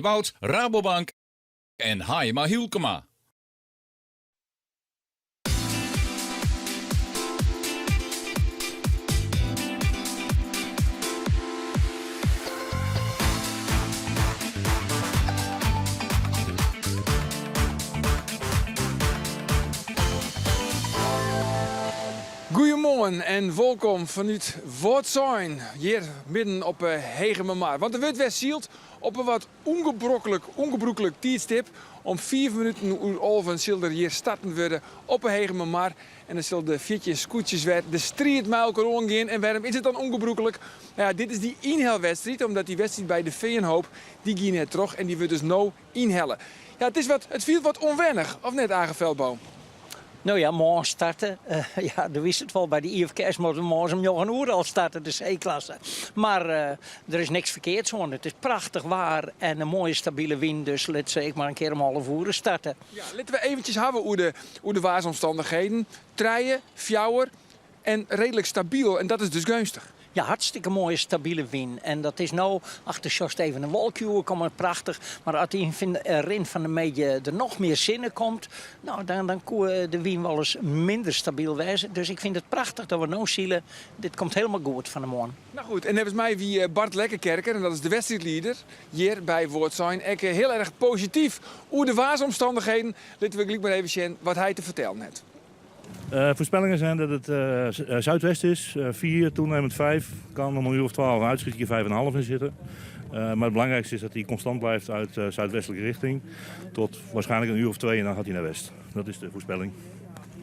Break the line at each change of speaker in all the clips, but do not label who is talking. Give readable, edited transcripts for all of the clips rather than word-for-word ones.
Wout, Rabobank en Haima Hielkema.
Goedemorgen en welkom vanuit Voortzoin, hier midden op Hegemermaar. Want de wordt weer zield op een wat ongebroekelijk tijdstip. Om 4 minuten uur olven zal er hier starten worden op Hegemermaar. En dan zullen de fietsjes, scootjes weer de strijd met elkaar omgaan. En waarom is het dan ongebroekelijk? Nou ja, dit is die inhelwedstrijd, omdat die wedstrijd bij de Veenhoop, die ging net terug en die wordt dus nou inhellen. Ja, het viel wat onwennig, of net, Aage Veldboom?
Nou ja, morgen starten. Ja, dan wist het wel. Bij de IFK's moeten we morgen om 9 uur al starten, de C-klasse. Maar er is niks verkeerds aan. Het is prachtig waar en een mooie stabiele wind. Dus laten we maar een keer om 11 uur starten.
Ja, laten we eventjes hebben hoe de waarsomstandigheden. Treien, fjouwer en redelijk stabiel. En dat is dus gunstig.
Ja, hartstikke mooie stabiele wind. En dat is nou, achter Sjost even een wolkje komen, prachtig. Maar als die erin van de media er nog meer zinnen komt, nou, dan kan de wind wel eens minder stabiel wezen. Dus ik vind het prachtig dat we nou zien, dit komt helemaal goed van de morgen.
Nou goed, en volgens mij wie Bart Lekkerkerker, en dat is de wedstrijdleider hier bij Voortzoin, heel erg positief hoe de waarsomstandigheden. Laten we gelijk maar even zien wat hij te vertellen heeft.
Voorspellingen zijn dat het zuidwest is, 4, toenemend 5. Kan om een uur of 12 een uitschietje 5,5 in zitten. Maar het belangrijkste is dat hij constant blijft uit zuidwestelijke richting. Tot waarschijnlijk een uur of 2 en dan gaat hij naar west. Dat is de voorspelling.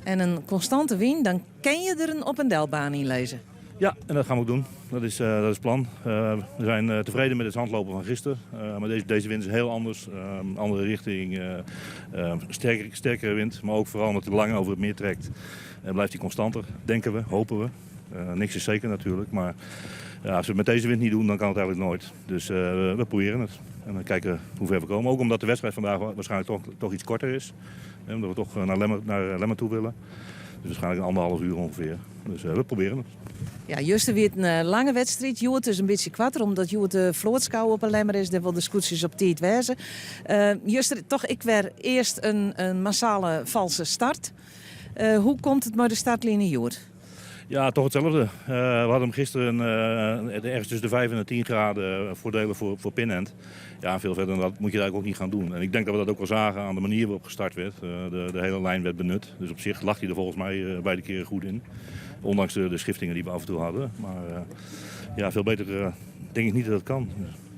En een constante wind, dan kan je er een op- en delbaan in lezen.
Ja, en dat gaan we ook doen. Dat is het plan. We zijn tevreden met het handlopen van gisteren. Maar deze wind is heel anders. Andere richting, sterkere wind. Maar ook vooral omdat hij lang over het meer trekt. Blijft hij constanter, denken we, hopen we. Niks is zeker natuurlijk. Maar als we het met deze wind niet doen, dan kan het eigenlijk nooit. Dus we proberen het. En dan kijken hoe ver we komen. Ook omdat de wedstrijd vandaag waarschijnlijk toch iets korter is. Omdat we toch naar Lemmer toe willen. Dus waarschijnlijk een 1,5 uur ongeveer. Dus we proberen het.
Ja, juist weer een lange wedstrijd. Joet is een beetje kwatter, omdat Joet de vlootschouw op een lemmer is. Daar wil de scootjes op tijd wezen. Juist toch, ik werd eerst een massale valse start. Hoe komt het met de startlinie, Joet?
Ja, toch hetzelfde. We hadden hem gisteren ergens tussen de 5 en de 10 graden voordelen voor pinend. Ja, veel verder dan dat moet je eigenlijk ook niet gaan doen. En ik denk dat we dat ook wel zagen aan de manier waarop gestart werd. De hele lijn werd benut. Dus op zich lag hij er volgens mij beide keren goed in. Ondanks de schiftingen die we af en toe hadden. Maar ja, veel beter denk ik niet dat het kan.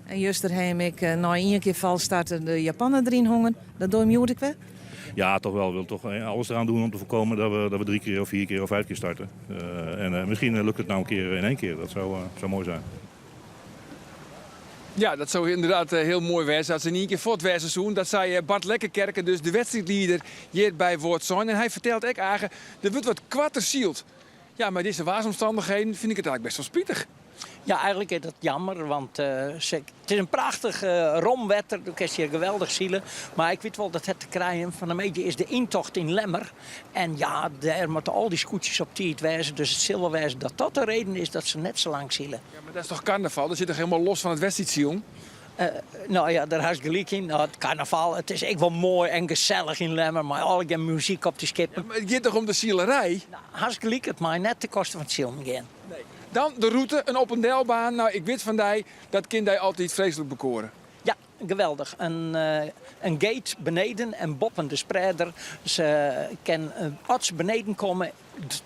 En juist heb ik na 1 keer val starten de Japaner erin hongen. Dat doe je Joet ik wel?
Ja, toch wel. We willen toch alles eraan doen om te voorkomen dat we 3 keer of 4 keer of 5 keer starten. En misschien lukt het nou een keer in 1 keer. Dat zou mooi zijn.
Ja, dat zou inderdaad heel mooi zijn als ze in 1 keer voort wezen seizoen. Dat zei Bart Lekkerkerker, dus de wedstrijdleider hier bij Voortzoin. En hij vertelt ook eigenlijk, er wordt wat kwatter zield. Ja, maar deze waarsomstandigheden vind ik het eigenlijk best wel spietig.
Ja, eigenlijk is dat jammer, want het is een prachtig romwetter. Dan kun je hier geweldig zielen. Maar ik weet wel dat het te krijgen van de media is de intocht in Lemmer. En ja, daar moeten al die scootjes op tijd wijzen. Dus het zal wel wijzen dat dat de reden is dat ze net zo lang zielen.
Ja, maar dat is toch carnaval? Dat zit toch helemaal los van het wedstrijdzielen?
Nou ja, daar had je gelijk in. Nou, het carnaval, het is echt wel mooi en gezellig in Lemmer. Maar al die muziek op de skippen.
Ja, maar het gaat toch om de zielerij?
Nou, had je gelijk, het maar net de kosten van het zielen gaan.
Nee. Dan de route, een op- en delbaan. Nou, ik weet van die, dat kind hij altijd vreselijk bekoren.
Ja, geweldig. Een gate beneden en boppen de spreider. Ze kan als beneden komen,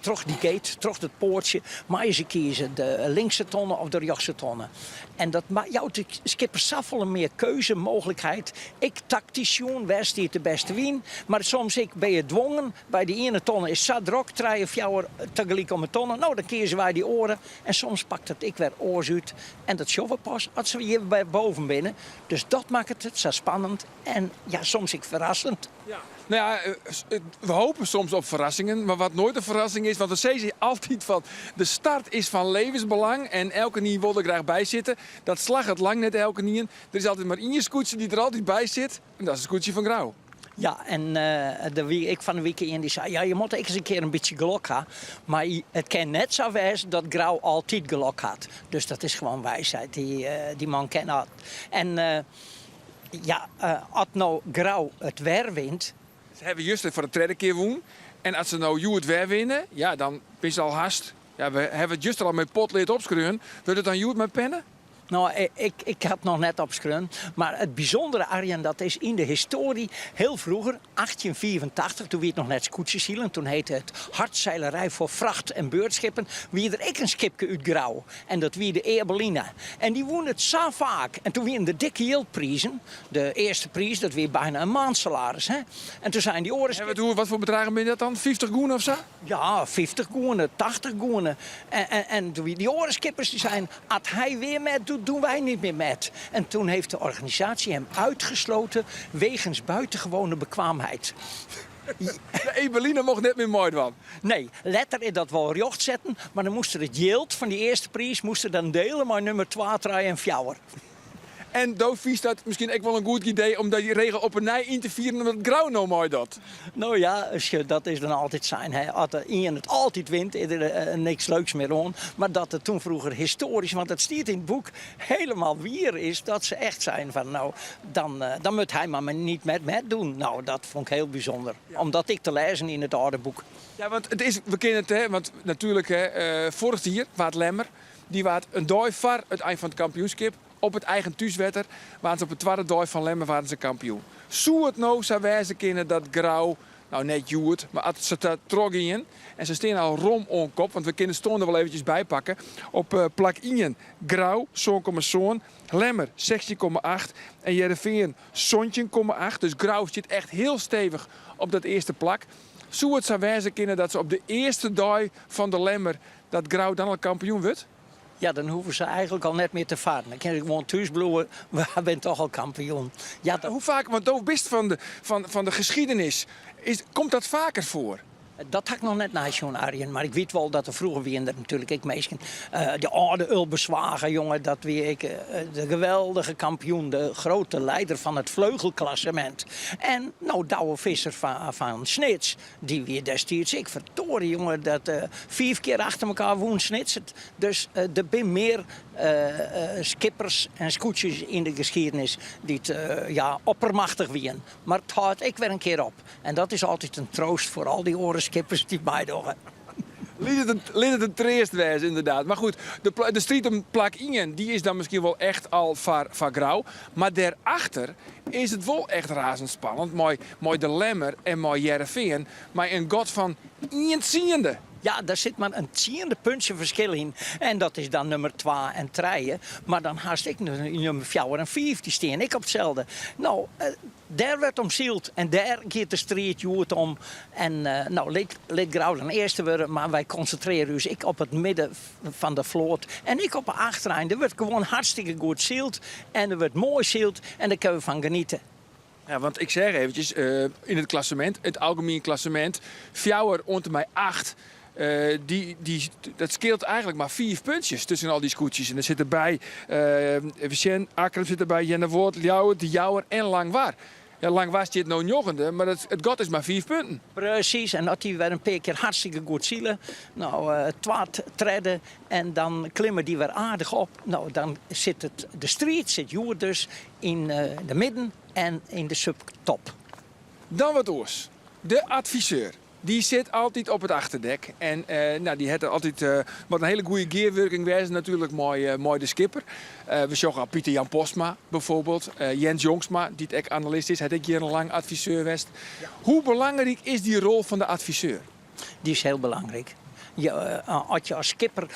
terug die gate, terug het poortje. Maar je kiezen de linkse tonnen of de rechtse tonnen. En dat maakt jou de skipper zoveel meer keuzemogelijkheid. Ik tactisch joen, waar stiert de beste wien. Maar soms ben je dwongen. Bij die ene tonnen is zat druk, 3 of 4 tegelijk om een tonnen. Nou, dan kiezen wij die oren. En soms pakt het ik weer oors uit. En dat sjoven pas als we hier bij boven binnen. Dus dat maakt het zo spannend. En ja, soms ik verrassend.
Ja. Nou ja, we hopen soms op verrassingen, maar wat nooit een verrassing is, want we zeggen altijd van de start is van levensbelang en elke nie wil er graag bij zitten. Dat slag het lang net elke nie. Er is altijd maar één scootje die er altijd bij zit en dat is een scootje van Grauw.
Ja, en ik van de weekend die zei, ja, je moet eens een keer een beetje geluk hebben. Maar het kan net zo wezen dat Grauw altijd geluk had. Dus dat is gewoon wijsheid, die man kent dat. En Ja, als nou Grauw het weer wint.
Ze hebben juist voor de tweede keer woen. En als ze nou het weer winnen, ja, dan is het al haast. Ja, we hebben het juist al met potleed opschreven. Wil het dan Joet met pennen?
Nou, ik had nog net opgeschreven. Maar het bijzondere, Arjen, dat is in de historie heel vroeger, 1884, toen wie het nog net scootjesielen. Toen heette het hardzeilerij voor vracht- en beurtschippen. Wie er ik een schipje uit Grauw. En dat wie de Erbelina. En die wonen het zo vaak. En toen weer de dikke Jildprijzen. De eerste prijs, dat weer bijna een maandsalaris. Hè? En toen zijn die oren.
Wat voor bedragen ben je dat dan? 50 goen of zo?
Ja, 50 goenen, 80 goenen. En die orenskippers die zijn, als hij weer met doet, doen wij niet meer met. En toen heeft de organisatie hem uitgesloten wegens buitengewone bekwaamheid.
De Ebeline mocht net meer mooi van.
Nee, letter in dat wel recht zetten, maar dan moest er het yield van die eerste prijs moest dan delen met nummer 2, 3 en 4.
En Doof vies dat misschien ook wel een goed idee om die regel op een nij in te vieren omdat Grauw nou mooi dat.
Nou ja, dat is dan altijd zijn. Hè. Als Ian het altijd wint, is er niks leuks meer aan. Maar dat het toen vroeger historisch, want het staat in het boek helemaal weer is dat ze echt zijn van nou, dan moet hij maar niet met doen. Nou, dat vond ik heel bijzonder. Ja. Omdat ik te lezen in het oude boek.
Ja, want het is, we kennen het, hè, want natuurlijk, vorig jaar was Lemmer, die was een dooi var het eind van het kampioenschap. Op het eigen thuiswetter waren ze op het tweede dooi van Lemmer waren ze kampioen. Zou het nou zou wijzen kunnen dat Grauw, nou net Joert, maar als ze dat trog in en ze staan al rom on kop, want we kunnen stonden wel eventjes bijpakken. Op plak 1 Grauw, 7,zoon, Lemmer 16,8 en Jereveen 17,8. Dus Grauw zit echt heel stevig op dat eerste plak. Zou het zou wijzen kunnen dat ze op de eerste dooi van de Lemmer dat Grauw dan al kampioen wordt?
Ja, dan hoeven ze eigenlijk al net meer te varen. Dan kan ik gewoon thuis bloeien, we zijn toch al kampioen. Ja,
Hoe vaak, want Doof best van de geschiedenis, komt dat vaker voor?
Dat had ik nog net naast John Arjen, maar ik weet wel dat er vroeger weer natuurlijk ik meestal de oude Ulbeswagen, jongen, dat weer ik de geweldige kampioen, de grote leider van het vleugelklassement. En nou Douwe Visser van Snits, die weer destijds ik vertoren, jongen, dat 5 keer achter elkaar woon Snits. Dus er zijn meer skippers en scootjes in de geschiedenis die het oppermachtig wieren. Maar het houdt ik weer een keer op. En dat is altijd een troost voor al die orenskippers die bijdogen.
Liet het een treest wijzen, inderdaad. Maar goed, de strijd om plak 1, die is dan misschien wel echt al van Grauw. Maar daarachter is het wel echt razendspannend. Mooi de Lemmer en mooi Jereveen. Maar een god van 1/10.
Ja, daar zit maar een 10e puntje verschil in. En dat is dan nummer 2 en 3. Maar dan haast ik nummer 4 en 5. Die steen ik op hetzelfde. Nou, daar werd omzield. En daar gaat de strijd Joet om. En nou, let Grauw dan eerste worden. Maar wij concentreren ons ik op het midden van de vloot. En ik op de achtereinde. Er wordt gewoon hartstikke goed zield. En er wordt mooi zield. En daar kunnen we van genieten.
Ja, want ik zeg eventjes, in het klassement, het algemeen klassement, Fjouwer onder mij 8. Dat scheelt eigenlijk maar 4 puntjes tussen al die scootjes. En er zitten bij Vicent, Akram zit erbij, Jenne Woord, Ljouwer, De Jouwer en Langwaar. Ja, Langwaar zit nou joggende, maar het got is maar 4 punten.
Precies, en dat die weer een paar keer hartstikke goed zielen. Nou, 2 treden en dan klimmen die weer aardig op. Nou, dan zit de street, zit Joer dus in de midden en in de subtop.
Dan wat oors. De adviseur. Die zit altijd op het achterdek. En die had altijd wat een hele goede gearwerking wijzen. Natuurlijk mooi de skipper. We zagen al Pieter Jan Postma bijvoorbeeld. Jens Jongsma, die het analist is. Hij heeft jarenlang adviseur geweest. Ja. Hoe belangrijk is die rol van de adviseur?
Die is heel belangrijk. Als je als skipper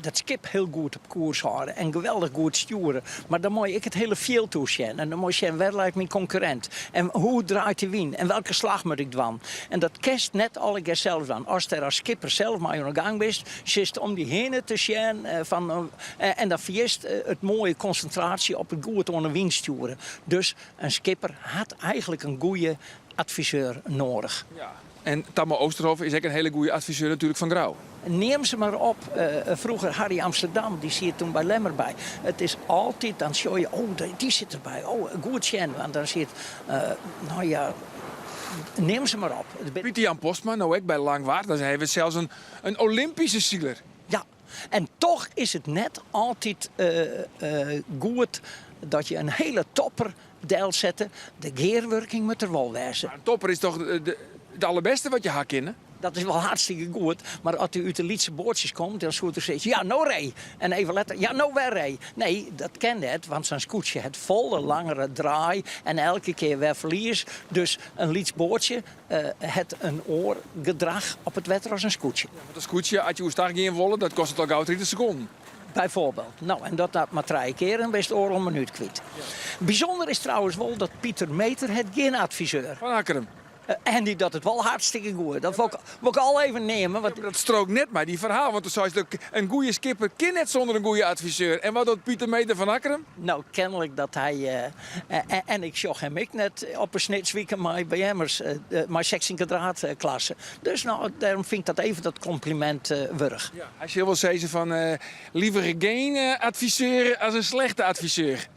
dat skip heel goed op koers houden en geweldig goed sturen. Maar dan moet je het hele veld toezien. En dan moet je waar lijkt mijn concurrent. En hoe draait de wien? En welke slag moet ik doen? En dat kerst net alle keer zelf dan. Als er als skipper zelf maar in de gang bent, zit om die heen te zien. En dan verliest het mooie concentratie op het goed onder wien sturen. Dus een skipper had eigenlijk een goede adviseur nodig.
Ja. En Tammo Oosterhoven is ook een hele goede adviseur natuurlijk van Grauw.
Neem ze maar op. Vroeger Harry Amsterdam, die zit toen bij Lemmer bij. Het is altijd, dan show je, oh, die zit erbij. Oh, goed zien. Want dan zit, nou ja, neem ze maar op.
Pieter Jan Postma, nou ook bij Langwaard. Dan hebben we zelfs een Olympische zieler.
Ja, en toch is het net altijd goed dat je een hele topper deel zetten. De gearworking moet er wel wezen.
Maar een topper is toch het allerbeste wat je haar kennen?
Dat is wel hartstikke goed. Maar als u uit de Lietse boordjes komt, dan zou er zeggen, ja, nou rij. En even later, ja, nou weer rij. Nee, dat ken het, want zo'n scootje het volle langere draai en elke keer weer verlies. Dus een Liets boordje het een oorgedrag op het wetter als een scootje.
Want een scootje, als je start in wollen, dat kost het al gauw 30 seconden.
Bijvoorbeeld. Nou, en dat maar 3 keer en best oor een minuut kwijt. Bijzonder is trouwens wel dat Pieter Meter het geen adviseur.
Van Akkerem.
En die dat het wel hartstikke goed. Dat wil ik al even nemen. Want
Dat strookt net maar die verhaal. Want toen zei ze, een goede skipper kan net zonder een goede adviseur. En wat doet Pieter Meter van Akkerem?
nou, kennelijk dat hij... en ik zag hem ik net op een snitsweekend met BM'ers. Maar 16 kwadraatklasse. Dus nou, daarom vind ik dat even dat compliment wurg.
Ja. Hij zal wel zeggen van liever geen adviseur als een slechte adviseur.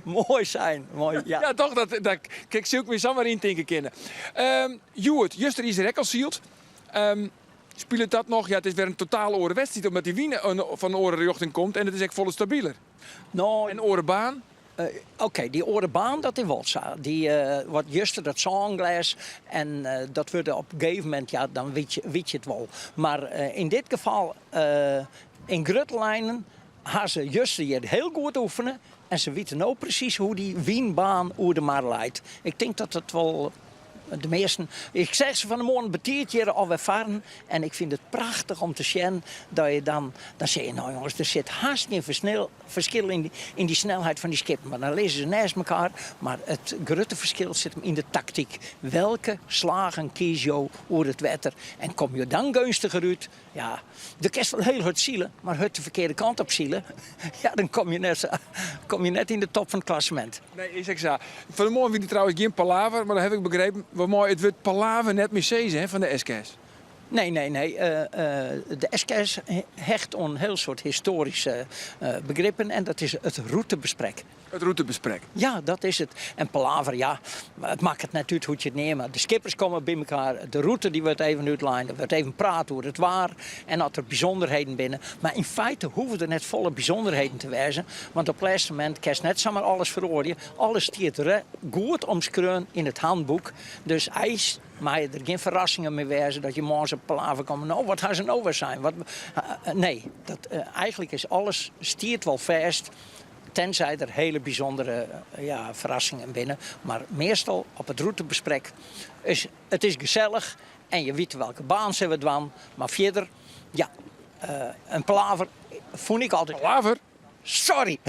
Mooi zijn. Mooi, ja.
Ja, toch? Dat kijk, zulke weer zomaar in denken kennen. Joert, juster is er ook al zield. Speelt dat nog? Ja, het is weer een totale orenwedstrijd omdat die Wien van de orenrichting komt. En het is echt volle stabieler.
Nou,
En orenbaan?
Oké, die orenbaan, dat is wel zo. Die wordt juist dat zonglas en dat wordt op een gegeven moment, ja, dan weet je het wel. Maar in dit geval, in Grutlijnen, gaan ze juist hier heel goed oefenen. En ze weten nou precies hoe die Wienbaan hoe de maar leidt. Ik denk dat het wel de meesten... Ik zeg ze van de morgen betiert hier alweer varen. En ik vind het prachtig om te zien dat je dan zeg je, nou jongens, er zit haast geen verschil in die snelheid van die skippen. Maar dan lezen ze naast elkaar. Maar het grote verschil zit hem in de tactiek. Welke slagen kies je over het wetter? En kom je dan gunstiger uit? Ja, de kerst wel heel hard zielen, maar het de verkeerde kant op zielen. Ja, dan kom je net in de top van het klassement.
Nee, is exact. Van de morgen vind ik trouwens geen palaver, maar dan heb ik begrepen, wat mooi, het wordt palaver net meer van de SK's.
Nee. De SKS hecht aan een heel soort historische begrippen en dat is het routebesprek.
Het routebesprek.
Ja, dat is het. En palaver, ja, het maakt het net uit hoe je het neemt. De skippers komen bij elkaar, de route die wordt even uitlijnen, er wordt even praten over het waar en dat er bijzonderheden binnen. Maar in feite hoeven er net volle bijzonderheden te wijzen, want op het laatste moment kan je net zomaar alles veroordelen. Alles stiert goed omschreven in het handboek. Dus ijs. Maar er geen verrassingen meer wijzen dat je morgen op palaver komt. Nou, wat gaan ze nou weer zijn? Nee, eigenlijk is alles stiert wel vast. Tenzij er hele bijzondere verrassingen binnen. Maar meestal op het routebesprek het is gezellig. En je weet welke baan ze we doen. Maar verder, ja, een palaver vond ik altijd...
Palaver?
Sorry!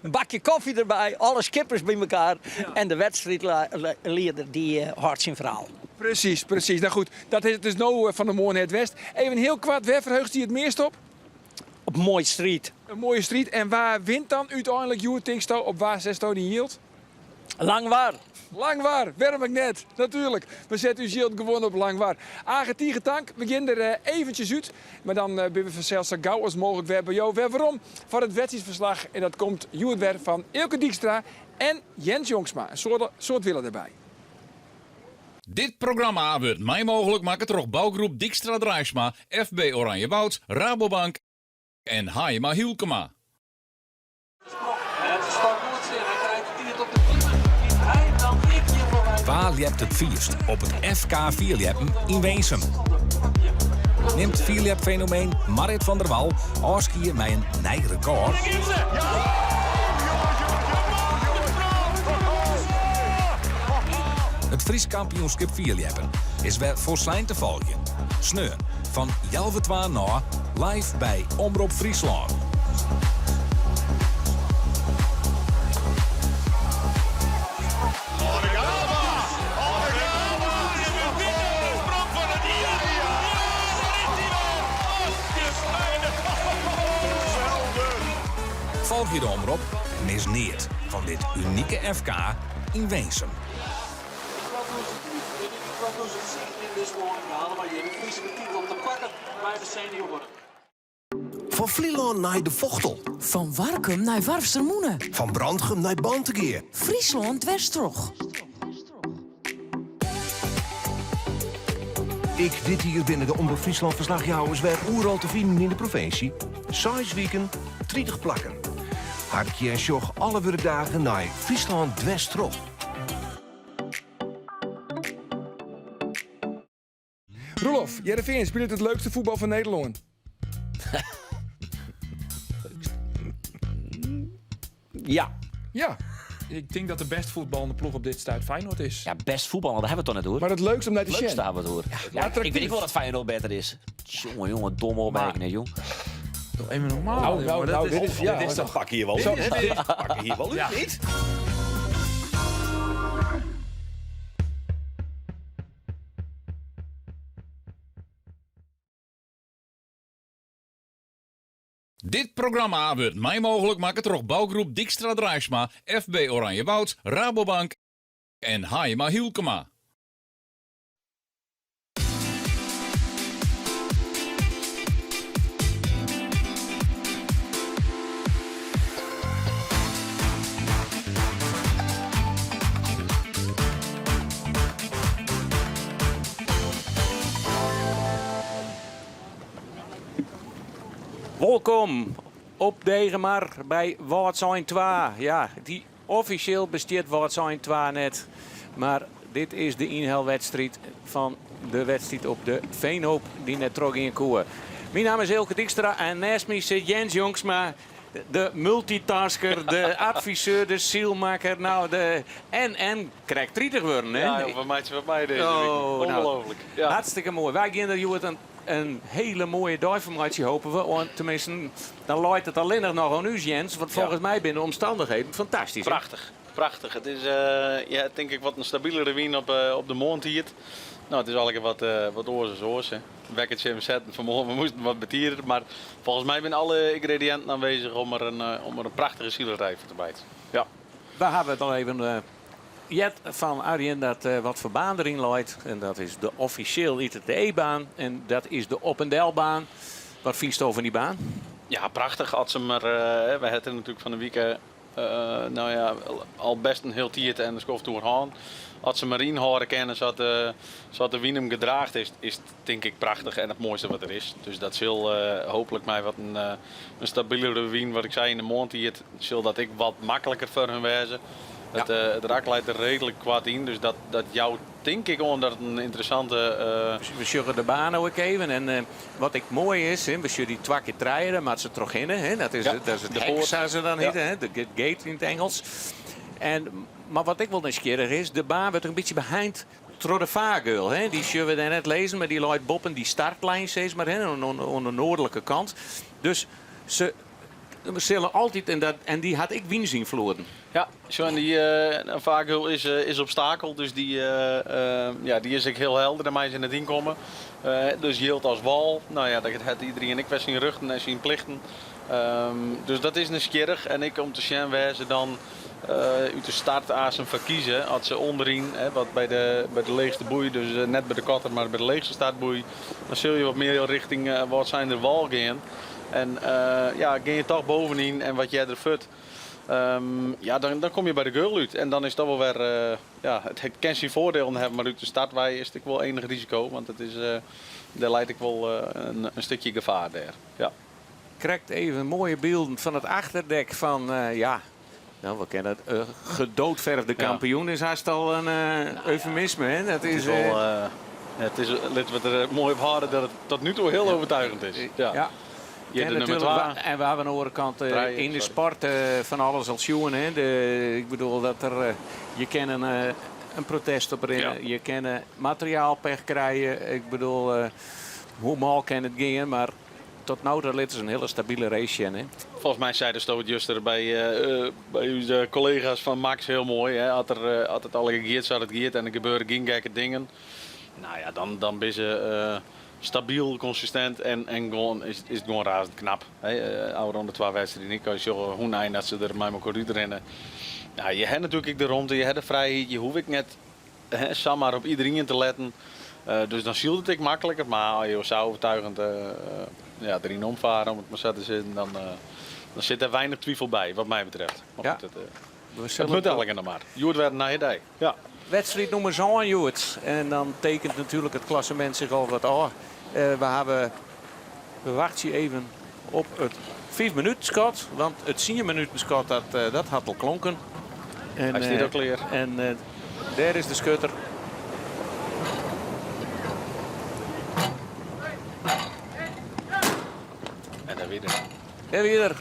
Een bakje koffie erbij, alle skippers bij elkaar. Ja. En de wedstrijdleider die houdt zijn verhaal.
Precies. Nou goed, dat is het dus nou van de morgen het West. Even heel kwart, waar verheugt hij het meest op?
Op een mooie street.
Een mooie street. En waar wint dan uiteindelijk Joert Tinksto? Op waar Zesto die hield?
Langwaar.
Langwaar, Wermignet, natuurlijk. We zetten u ziel gewoon op Langwaar. Argentinië tank, we gaan er eventjes uit. Maar dan ben we vanzelfs zo gauw als mogelijk weer bij jou. Weer waarom? Voor het wedstrijdsverslag. En dat komt Joert weer van Ilke Dijkstra en Jens Jongsma. Een soort willen erbij.
Dit programma wordt mij mogelijk maken door bouwgroep Dijkstra Drijfsma, FB Oranjewoud, Rabobank en Haima Hielkema.
Waar liept het vierst? Op het FK Vierlieppen in Weensum. Neemt Vierliep-fenomeen Marit van der Wal afskier met een nieuw record. Het Fries kampioenschap Vierlieppen is weer voor zijn te volgen. Sneur van 11 naar live bij Omroep Friesland. Volg je de omroep en mis niet van dit unieke FK in Weensum.
Van Vlieland naar de Vochtel.
Van Warkum naar Warfstermoene.
Van Brandgem naar Bantegeer.
Friesland Westrog.
Ik dit hier binnen de Omroep Friesland verslaghouders weer oeral te vinden in de provincie. 6 weken, 30 plakken. Harkje en Sjoch alle werkdagen naar Friesland Dwest-Troch.
Roelof, Heerenveen speelt het leukste voetbal van Nederland.
Ja.
Ja, ik denk dat de best voetballende ploeg op dit stuit Feyenoord is.
Ja, best voetballen, daar hebben we het toch net hoor.
Maar het leukste om naar te
Leukste
zien.
hebben we het hoor. Ja, ik weet niet wel dat Feyenoord beter is. Jongen, domme opmerking, jong.
Even normaal. Nou, dit is... Ja,
Dan pak je hier wel uit. Pak je hier wel uit, niet?
Dit programma wordt mij mogelijk maken door bouwgroep Dijkstra Drijfsma, FB Oranje Woud, Rabobank en Hayema Hielkema.
Welkom op Degemar bij Waardsijn 2. Ja, die officieel besteedt Waardsijn 2 net. Maar dit is de inhaalwedstrijd van de wedstrijd op de Veenhoop die net trok in koer. Mijn naam is Elke Dijkstra en naast mij zit Jens Jongsma. De multitasker, de adviseur, de zielmaker. Nou, en krijgt 30 worden, hè?
Ja, van mij deze week. Ongelooflijk.
Nou, ja. Hartstikke mooi. Wij gaan er een hele mooie dagformatie hopen we. Want tenminste, dan loopt het alleen nog aan u, Jens. Want volgens mij binnen de omstandigheden fantastisch.
Prachtig. Prachtig. Het is denk ik wat een stabielere wien op de mond hier. Nou, het is eigenlijk wat oors. Wekkertje hem zetten vanmorgen, we moesten wat betieren. Maar volgens mij zijn alle ingrediënten aanwezig om er een prachtige zielerij voor te bijten. Ja.
We hebben het al even jet van Arjen dat wat voor baan erin loopt. En dat is de officieel ITTE-baan. En dat is de op- en delbaan. Wat vies over die baan?
Ja, prachtig. Had ze maar, we hadden natuurlijk van de week al best een heel tiert en de skof doorgaan. Als ze maar inhouden kennen, zodat de wien hem gedraagd is het denk ik prachtig en het mooiste wat er is. Dus dat zal hopelijk mij wat een stabielere wien, wat ik zei in de mond hier, zal dat ik wat makkelijker voor hun wezen. Ja. Het raak leidt er redelijk kwaad in, dus dat jou denk ik omdat het een interessante...
We zullen de baan ook even en wat ik mooi is, we zullen die 2 keer draaien, maar ze terug in, hè? Dat is het de hek, zeggen ze dan niet, hè? De gate in het Engels. Maar wat ik wel nieuwsgierig is, de baan wordt een beetje behind door de vaargeul. Die zullen we daar net lezen, maar die loopt boppen die startlijn steeds maar aan de noordelijke kant. Dus ze zullen altijd, en die had ik wien zien verloren.
Ja, zo en die vaargeul is obstakel, dus die is ik heel helder. En mij zijn het inkomen. Dus je hield als wal. Nou ja, dat had iedereen ik was zien ruchten en zien plichten. Dus dat is nieuwsgierig. En ik om te zien wezen dan uit de startazen verkiezen. Als ze onderin, wat bij de leegste boei, dus net bij de kotter, maar bij de leegste startboei, dan zul je wat meer richting wat zijn de wal gaan. En ga je toch bovenin en wat jij er fut. Dan kom je bij de girl uit. En dan is dat wel weer, het kan zijn voordeel hebben, maar uit de startwij is het wel enig risico. Want het is, daar leidt ik wel een stukje gevaar daar. Ja.
Krijgt even mooie beelden van het achterdek van, we kennen het, gedoodverfde kampioen is haast al een eufemisme. Hè? Dat is wel,
het is wat er mooi op houden dat het tot nu toe heel overtuigend is. Ja.
En we hebben aan de andere kant in de sport van alles als jongen. Ik bedoel dat je kan een protest op rennen, je kan materiaalpech krijgen. Ik bedoel, hoe mal kan het gaan, maar tot nu toe is een hele stabiele race. Hè?
Volgens mij zei de stoot juster bij uw collega's van Max heel mooi. Hè? Had het al gegeerd, zou het gegeerd en er gebeuren geen gekke dingen. Nou ja, dan ben ze stabiel, consistent en gewoon is het gewoon razend knap. Ouder onder 2 wedstrijden niet. Als je hoe eind dat ze er maar elkaar rennen. Ja, je hebt natuurlijk de ronde, je hebt de vrijheid, je hoeft ik net samen op iedereen te letten. Dus dan ziet het ik makkelijker, maar je zou overtuigend erin omvaren om het maar zo te zitten, dan zit er weinig twijfel bij, wat mij betreft.
Ja.
Het moet elke nog maar. Joert werd naar je dij. Ja.
Wedstrijd nummer 1, Joert. En dan tekent natuurlijk het klassement zich al wat aan. We wachten even op het 5 minuten Scott, want het 10 minuten Scott dat had al klonken. En,
Hij staat ook leer.
En daar is de schutter.
En dan weer.
En weer.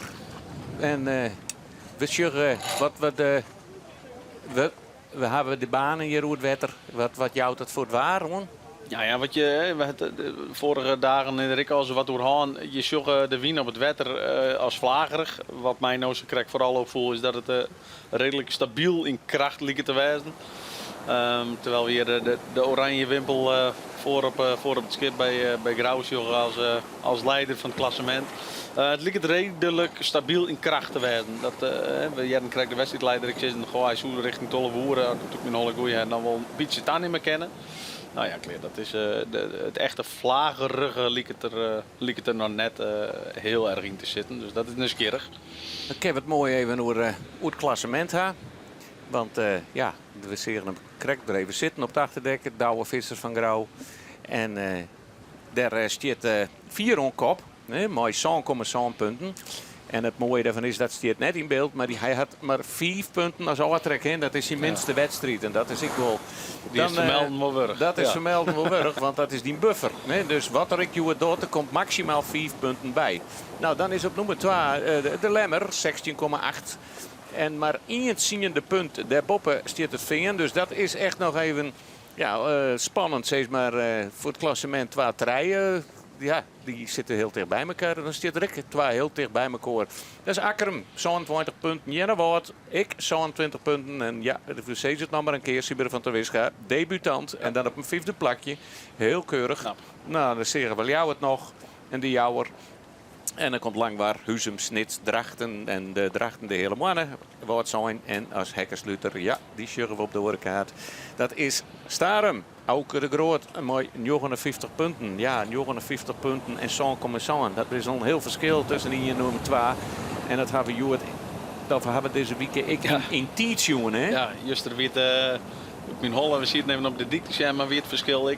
En we zeggen we hebben de banen hier hoe het wetter. Wat jouwt het voor het waar, hoor?
Ja, wat je de vorige dagen in de Rick als wat doorhaan. Je zag de wien op het wetter als vlagerig. Wat mij nou zo krijgt vooral opvoel is dat het redelijk stabiel in kracht lijkt te wijzen. Terwijl we hier de oranje wimpel voor op het schip bij Graus als leider van het klassement. Het lijkt redelijk stabiel in kracht te wijzen. We krijgen de wedstrijdleider. Ik zit hij zo richting Tolle Woeren. Dat doet me nog een goeie en dan wel een beetje het aan niet meer kennen. Nou ja, Claire, dat is het echte vlagerige liep het er nog net heel erg in te zitten. Dus dat is nieuwsgierig.
Ik heb het mooi even over het klassement. Want we zien hem correct er even zitten op de achterdek. De Douwe Vissers van Grauw. En daar staat 4 on kop. Mooi 1,7 punten. En het mooie daarvan is dat staat net in beeld. Maar hij had maar 5 punten als overtrek. Dat is zijn minste wedstrijd. En dat is ik wel.
Die is vermelden wel wurg.
Dat is vermelden wel wurg, want dat is die buffer. Dus wat er ik je doet, er komt maximaal 5 punten bij. Nou, dan is op nummer 2 de Lemmer, 16,8. En maar in het ziende punt daarboven staat het veen. Dus dat is echt nog even spannend, zeg maar, voor het klassement 2 treien. Die zitten heel dicht bij elkaar. Dan staat er 2 heel dicht bij elkaar. Dat is Akkerum, 27 punten. Jennewoord, ik 27 punten. En ja, we zien het nog maar een keer. Sibir van der Wisga, debutant. En dan op een 5e plakje. Heel keurig.
Knap.
Nou, dan zeggen we jou het nog. En die jouwer. En dan komt Langwaar, Huzum, Snits, Drachten. En de Drachten, de hele mannen. Wat zijn. En als Hekkersluter, ja, die sjuggen we op de oorkaart. Dat is Starum. Auke de Groot, een mooi 59 punten. Ja, 59 punten en 7,7. Dat is al een heel verschil tussen die en nummer 2. En dat hebben we deze week in teach, jongen. Hè?
Ja, juist er weer op mijn hollen. We zien even op de dikte, maar weer het verschil.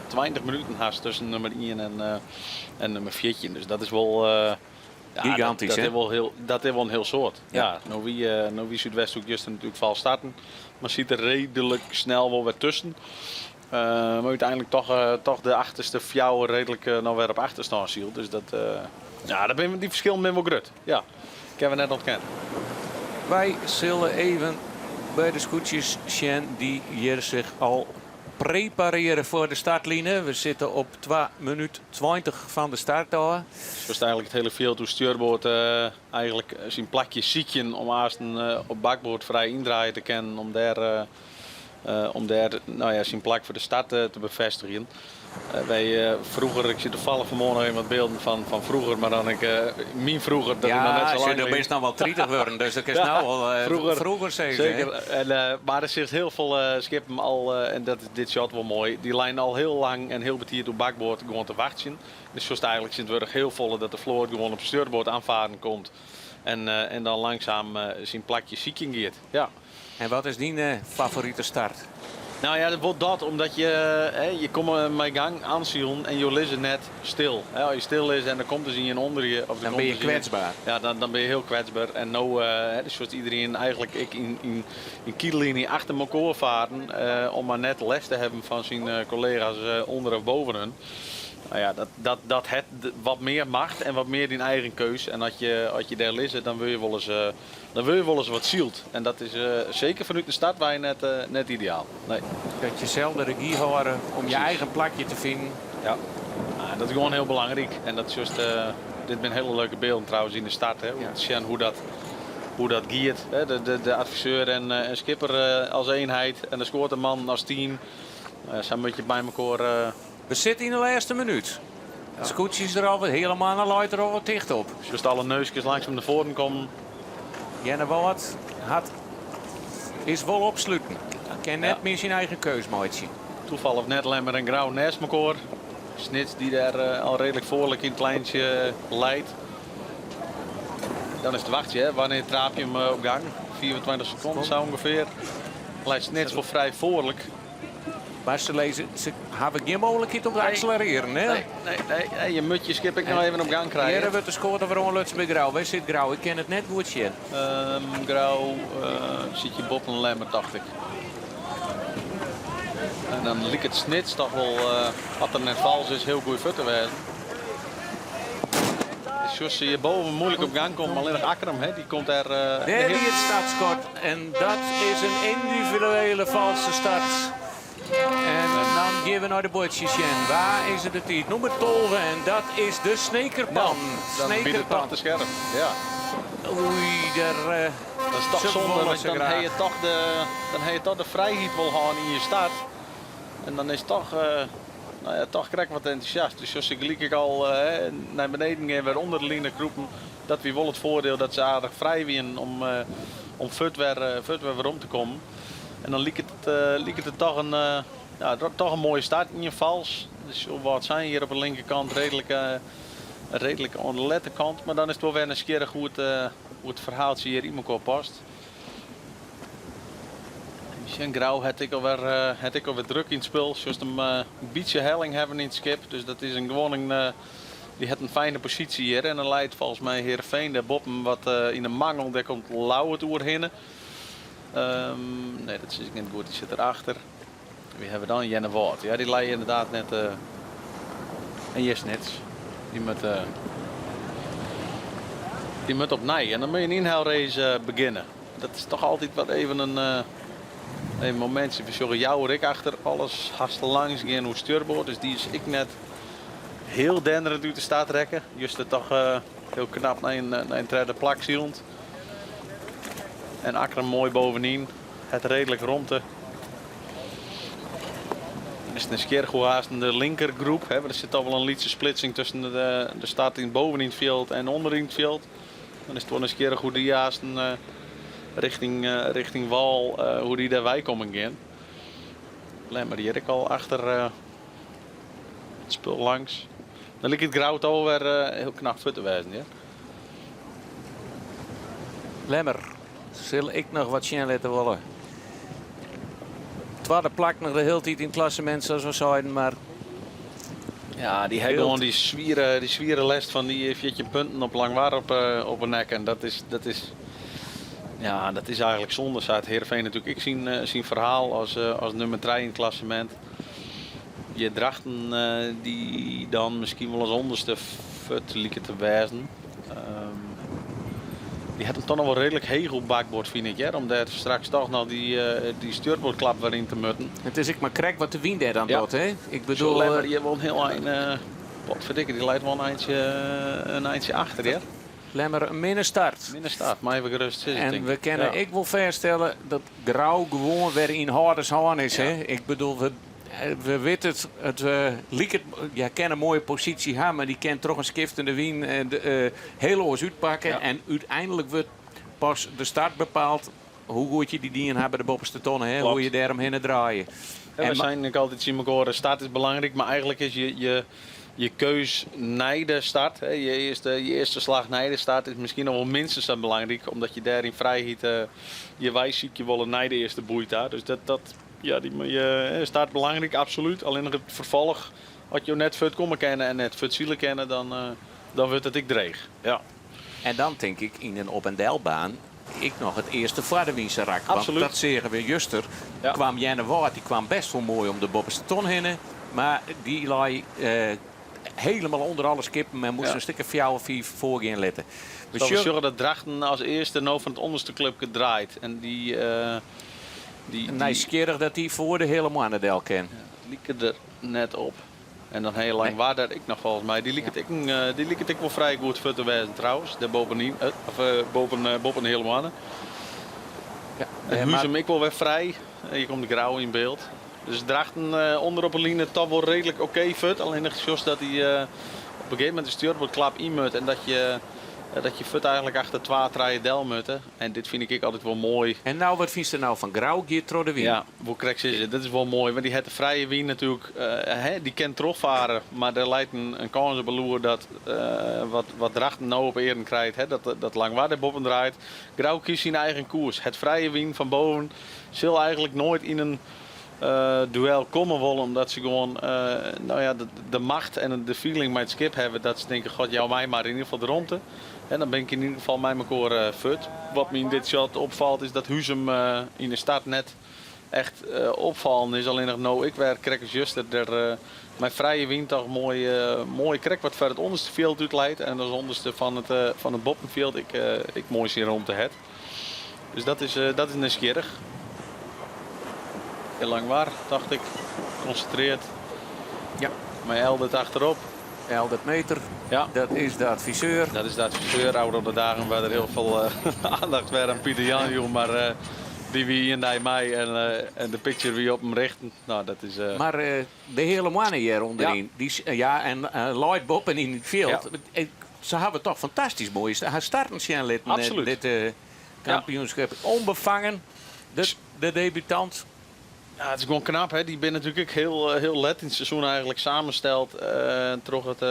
20 minuten haast tussen nummer 1 en nummer 14. Dus dat is wel...
gigantisch, hè?
Dat is wel een heel soort. Ja, nou wie Zuidwest ook juist natuurlijk val starten. Maar ziet er redelijk snel wel weer tussen. Maar uiteindelijk toch de achterste fjouwer redelijk nog weer op achterstand ziel. Dus dat, die verschillen ben wel grut. Ja, ik heb het net ontkend.
Wij zullen even bij de scootjes zien die hier zich al prepareren voor de startlijnen. We zitten op 2 minuten 20 van de startdagen.
Dus eigenlijk het hele veld hoe stuurboord eigenlijk zijn plakje ziekje om haast op bakboord vrij indraaien te kennen om daar zijn plak voor de start te bevestigen. Wij vroeger, ik zie toevallig vanmorgen even wat beelden van vroeger, maar dan mijn vroeger. Dat
ja,
nog net zo lang
je bent nou wel 30 worden, dus dat is nou al vroeger
zeker. Maar er zit heel veel schepen al, en dat is dit shot wel mooi, die lijnen al heel lang en heel betierd op bakboord gewoon te wachten. Dus zoals eigenlijk zit het heel vol dat de vloer gewoon op stuurboord aanvaren komt. En dan langzaam zijn plakje ziekje gaat. Ja.
En wat is die favoriete start?
Nou ja, dat wordt dat omdat je komt met gang aanzien en je is net stil. Als je stil is en dan komt er zien onder je. Of
dan ben je kwetsbaar.
Ja, dan ben je heel kwetsbaar. En nou, dus zoals iedereen eigenlijk in kiellinie achter elkaar varen om maar net les te hebben van zijn collega's onder of boven hun. Nou ja, dat het wat meer macht en wat meer die eigen keus. En als je daar leest, dan wil je wel eens wat zielt. En dat is zeker vanuit de start waar je net ideaal. Nee.
Dat je zelf de regie houden om je eigen plakje te vinden.
Ja, dat is gewoon heel belangrijk. En dat is juist, dit zijn hele leuke beelden trouwens in de start. Hè, om te zien hoe dat giert. De adviseur en skipper als eenheid. En de scoort een man als team. Zijn een beetje bij elkaar...
We zitten in de laatste minuut. De scootjes er al helemaal naar luider al dicht op.
Dus alle neusjes langzaam naar voren komen.
Jennewoord is wel opsluiten. Hij kan net meer zijn eigen keus maken.
Toevallig net Lemmer en Grauw naast elkaar. Snits die daar al redelijk voorlijk in het lijntje leidt. Dan is het wachtje, hè? Wanneer traap je hem op gang? 24 seconden zou ongeveer. Lijkt Snits wel vrij voorlijk.
Maar ze hebben geen mogelijkheid om te accelereren, hè?
Nee, je mutje skip ik nog even op gang krijgen.
Hier wordt de scoort over Onluts bij Grauw. Waar zit Grauw? Ik ken het net goed zien.
Grauw zit je Bob en Lemmer, dacht ik. En dan liep het snits toch wel, wat er net vals is, heel goed voor te wezen. Jos je boven moeilijk op gang komt, maar alleen nog Akram, hè, die komt daar...
Daar is het startschot. En dat is een individuele valse start. En dan gaan we naar de bordjes in. Waar is het de tijd? Nummer 12 en dat is de Snekerpan.
Dan biedt het toch te scherp. Ja.
Oei, daar...
dat is toch zonde, want dan heb je toch de vrijheid wil gaan in je start. En dan is het toch... toch krijg ik wat enthousiast. Dus zoals ik gelijk al naar beneden gaan, weer onder de linie groepen, dat we wel het voordeel dat ze aardig vrij zijn om fut weer om te komen. En dan liep het toch een mooie start in je vals. Dus wat zijn hier op de linkerkant redelijk aan de letterkant. Maar dan is het wel weer eens keer hoe het verhaaltje hier in elkaar past. En Grauw had ik alweer druk in het spel. Zoals een beetje helling hebben in het skip. Dus dat is die heeft een fijne positie hier. En dan leidt volgens mij Heerenveen de Boppen wat in een mangel. Daar komt Lauw het oer heen. Nee, dat is niet goed. Die zit erachter. Wie hebben we dan? Jenne Woord. Ja, die leidt inderdaad net. En Jesnits. Die moet op nij. En dan moet je een inhaalrace beginnen. Dat is toch altijd wat even een momentje. We zorgen jou Rick achter. Alles haast langs gaan hoe stuurboord. Dus die is ik net heel denderend uit de stad trekken. Just het toch heel knap naar een derde plak zielend. En Akram mooi bovenin. Het redelijk rondte. Is het een skeer goed haast in de linkergroep. Er zit al wel een lietse splitsing tussen de start in boven in het veld en onder in het veld. Dan is het wel een skeer goed die haast richting wal hoe die daarbij komen gaan. Lemmer hier ik al achter het spul langs. Dan ligt het Grauw al weer heel knap voor te wijzen. Ja?
Lemmer, zal ik nog wat zien laten willen? Tweede plak nog de hele tijd in het klassement zoals we zeiden, maar...
Ja, die hebben gewoon die zwieren lest van die 14 punten op Langwaar op een nek. En dat is eigenlijk zonde. Zou het Heerenveen natuurlijk ik zien verhaal als nummer 3 in het klassement. Je Drachten die dan misschien wel als onderste fut lieken te wijzen. Die had hem toch nog wel redelijk heeg op bakboord, vind ik. Om daar straks toch nog die stuurboordklap weer in te mutten.
Het is ik maar krek wat de wind daar dan doet, hè? Ik bedoel...
Lemmer, je woont heel een... Potverdikke, die leidt wel een eindje achter, hè?
Lemmer een minder start.
Maar even gerust zitten.
En we kunnen ik wil vaststellen dat Grauw gewoon weer in Harders hand is, hè? Ik bedoel, we weten het kan een mooie positie hebben, maar die kan toch een skiftende wien heel oors uitpakken. Ja. En uiteindelijk wordt pas de start bepaald hoe goed je die dingen hebben de bovenste tonnen, hè? Hoe je daaromheen draaien.
Ja, we zijn altijd zien elkaar, start is belangrijk, maar eigenlijk is je keus naar de start, hè? Je eerste slag naar de start is misschien nog wel minstens zo belangrijk, omdat je daarin vrijheid je wijs ziet je willen naar de eerste boeit daar. Dus die staat belangrijk, absoluut. Alleen nog het vervolg, als je net fut komen kennen en net fut zielen kennen, dan wordt het ik dreig. Ja.
En dan denk ik in een op- en delbaan ik nog het eerste vaderwiense rak.
Absoluut.
Want dat zeggen we juster. Kwam Jenne Woord, die kwam best wel mooi om de bovenste ton heen. Maar die lag helemaal onder alle skippen. Men moest een stukje 4 of 5 voor gaan letten.
We zorgen dat Drachten als eerste nou van het onderste clubje draait. En
nieuwsgierig dat die voor de helemaal aan de del ken.
Liep er net op. En dan heel lang waar dat ik nog volgens mij. Die liep het ik wel vrij goed voor te wijzen trouwens. Daar bovenin. Boven helemaal. Ja, en Huizem ik wel weer vrij. Hier komt de Grauw in beeld. Dus Drachten onderop een linie toch wel redelijk oké fut. Alleen nog zoals dat hij op een gegeven moment de stuurboordklap inmut. En dat je fut eigenlijk achter 2 treien del mutten. En dit vind ik altijd wel mooi.
En nou, wat vind je nou van Grauw? Geert de wien?
Ja, hoe krijg je dat is wel mooi. Want die heeft de vrije wien natuurlijk. Die kan terugvaren. Maar er lijkt een kans op beloer dat wat Drachten nou op eren krijgt. Hè, dat Langwaar de boppen draait. Grauw kiest zijn eigen koers. Het vrije wien van boven zal eigenlijk nooit in duel komen willen. Omdat ze gewoon de macht en de feeling met het skip hebben. Dat ze denken, god jou mij maar in ieder geval de ronde. En dan ben ik in ieder geval mij elkaar fut. Wat me in dit shot opvalt is dat Huzum in de start net echt opvallen is. Alleen nog nou, ik werk krekkers juster. Mijn vrije wind toch mooi krek wat ver het onderste veld uitleidt. En dat is onderste van het boppenveld. Ik mooi zie rond de het. Dus dat is nieuwsgierig. Heel lang waar, dacht ik. Concentreerd.
Ja.
Mijn Eldert achterop.
11 meter.
Ja.
Dat is de adviseur.
Dat is de adviseur. Ouder op de dagen waar er heel veel aandacht werd aan Pieter Jan, joh, maar die wie hier naar mij en de picture wie op hem richten. Nou, dat is.
Maar de hele mannen hier onderin.
Ja.
En Lloyd Boppen in het veld. Ja. Ze hebben toch fantastisch mooi. Hij starten zien litten dit kampioenschap. Onbevangen. De debutant.
Ja, het is gewoon knap. Hè? Die ben natuurlijk heel let in het seizoen eigenlijk samensteld. Toch het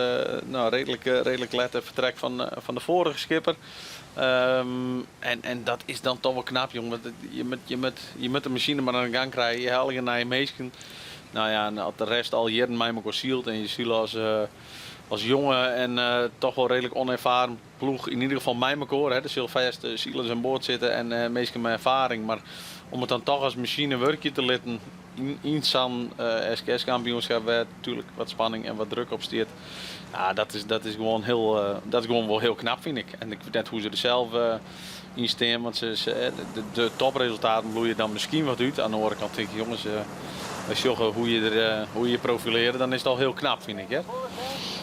redelijk let vertrek van de vorige skipper. En dat is dan toch wel knap, jongen. Je moet de machine maar aan de gang krijgen. Je haalt je naar je meesken. Nou ja, en de rest al jaren mij elkaar zielt. En je ziet als jongen en toch wel redelijk onervaren ploeg. In ieder geval mij elkaar. Er zullen vast zielen aan boord zitten en meestal met ervaring. Maar om het dan toch als machine werkje te laten in zo'n SKS-kampioenschap waar natuurlijk wat spanning en wat druk op staat. Ja, dat is gewoon wel heel knap, vind ik. En ik weet net hoe ze er zelf in staan, want de topresultaten bloeien dan misschien wat uit. Aan de andere kant denk ik, jongens, als je hoe je profileert, dan is het al heel knap, vind ik. Hè?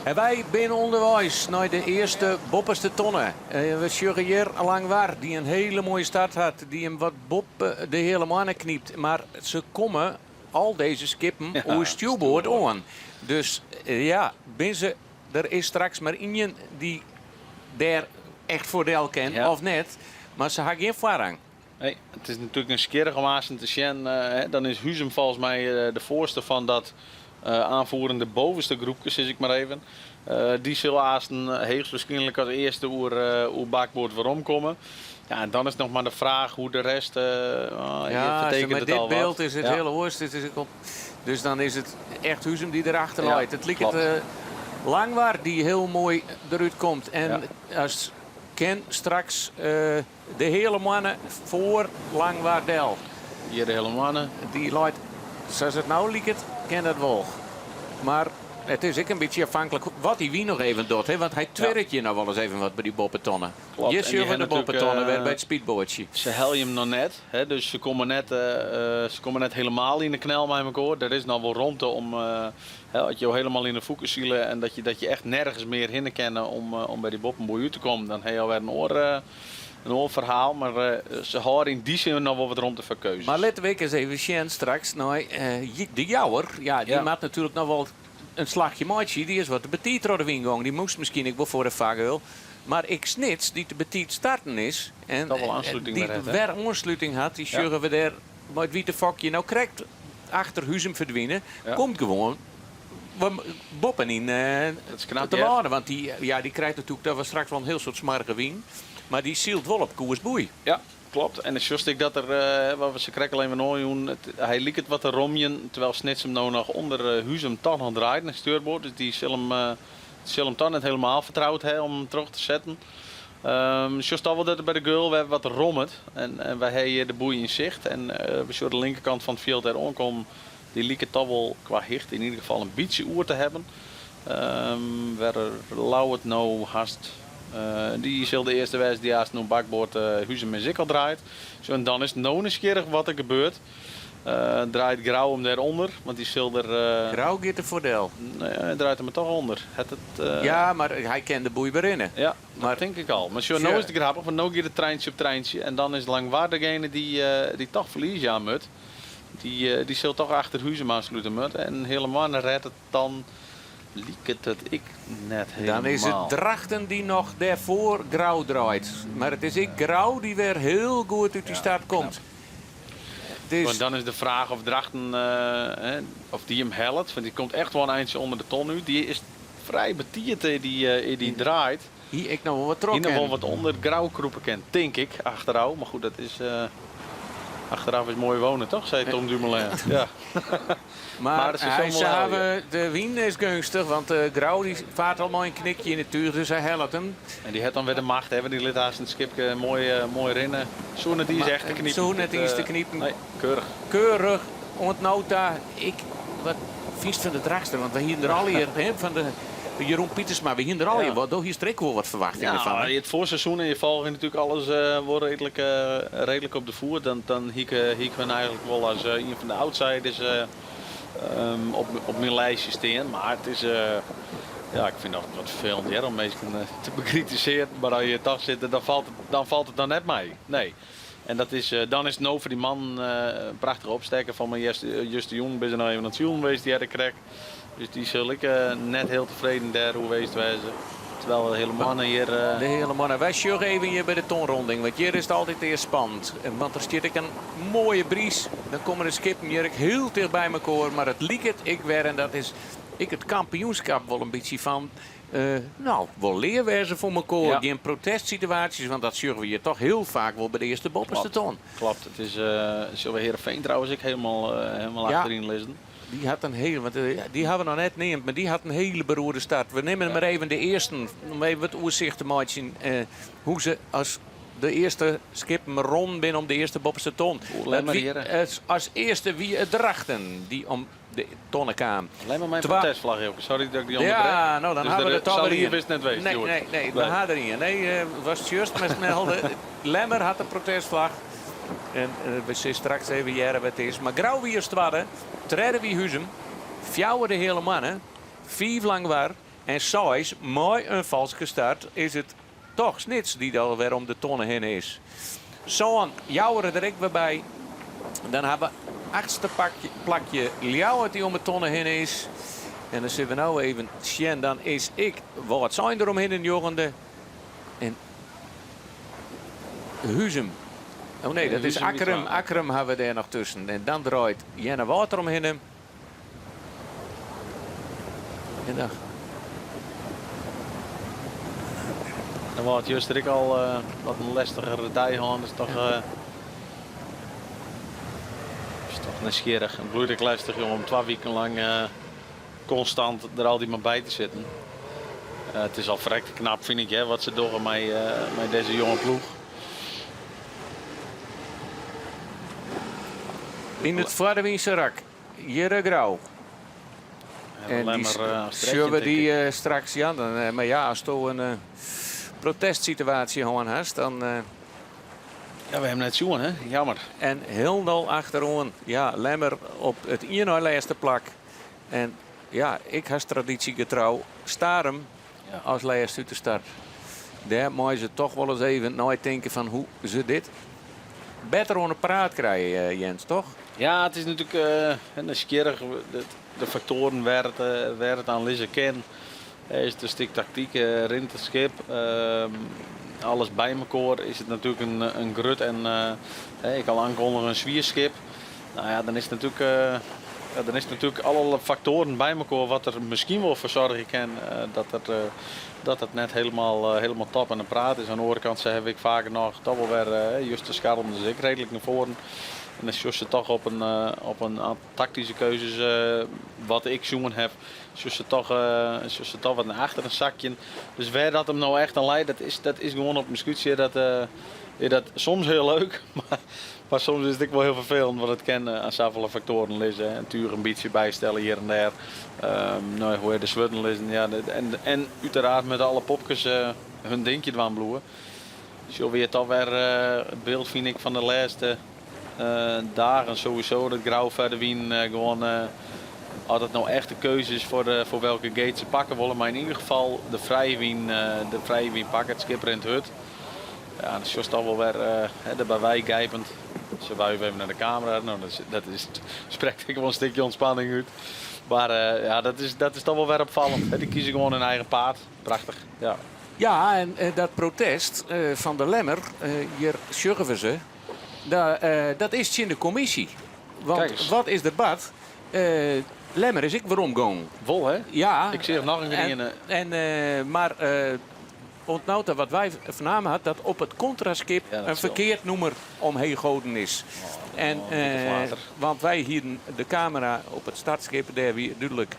En wij zijn onderwijs naar de eerste bopperste tonnen. We zullen hier lang waar, die een hele mooie start had, die hem wat bop de hele mannen kniept. Maar ze komen, al deze skippen, hoe stuurboord aan. Dus er is straks maar één die daar echt voordeel kent, of net. Maar ze hebben geen voorrang.
Nee, het is natuurlijk een skerig om aan te zien. Dan is Huzum volgens mij de voorste van dat aanvoerende bovenste groepje, zeg ik maar even. Die zullen aasten hoogstwaarschijnlijk als eerste oer bakboord waarom komen. Ja, en dan is nog maar de vraag hoe de rest
met dit beeld is het hele worst. Dus dan is het echt Huzum die erachter leidt. Het lijkt het Langwaar die heel mooi eruit komt. En als Ken straks de hele mannen voor Langwaardel.
Hier de hele mannen.
Die leidt, zoals het nou lijkt, ken dat wel. Maar het is ook een beetje afhankelijk wat hij wie nog even doet. Hè? Want hij twerkt je nou wel eens even wat bij die boppetonnen. Je ziet van de boppetonnen weer bij het speedbootje.
Ze helden hem nog net. Hè? Dus ze komen net helemaal in de knel met elkaar. Er is nog wel rondte om dat je helemaal in de focus zielen. En dat je echt nergens meer heen kennen om bij die boppenboei te komen. Dan heb je alweer een oorverhaal. Maar ze houden in die zin nog wel wat rond te verkeuzen.
Maar laten we eens even zien straks. Nou, de Jouwer, die maakt natuurlijk nog wel een slagje maatje. Die is wat de betiet door de ingang. Die moest misschien ik wel voor de vagel. Maar ik snits die te betiet starten is. En die weer aansluiting had. Die zullen we daar met wie de fokje nou krijgt achter Huzum verdwijnen. Komt gewoon boppen in te laden. Want die krijgt natuurlijk, dat was straks wel een heel soort smarige wien. Maar die zielt wel op koersboei.
Ja, klopt. En het is ik dat wat we ze krijgen alleen maar nooit. Hij liep het wat te romjen, terwijl Snits hem nou nog onder Huzum toch nog draait naar stuurboord. Dus die zal hem toch niet helemaal vertrouwd hebben om hem terug te zetten. Just al wel dat er bij de girl we hebben wat rommelt. En wij hebben de boei in zicht. En we zullen de linkerkant van het veld er aankomen. Die liep het toch wel qua hicht in ieder geval een beetje oer te hebben. Waar lauw het nou haast. Die zal de eerste wijze die haast nog bakboord Huzum en Zikkel draait. Zo, en dan is het nou nieuwsgierig wat er gebeurt. Draait Grauw hem daaronder, want die zal er...
Grauw geeft het voordeel.
Nee, hij draait hem er toch onder.
Ja, maar hij kent de boei berennen.
Ja, dat denk ik al. Maar zo, nou is het grappig, want nu gaat het treintje op treintje. En dan is Langwaard degene die toch verlies aan moet. Die zal toch achter Huzum aansluiten moet. En helemaal redt het dan... Liekt het ik net helemaal.
Dan is het Drachten die nog daarvoor Grauw draait. Maar het is ik Grauw die weer heel goed uit die start komt.
Want dan is de vraag of Drachten of die hem helpt. Want die komt echt wel een eindje onder de ton nu. Die is vrij betierd die draait.
Hier ik nog wel wat trokken.
Hier nog wel wat onder Grauw kroepen kent, denk ik, achterouw. Maar goed, dat is... Achteraf is mooi wonen, toch? Zei Tom Dumoulin. Ja.
Maar
het is
hij
zo mooi,
zei, de wien is gunstig, want Grauw die vaart al mooi een knikje in de tuur, dus hij helpt hem.
En die had dan weer de macht, hè? Die liet haast een skipje mooi rennen. Zoenen die is echt te kniepen.
Zoenen die is te kniepen.
Nee, keurig.
Keurig, ontnota. Wat vies van de dragster, want we hier er al hier, van de Jeroen Pietersma, we hier er al hier, wat hier strek wel wat verwachtingen van.
Ja, het voorseizoen en je volgt natuurlijk alles wordt redelijk op de voer. Dan hieken we eigenlijk wel als een van de outsiders op mijn lijstje staan. Maar het is, ja, ik vind dat wat vervelend hier om mensen te bekritiseren. Maar als je toch zit, dan valt het dan net mee. Nee. En dat is, dan is het nou voor die man een prachtige opsteker van mijn Just de Jong. Ben je nou even naar het Zielen geweest, die had ik krijg. Dus die zul ik net heel tevreden daar hoe wezen wezen. Terwijl de hele mannen hier...
De hele mannen. Wij sjuggen even hier bij de tonronding. Want hier is het altijd eerst spannend. Want er zit ik een mooie bries. Dan komen de skippen hier heel dicht bij elkaar. Maar het liek het ik weer. En dat is ik het kampioenschap wel een beetje van... wel leerwijzen voor elkaar.
Ja.
Geen protestsituaties. Want dat sjuggen we hier toch heel vaak wel bij de eerste bopperste ton.
Klopt. Het is... zullen we Heerenveen trouwens ik helemaal achterin lezen.
Die had een hele, want die hebben we nog net neemt, maar die had een hele beroerde start. We nemen maar even de eerste, om even het oerzicht te maken. Hoe ze als de eerste skippen rond binnen om de eerste bopperste ton. Als eerste wie het drachten die om de tonnen kwam.
Alleen maar mijn protestvlag, Joke. Sorry dat ik die onderbreek.
Ja, nou dan
dus
hebben we het al
hier wist net wezen.
Nee, we hadden er niet. Nee, het was juist maar snel. Lemmer had de protestvlag. En we zien straks even jaren wat het is. Maar Grauw wie is het treden wie Huzem, fjouwen de hele mannen, 4 lang waar. En Sais, mooi een valse start, is het toch Snits die er weer om de tonnen heen is. Zo'n jouweren er ik weer bij. Dan hebben we 8e plakje Ljouwer die om de tonnen heen is. En dan zitten we nou even, Sjen, dan is ik, wat zijn er omheen in jongende. En Huzem. Oh nee, dat is Akkerum. Akkerum hebben we daar nog tussen. En dan draait Jenne Water omheen hem. En dan...
Dan wordt juist er ik al wat een lastigere dijhaan. Dat is toch... is toch nieuwsgierig. En bloedig lastig om 2 weken lang constant er altijd maar bij te zitten. Het is al verrekte knap, vind ik, hè, wat ze doen met deze jonge ploeg.
In het Vaderwiense rak, Jere Grauw. En die zullen we die straks, ja, dan, maar ja, als je een protestsituatie gewoon hast, dan...
Ja, we hebben net zo'n, hè? Jammer.
En Hildal achterom, ja, Lemmer op het laatste plak. En ja, ik has traditiegetrouw Starum als laatste uit de start. Daar moet je toch wel eens even nooit denken van hoe ze dit beter onder praat krijgen, Jens, toch?
Ja, het is natuurlijk nieuwsgierig. De factoren waar het aan Lisse ken. Is het een stuk tactiek, rint het schip. Alles bij elkaar is het natuurlijk een grut en ik kan aankondigen een zwierschip. Nou ja, dan is het natuurlijk alle factoren bij elkaar wat er misschien wel voor zorgen kan dat het net helemaal top aan de praat is. Aan de andere kant heb ik vaker nog toch wel weer juist de scharrel, dus ik redelijk naar voren. En dan zoals ze toch op een tactische keuzes wat ik zoeken heb, zoals ze toch wat naar achter een zakje. Dus waar dat hem nou echt aan leidt, dat is gewoon op een scootje. Dat soms heel leuk, maar soms is het ook wel heel vervelend, want het kan aan zoveel factoren liggen. En tuur een beetje bijstellen hier en daar. Nou, hoe de zwutten liggen. Ja, en uiteraard met alle popjes hun dingje dwan bloeien. Zo weer toch weer het beeld, vind ik, van de laatste dagen sowieso. Dat Grauw verder wien gewoon altijd nou echt de keuze is voor welke gate ze pakken willen. Maar in ieder geval de vrije wien pakken, het skipper in het hut. Ja, dat is juist toch wel weer daarbij wijgijpend. Ze wuiven even naar de camera. Nou, dat spreekt ik wel een stukje ontspanning uit. Maar ja, dat is toch wel weer opvallend. Die kiezen gewoon hun eigen paard. Prachtig. Ja,
ja en dat protest van de Lemmer, hier sjuggen we ze. Dat is in de commissie. Want wat is de debat? Lemmer is ik waarom gewoon.
Vol, hè?
Ja.
Ik zie hem nog een keer.
Maar ontnoten wat wij vernamen had, dat op het contraskip een verkeerd noemer omheen goden is. En, want wij hier de camera op het startschip, daar weer duidelijk.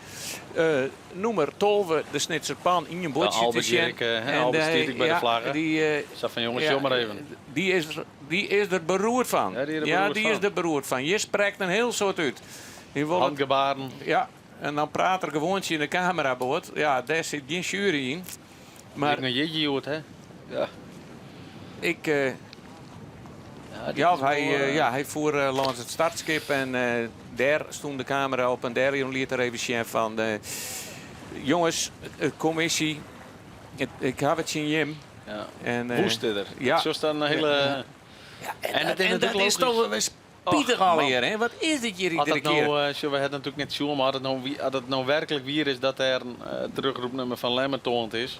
Nummer 12, de Snitserpan in je bordje te
Albert
zien.
Jerk, Albert Stierik bij de vlaggen. Zat van jongens, maar even.
Die is er beroerd van.
Ja, die
is er beroerd van. Je spreekt een heel soort uit.
Handgebaren.
Ja, en dan praat er gewoon in de camera boord. Ja, daar zit geen jury in. Maar
ik een jeetje hoort, hè? Ja.
Hij voer langs het startschip en daar stond de camera op en daar liet er even zien van jongens, commissie, ik heb het zien Jim.
Ja.
En
Woester.
Ja.
Zo staat een hele.
En dat is toch Pieter al hier, hè? Wat is dit hier iedere keer?
We hadden natuurlijk net zo, maar had het nou werkelijk weer is dat er een terugroepnummer van Lemmer toont is.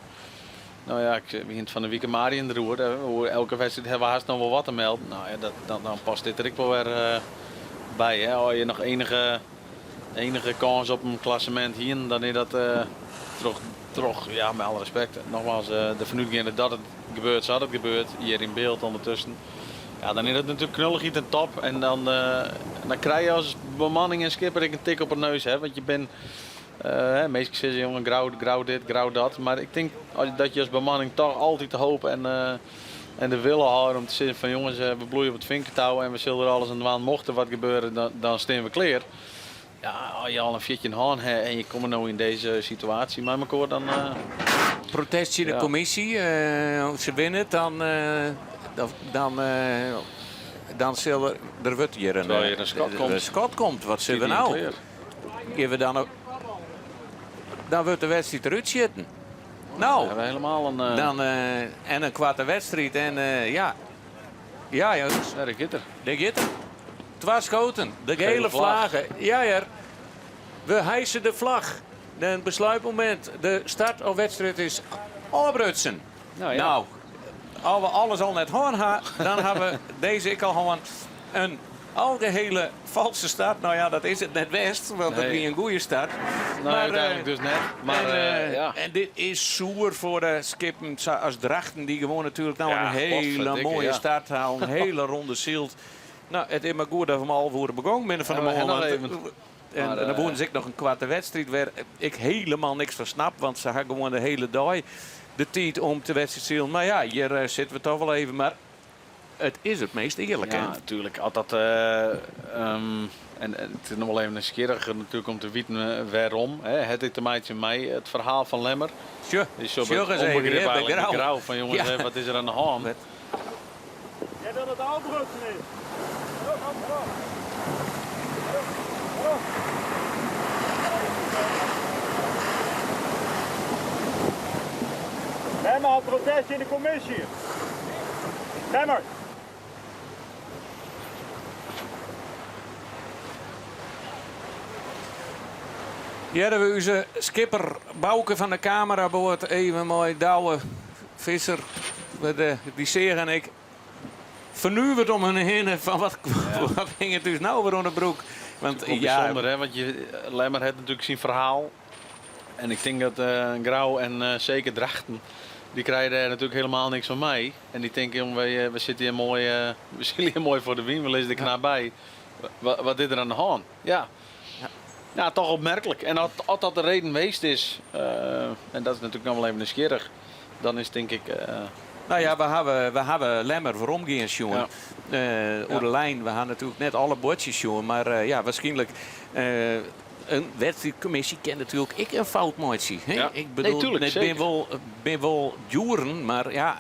Nou ja, ik begint van de week Marie in de roer. Elke wedstrijd hebben we haast nog wel wat te melden. Nou ja, dan past dit er ook wel weer bij. Hè. Als je nog enige kans op een klassement hier, dan is dat toch, ja, met alle respect. Nogmaals, de vernuiging dat het gebeurt, zou het gebeurt. Hier in beeld ondertussen. Ja, dan is het natuurlijk knullig iets ten top. En dan krijg je als bemanning en skipper een tik op de neus. Hè, want je bent... meestal zeggen jongen, grauw dit, grauw dat. Maar ik denk dat je als bemanning toch altijd de hoop en de willen houden om te zeggen van jongens, we bloeien op het vinkertouw en we zullen er alles aan doen. Mocht er wat gebeuren, dan staan we klaar. Ja, als je al een fitje in hand hebt en je komt nou in deze situatie, maar elkaar dan...
Protest in de commissie, als ze winnen, dan zal er wordt hier een Scott komt. Wat zullen we nou? Geven dan ook... Dan wordt de wedstrijd eruit zitten. Nou,
we helemaal een...
en een kwarte wedstrijd. En ja, jongens.
Ja, dat gaat er.
Dat gaat er. 2 schoten. De gele vlaggen. Ja. We hijsen de vlag. Het besluitmoment. De start of wedstrijd is afbrutsen. Nou, als we alles al net hoorn hebben, dan hebben we deze ik al gewoon een algehele valse start. Nou ja, dat is het net best, want dat is een goede start.
Nou, uiteindelijk dus net. Maar,
en dit is zoer voor de skippen als Drachten, die gewoon natuurlijk nou een hele mooie start halen. Een hele ronde zielt. Nou, het is maar goed dat we hem al worden begonnen binnen van de morgen. En dan wonen ze nog een kwarte wedstrijd waar ik helemaal niks van snap, want ze hebben gewoon de hele dag de tijd om te wedstrijden. Maar ja, hier zitten we toch wel even. Maar het is het meest eerlijk, hè?
Ja, natuurlijk. Altijd, en het is nog wel even nieuwsgierig natuurlijk om te weten waarom. Het is te maken met mij het verhaal van Lemmer.
Sure.
Is zo onbegrip eigenlijk de grauw van jongens, wat is er aan de hand?
Jij wil het afbrutsen in. Lemmer had protest in de commissie. Lemmer.
Ja, dat we onze skipper Bouke van de camera boord even mooi douwe visser. Die Seer en ik vernuwd om hen heen van wat ging het dus nou weer onder de broek. Want
bijzonder, hè? Want Lemmer heeft natuurlijk zijn verhaal. En ik denk dat Grauw en zeker Drachten, die krijgen er natuurlijk helemaal niks van mij. En die denken, we zitten hier mooi, we zullen hier mooi voor de wien, we lezen er knaap bij. Wat is er aan de hand? Ja. Ja, toch opmerkelijk. En als dat de reden geweest is, en dat is natuurlijk nog wel even nieuwsgierig, dan is denk ik...
Nou ja, we hebben Lemmer voor omgaan, jongen. Over de lijn, we hebben natuurlijk net alle bordjes, jongen. Maar ja, waarschijnlijk... een wedstrijdcommissie kent natuurlijk ik een foutmotie. Ja. Ik bedoel, het ben wel duren, maar ja,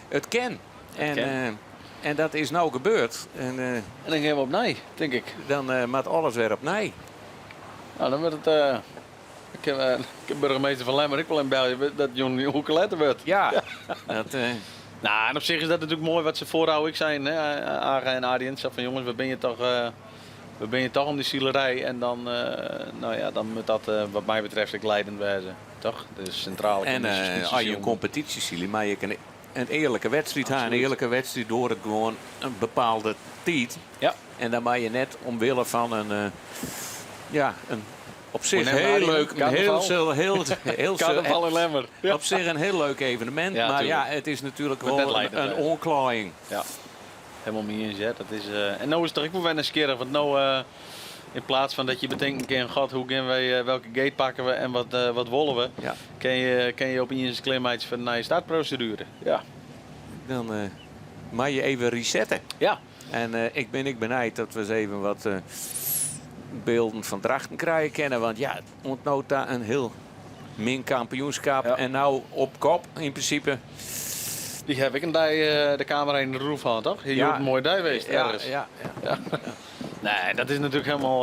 het kan. En dat is nou gebeurd. En
dan gaan we op nee, denk ik.
Dan moet alles weer op nee.
Nou, dan wordt het... Ik heb burgemeester van Lemmer, ik wil in België, dat Jon Hoekeletter wordt.
Ja.
Nou, en op zich is dat natuurlijk mooi wat ze voorhouden. Ik zei, Aga en Arjen, van jongens, we ben je toch om die zielerij. En dan, dan moet dat wat mij betreft ook leidend wezen. Toch? De centrale
en als je een competitie ziet, maar je kan een eerlijke wedstrijd hebben. Een eerlijke wedstrijd door het gewoon een bepaalde tijd.
Ja.
En dan ben je net omwille van een op zich heel leuk, heel
carnaval in Lemmer. Ja.
Op zich een heel leuk evenement, maar ja, het is natuurlijk wel een onklaring.
Ja. helemaal mee inzet. Dat is, en nou is het toch ook wel weer nieuwsgierig, want nou in plaats van dat je bedenkt, god, hoe gaan wij, welke gate pakken we en wat willen we, kan je op een klimheidje van naar je startprocedure. Ja.
Dan mag je even resetten.
Ja.
En ik ben benijd dat we eens even wat beelden van Drachten krijgen kennen. Want ja, het ontnoot daar een heel min kampioenschap. Ja. En nou op kop in principe.
Die heb ik de camera in de roof had, toch? Hier wordt een mooi dij geweest ergens. Ja. Nee, dat is natuurlijk helemaal,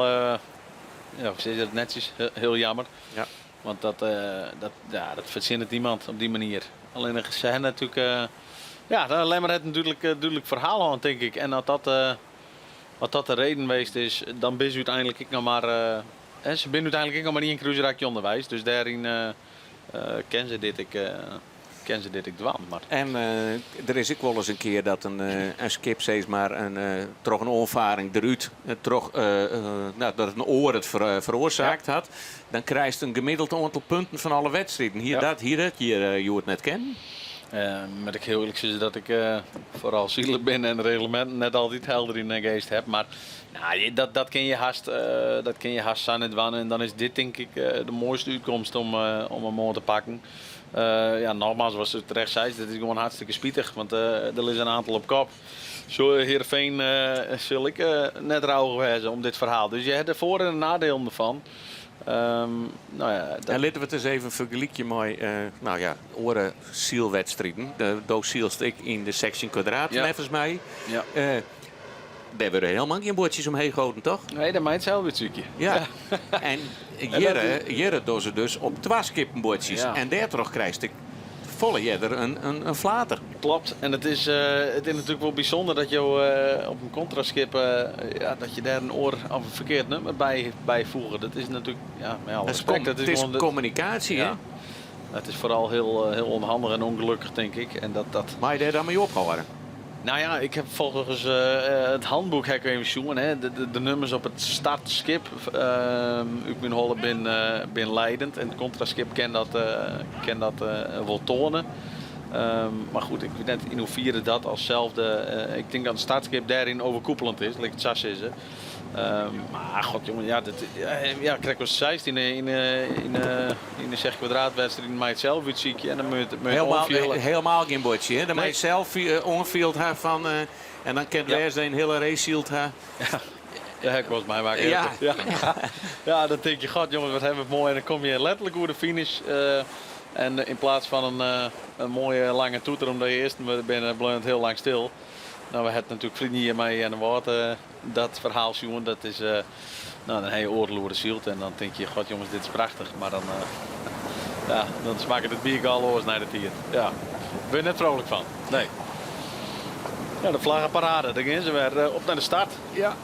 hoe zeg je dat netjes, heel jammer. Ja. Want dat verzint niemand op die manier. Alleen ze hebben natuurlijk, alleen maar het natuurlijk verhaal aan, denk ik. En wat dat de reden geweest is, dan ben je uiteindelijk ik nog maar, ze ben uiteindelijk nog maar niet een cruiserakje onderwijs. Dus daarin kennen ze dit ik dwaan. Maar.
En er is ook wel eens een keer dat een skip steeds maar toch een onvaring eruit, dat een oor het veroorzaakt had. Dan krijgt een gemiddeld aantal punten van alle wedstrijden. Hier je het net kennen.
Met ik heel eerlijk zeggen dat ik vooral zielig ben en reglementen net altijd helder in de geest heb. Maar dat ken je haast aan het wannen. En dan is dit denk ik de mooiste uitkomst om hem mooi te pakken. Nogmaals, zoals je terecht zei, dit is gewoon hartstikke spietig. Want er is een aantal op kop. Zo Heerenveen zul ik net rouw gewezen om dit verhaal. Dus je hebt de voor- en nadelen ervan.
En laten we het eens even vergelijken met oren zielwedstrijden. Daar zielst ik in de section kwadraat, volgens mij. Ja. Daar worden helemaal geen bordjes omheen gehouden, toch?
Nee, dat meint zelf het zoekje.
Ja. En hier doen ze dus op 2 skippenbordjes. Ja. En daardoor krijg je volle jeder een flater.
Klopt. En het is natuurlijk wel bijzonder dat je op een contraskip dat je daar een oor of een verkeerd nummer bijvoegen. Dat is natuurlijk
het is communicatie, hè?
Het is vooral heel onhandig en ongelukkig, denk ik. En dat...
Maar je daar dan mee opgehouden?
Nou ja, ik heb volgens het handboek de nummers op het startskip. Ik ben Holle ben leidend en het contraskip kan dat wel tonen. Maar goed, ik weet net in hoeverre dat alszelfde. Ik denk dat het startskip daarin overkoepelend is, like het sas is. Maar god jongen, krijg was 16 in de 6 kwadraatwedstrijd in mij zelf uit ziekje en dan moet je
helemaal geen bordje, hè? Dan moet je zelf onfield van en dan kent weer een hele race shield ha.
Ja, ik was mij maken. Ja, dan denk je, god jongens, wat hebben we mooi en dan kom je letterlijk over de finish. En in plaats van een mooie lange toeter, omdat je eerst bent heel lang stil. Nou, we hebben natuurlijk vrienden hier mee aan de water. Dat verhaal, jongen, dat is dan heb je oorloeren zielt. En dan denk je, god jongens, dit is prachtig. Maar dan smaakt het bier galoos naar de tier. Ja, ben je net vrolijk van? Nee. Ja, de vlaggenparade, daar gaan ze weer op naar de start.
Ja.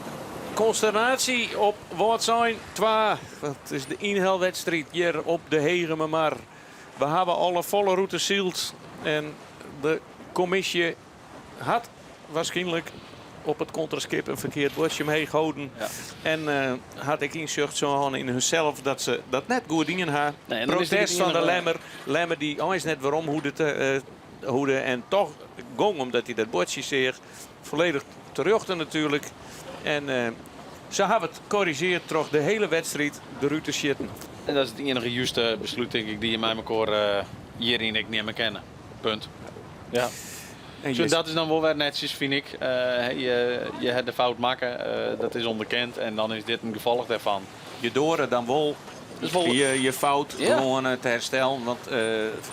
Consternatie op Woordzijn 2. Dat is de inhaalwedstrijd hier op de Hegememar. We hebben alle volle route zield. En de commissie had waarschijnlijk op het contraskip een verkeerd bordje mee gehouden. Ja. En had ik inzicht zo in hunzelf dat ze dat net goed dingen hadden. Nee, protest van de Lemmer die eens net waarom hoede en toch gong omdat hij dat bordje zeer volledig terugte natuurlijk. En ze hebben het corrigeerd toch de hele wedstrijd de route shitten.
En dat is het enige juiste besluit denk ik die je mij elkaar hierin ik niet meer kennen. Punt. Ja. Dus dat is dan wel weer netjes, vind ik. Je hebt de fout maken, dat is onderkend en dan is dit een gevolg daarvan.
Je door dan wel je fout gewoon te herstellen, want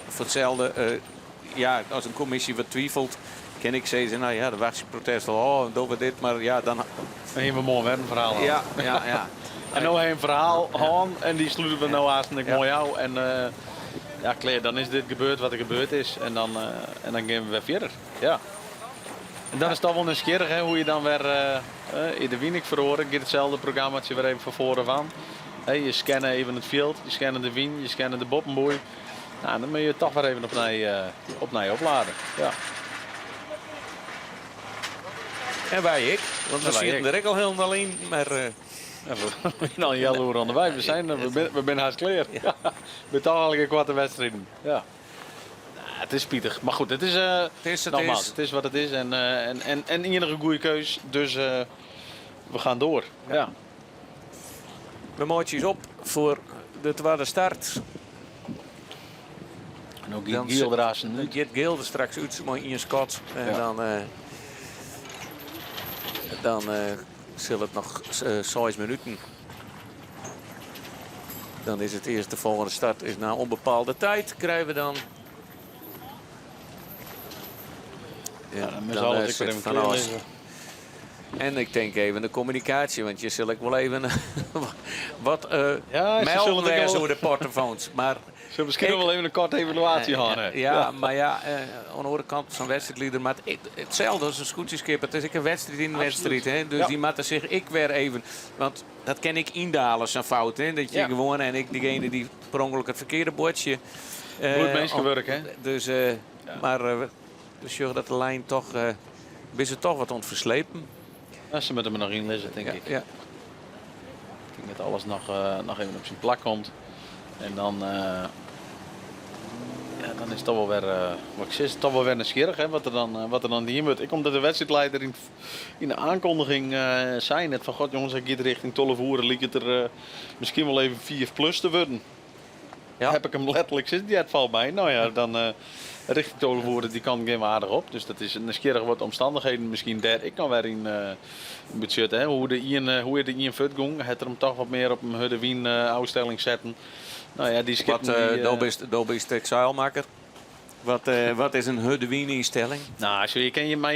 voor hetzelfde, als een commissie wat twijfelt, kan ik zeggen, nou ja, de actieprotest, doen we dit, maar ja, dan...
Dan hebben we mooi weer een verhaal aan.
Ja.
En nu heb je een verhaal aan en die sluiten we nou hartstikke mooi uit. En Claire, dan is dit gebeurd wat er gebeurd is en dan gaan we weer verder. Ja. En dan is het toch wel nieuwsgierig hoe je dan weer in de Wienik verhoren. Je hetzelfde programmaatje weer even van voren van. Je scannen even het veld, je scannen de wien, je scannen de boppenboei. Nou, dan moet je toch weer even opnieuw opladen. Ja.
En wij want we zitten er ook al helemaal alleen, maar...
we zijn al jaloer aan de wij. We zijn haast klaar. Ja. We zijn toch al een kwarte wedstrijden. Ja. het is spietig. Maar goed, het is,
het
nogmaals, het is wat het is. En enige goede keus. Dus we gaan door. Ja.
We mootjes op voor de tweede start.
En ook Giel eraast.
Gert Giel er straks uit mooi in je scot. En dan zal het nog 6 minuten. Dan is het eerst de volgende start is na onbepaalde tijd. Krijgen we dan. Ja,
dan ik weer even
van alles. En ik denk even de communicatie, want je zult ik wel even wat melden wezen over de portofoons. Maar
zullen misschien nog wel even een korte evaluatie gaan.
Maar aan de andere kant zo'n wedstrijdleider. Maar hetzelfde als een scootjeskip. Het is een wedstrijd in een wedstrijd. Hè? Dus die moeten zich ik weer even. Want dat ken ik indalen zijn fout. Hè? Dat je gewoon en ik degene die per ongeluk het verkeerde bordje.
Goed mensenwerk, hè?
Dus, maar dus dat de lijn toch. Is het toch wat ontverslepen.
Ja, ze moeten me nog inlezen, denk ik.
Ja.
Ik denk dat alles nog even op zijn plek komt. En dan, dan is het toch wel weer, wat ik zeg, toch wel weer nieuwsgierig, hè, wat er dan hier moet. Ik kom dat de wedstrijdleider in de aankondiging zei net van, god jongens, ik ga richting Tollevoeren, liep het er misschien wel even 4+ te worden. Ja. Heb ik hem letterlijk zitten, die het valt bij. Nou ja, dan richting Tollevoeren, die kan geen aardig op. Dus dat is nieuwsgierig wat omstandigheden misschien daar. Ik kan weer in budget, hè, hoe de Ian Fut ging. Het er hem toch wat meer op een Hudde Wien uitstelling zetten. Nou ja, die skip.
Wat is de exilmaker? Wat is een Hudde Wien instelling?
Nou, je kan je mij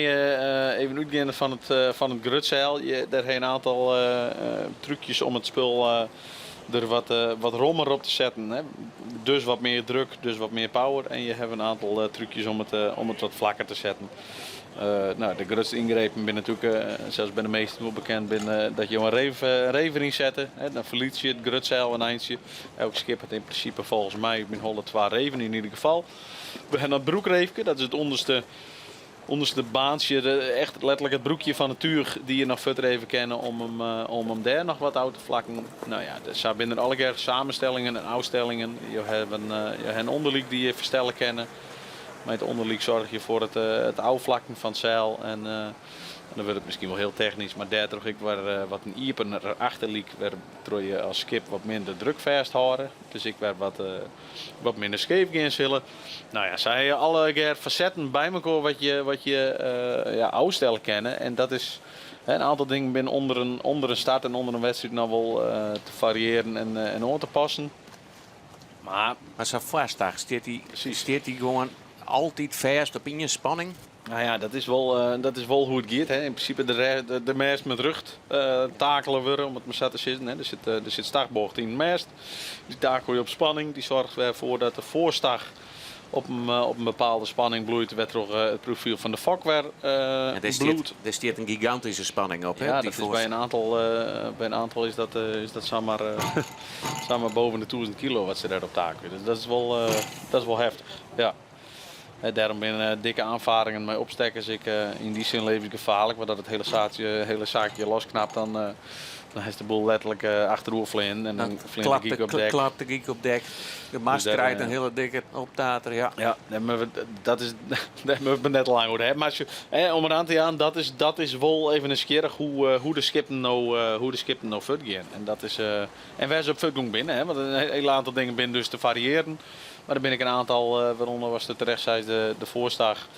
even uitgaan van het grutzeil. Daar zijn een aantal trucjes om het spul er wat rommer op te zetten. Hè. Dus wat meer druk, dus wat meer power. En je hebt een aantal trucjes om het wat vlakker te zetten. De grootste ingrepen ben natuurlijk, zelfs bij de meesten wel bekend, dat je een rever inzetten. Dan verliet je het grutzeil een eindje. Elk schip heeft in principe volgens mij, ik ben 102 reven in ieder geval. We hebben dat broekreefje, dat is het onderste baantje, echt letterlijk het broekje van het tuig die je nog verder even kennen om hem daar nog wat uit te vlakken. Nou ja, dus daar binnen alle keer samenstellingen en uitstellingen. Je hebt een onderliek die je verstellen kennen. Met het onderliek zorg je voor het uitvlakken van het zeil. En dan wordt het misschien wel heel technisch, maar daar toch ik wat een iepen achterliek, waar je als skip wat minder druk vasthouden. Dus ik werd wat minder scheef gaan zullen. Nou ja, zij alle keer facetten bij elkaar wat je uitstellen kennen. En dat is een aantal dingen binnen onder een start en onder een wedstrijd nou wel te variëren en aan te passen.
Maar zo vastdag, steert die gewoon altijd vast op in je spanning?
Nou ja, dat is wel hoe het gaat. Hè. In principe de mast met rug takelen worden, om het maar zo te zitten. Hè. Er zit startbocht in de mast. Die takel je op spanning. Die zorgt ervoor dat de voorstag op een bepaalde spanning bloeit. Werd toch het profiel van de fok weer bloed.
Er staat een gigantische spanning op. Hè,
ja, dat is bij een aantal is dat zomaar boven de 1000 kilo wat ze daarop takelen. Dus dat is wel heftig. Ja. Daarom ben dikke aanvaringen met opstekkers. In die zin leef ik gevaarlijk, maar dat het hele zaakje losknapt, dan is de boel letterlijk achterover in. En dan
klapt de giek op dek. De mast dus krijgt een hele dikke optater. Ja,
daar hebben we net lang over. Hè. Maar om eraan te gaan, dat is wel even nieuwsgierig hoe de skippen nou voort gaan. En dat is en wij zijn op voetgang binnen, hè, want een heel aantal dingen binnen dus te variëren. Maar dan ben ik een aantal, waaronder was het terecht zei de voorstag,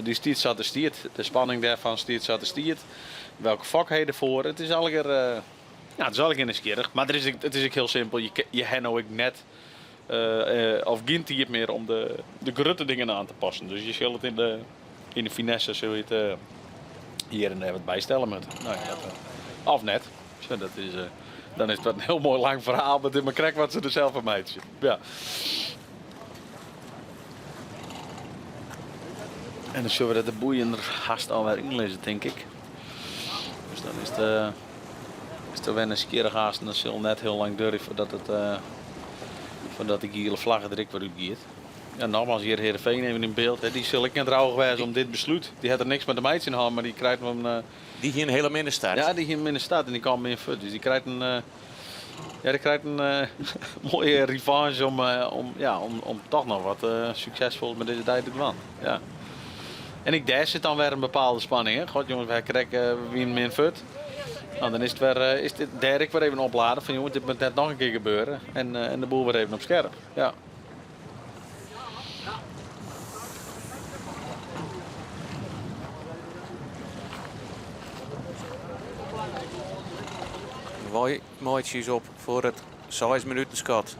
die stiert zat te stiert. De spanning daarvan stiert zat te stiert. Welke vak heet ervoor? Het is al keer nieuwsgierig. Maar het is ook heel simpel. Je hebt nou ook net of geen tijd meer om de grutte dingen aan te passen. Dus je zult het in de finesse zul je het hier en daar wat bijstellen met. Nou ja, of net. Zo, dan is het een heel mooi lang verhaal met in mijn krek wat ze er zelf van meidje. Ja. En dan zullen we de boeien er haast alweer inlezen, denk ik. Dus dan is het weer een skierig haast en dan zal net heel lang duren voordat die gele vlaggen er ik weer uitgeeft. Ja, nogmaals, hier Heerenveen even in beeld. Hè. Die zal ik net trouw geweest om dit besluit. Die had er niks met de meidjes in hand, maar die krijgt hem...
die hier een hele minder staat.
Ja, die hier minder staat en die kan meer fut. Dus die krijgt Ja, die krijgt een mooie revanche om toch nog wat succesvol met deze tijd te doen. Ja. En ik daar zit dan weer een bepaalde spanning. Hè? God jongens, wij krijgen wie een min fut. Nou, dan is het weer, is dit Dirk weer even opladen van jongens, dit moet net nog een keer gebeuren. En de boel weer even op scherp. Ja.
Mooi mooitjes op voor het 6 minuten schat.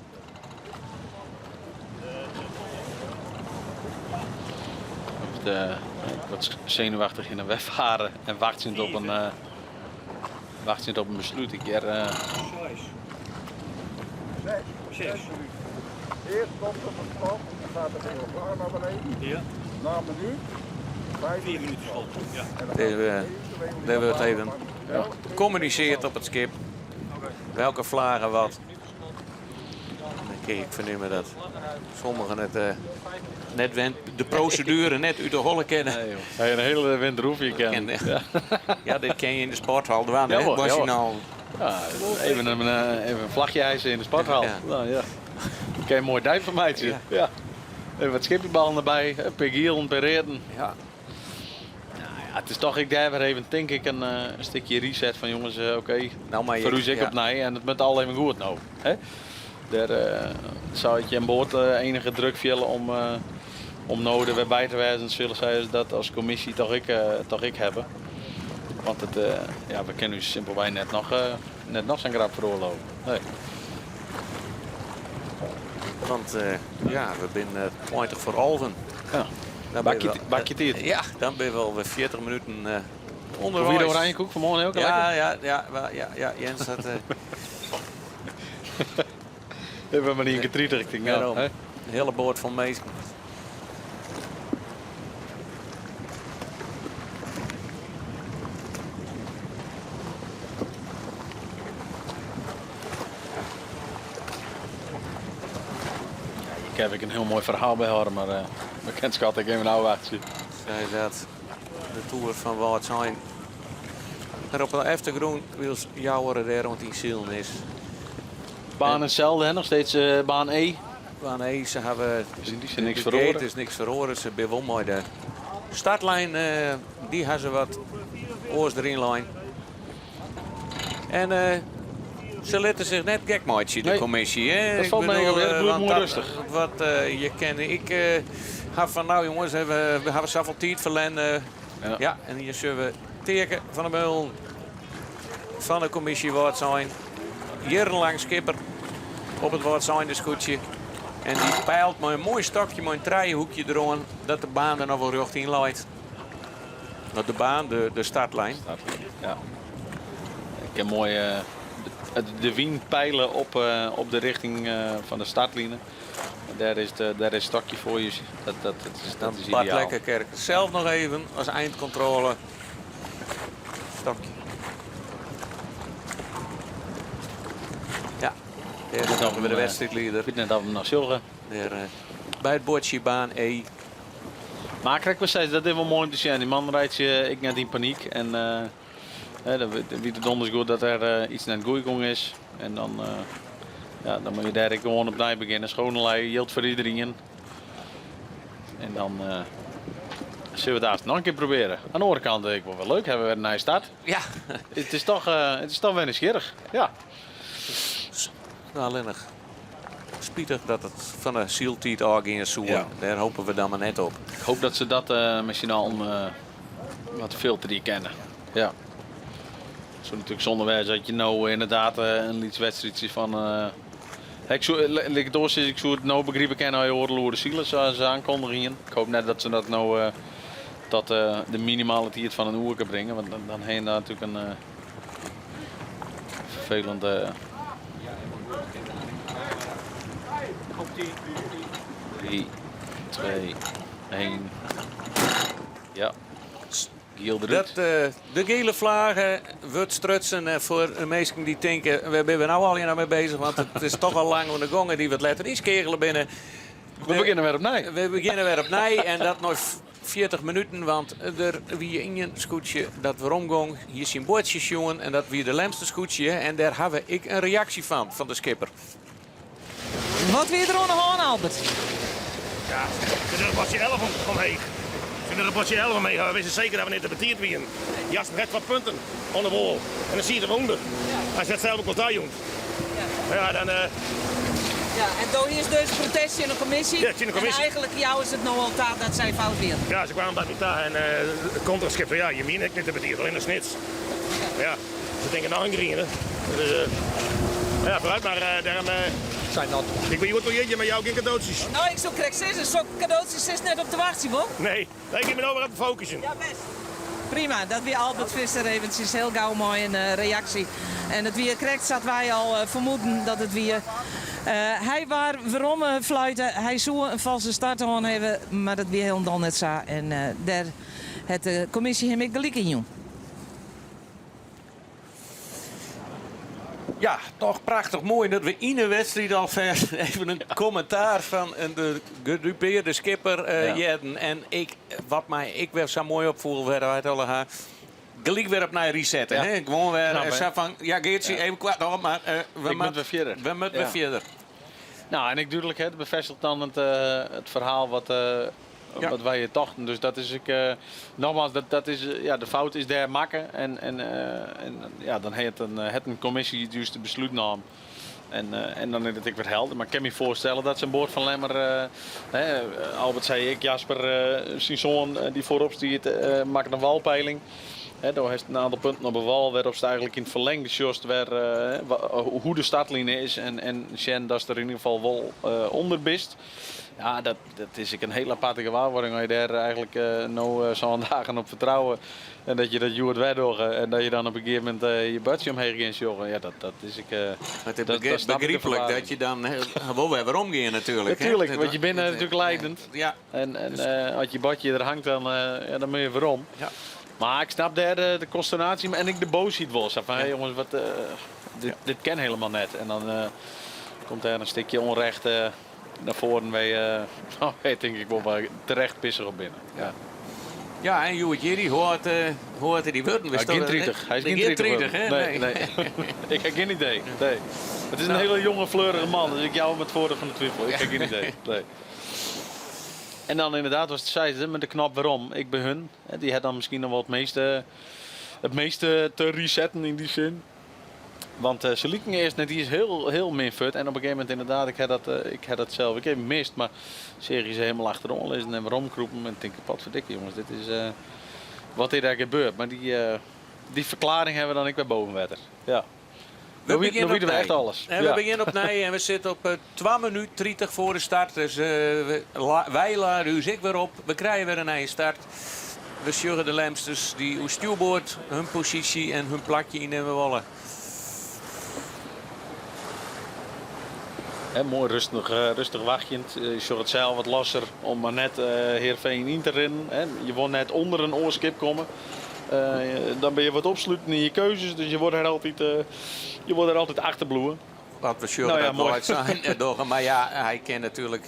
Wat zenuwachtig in een weg varen en wachtend op een besluit. Ik keer.
6. Eerst komt op het stap, dan gaat de hele klaar naar beneden. Ja. Na een minuut. 4 minuten al. Ja.
Daar wordt even gecommuniceerd op het skip. Welke vlagen wat. Kijk, ik verneem dat sommigen het net de procedure net uit de holle kennen.
Nee, hey, een hele winterhoefje kennen.
Ja, dit ken je in de sporthal. Waar
ja,
was je nou?
Ja, even een vlagje hijsen in de sporthal.
Ja.
Nou, ja. Dan kan je een mooi duif van mij zien. Ja. Even wat schippenballen erbij, per giel en per reden.
Ja.
Het is toch, ik daar weer even denk ik een stukje reset van jongens, oké,
nou,
verroes ik op nee en het moet al even goed nou. Hè? Daar zou je aan boord enige druk vullen om noden weer bij te wijzen, zullen zij dat als commissie toch ik hebben. Want het, we kunnen nu simpelweg net nog zijn grap veroorloven. Nee.
Want we zijn 20 voor Alven.
Ja. Bakje dit.
Ja, dan ben je wel weer 40 minuten onderwijs.
Hoe de oranje koek vanmorgen ook?
Ja, Jens had...
Hebben we maar niet een getriediging.
Ja, een hele boord van meesten.
Ik heb een heel mooi verhaal bij haar, maar bekend schat ik even nou wachtje.
Zij dat de Tour van Wout zijn. Er op de achtergrond wil jouweren daar rond die zielen is.
Baan hetzelfde, hè? Nog steeds baan E.
Baan E, ze hebben
niks verloren.
Het is niks verloren, ze hebben wel mooi de startlijn, die hebben ze wat oors erin lijn. En ze laten zich net gek maken, de commissie. Hè?
Dat valt mij weer, het bloeit mooi rustig.
Wat je kent, ik heb van nou jongens, we hebben zoveel tijd verlenen. Ja, en hier zullen we teken van de Meul van de commissie Wout zijn. Jarenlang skipper op het Wout zijn de scootje. En die peilt met een mooi stokje, met een draaihoekje erom, dat de baan er nog wel recht in leidt. Dat de baan, de startlijn.
Ja. Ik heb mooi de wien peilen op de richting van de startlijnen. Daar is het stokje voor je. Dat is
Bart
ideaal.
Lekkerkerk zelf nog even als eindcontrole. Stokje. Ja, daar is nog weer de wedstrijdleider.
Ik weet net dat we hem nog zullen.
Bij het bordje baan E.
Maar kijk, dat is wel mooi om te zien. Die man rijdt ik net in paniek. En dan weet het donders goed dat er iets net goed gegaan is. En dan moet je daar gewoon opnieuw beginnen. Schone lei, yield voor iedereen. En dan zullen we het nog een keer proberen. Aan de andere kant denk ik wel leuk. Hebben we weer een nieuwe start.
Ja.
Het is toch weer nieuwsgierig. Ja.
Nou, alleen nog spietig dat het van de zieltijd aanging is. Ja. Daar hopen we dan maar net op.
Ik hoop dat ze dat misschien al wat filter kennen. Ja. Zo natuurlijk zonder wijze dat je nou inderdaad een lietswedstrijdje van... ik zou het nou begrijpen kennen als je hoort Loerde Silas als aankondigingen. Ik hoop net dat ze dat nou tot de minimale tijd van een uur kunnen brengen. Want dan heb je daar natuurlijk een vervelende... 3, 2, 1. Ja.
De gele vlaggen wordt strutsen voor de mensen die denken, we zijn nou al hier mee bezig, want het is toch al lang aan de gongen die wat letter iets kegelen binnen.
We beginnen weer opnieuw.
We beginnen weer opnieuw en dat nog 40 minuten, want er wie een scootje dat we omgong. Hier zien bordjes jongen en dat wie de lemste scootje. En daar heb ik een reactie van de skipper.
Wat weer er aan, Albert?
Ja, er is een bordje 11 omheen. Als we er een bordje 11 omheen gaan, we wisten zeker dat we niet interpreteerd werden. Jasper heeft wat punten aan de wol. En dan zie je eronder. Als je het zelf ook wat daar jongt. Ja, dan...
Ja, en toen is dus protestie in de commissie.
Ja, in de commissie.
En eigenlijk jou is het nou al taal dat zij fout weer.
Ja, ze kwamen bij me daar en komt er een schipper. Ja, je meen ik niet interpreteerd, alleen de snits. Ja, ze denken nog een grienen. Dus, ja, vooruit, maar daarom...
Zijn dat.
Ik ben goed je met jou geen cadeautjes.
Nou, ik zoek krijg zes, zo'n cadeautjes is net op te wachten, hoor.
Nee, ik ben over aan het focussen.
Ja, best. Prima, dat weer Albert Visser eventjes heel gauw mooi een reactie. En het weer correct zat wij al vermoeden dat het weer... hij was waarom fluiten, hij zou een valse start aan hebben, maar dat weer heel dan net zo. En daar het de commissie hem ik gelijk in, jong.
Ja, toch prachtig mooi dat we in de wedstrijd al even een commentaar van de gedupeerde skipper jedden. En ik werd zo mooi opvoel, werden wij het al gaan. Gelijk weer op naar resetten.
Ja.
Hè? Gewoon weer zo van, ja Geertje, even kwart op, maar we moeten weer verder.
Nou, en ik duidelijk, het bevestigt dan het verhaal wat wij hier dachten. Dus dat is nogmaals, dat is, de fout is daar maken. En ja, dan heeft een commissie juist de besluit nam. En dan is het ik weer helder. Maar ik kan me voorstellen dat ze aan boord van Lemmer, Albert zei ik, Jasper, zijn zoon die voorop stiert, maakt een walpeiling. Daar heeft een aantal punten op de wal waarop ze eigenlijk in het verlengde just hoe de startlijne is en Sjen dat er in ieder geval wel onder bist. Ja, dat is een hele aparte gewaarwording als je daar eigenlijk zo'n dagen op vertrouwen. En dat je dat Joert weddogen en dat je dan op een gegeven moment je budget omheen gaat joggen. Ja, dat is ik.
Het is begrijpelijk dat je dan gewoon weer omgaan natuurlijk.
Natuurlijk, want je bent natuurlijk leidend.
Ja.
En als je badje er hangt, dan moet je waarom. Ja. Maar ik snap daar de consternatie en ik de boosheid wel. Van, hey, jongens, dit ken helemaal net. En dan komt er een stukje onrecht naar voren waar je, denk ik wel, terecht pissig op binnen. Ja.
Ja, en Joert Jerry hoort die woorden.
Hij is geen 30. Hij is geen 30,
hè?
Nee. Ik heb geen idee. Nee. Het is een hele jonge, fleurige man. Dus ik jou hem het voordeel van de twijfel. Ik heb geen idee. Nee. En dan inderdaad was het zij met de knap waarom. Ik bij hun. Die had dan misschien nog wel het meeste te resetten in die zin. Want ze lieken eerst net, die is heel min fut. En op een gegeven moment inderdaad, ik had dat zelf. Ik heb mist, maar serie ze helemaal achterom lezen en waarom kroepen. En ik denk, wat verdikke jongens, dit is wat hier daar gebeurt. Maar die verklaring hebben we dan ik bij bovenwetter. Ja.
We beginnen op
echt alles.
En we beginnen op nee en we zitten op 2 minuten 30 voor de start. Dus wij laden u ik weer op. We krijgen weer een eigen start. We sjuggen de lemsters die uw stuurboord hun positie en hun plakje innemen willen.
Mooi rustig wachtend. Je zorgt het zeil wat lasser om maar net Heerenveen in te rennen. Je wordt net onder een oorskip komen. Dan ben je wat opsluiten in je keuzes. Dus je wordt er altijd achterbloeien.
Wat we sure dat mooi zijn. Maar ja, hij kent natuurlijk.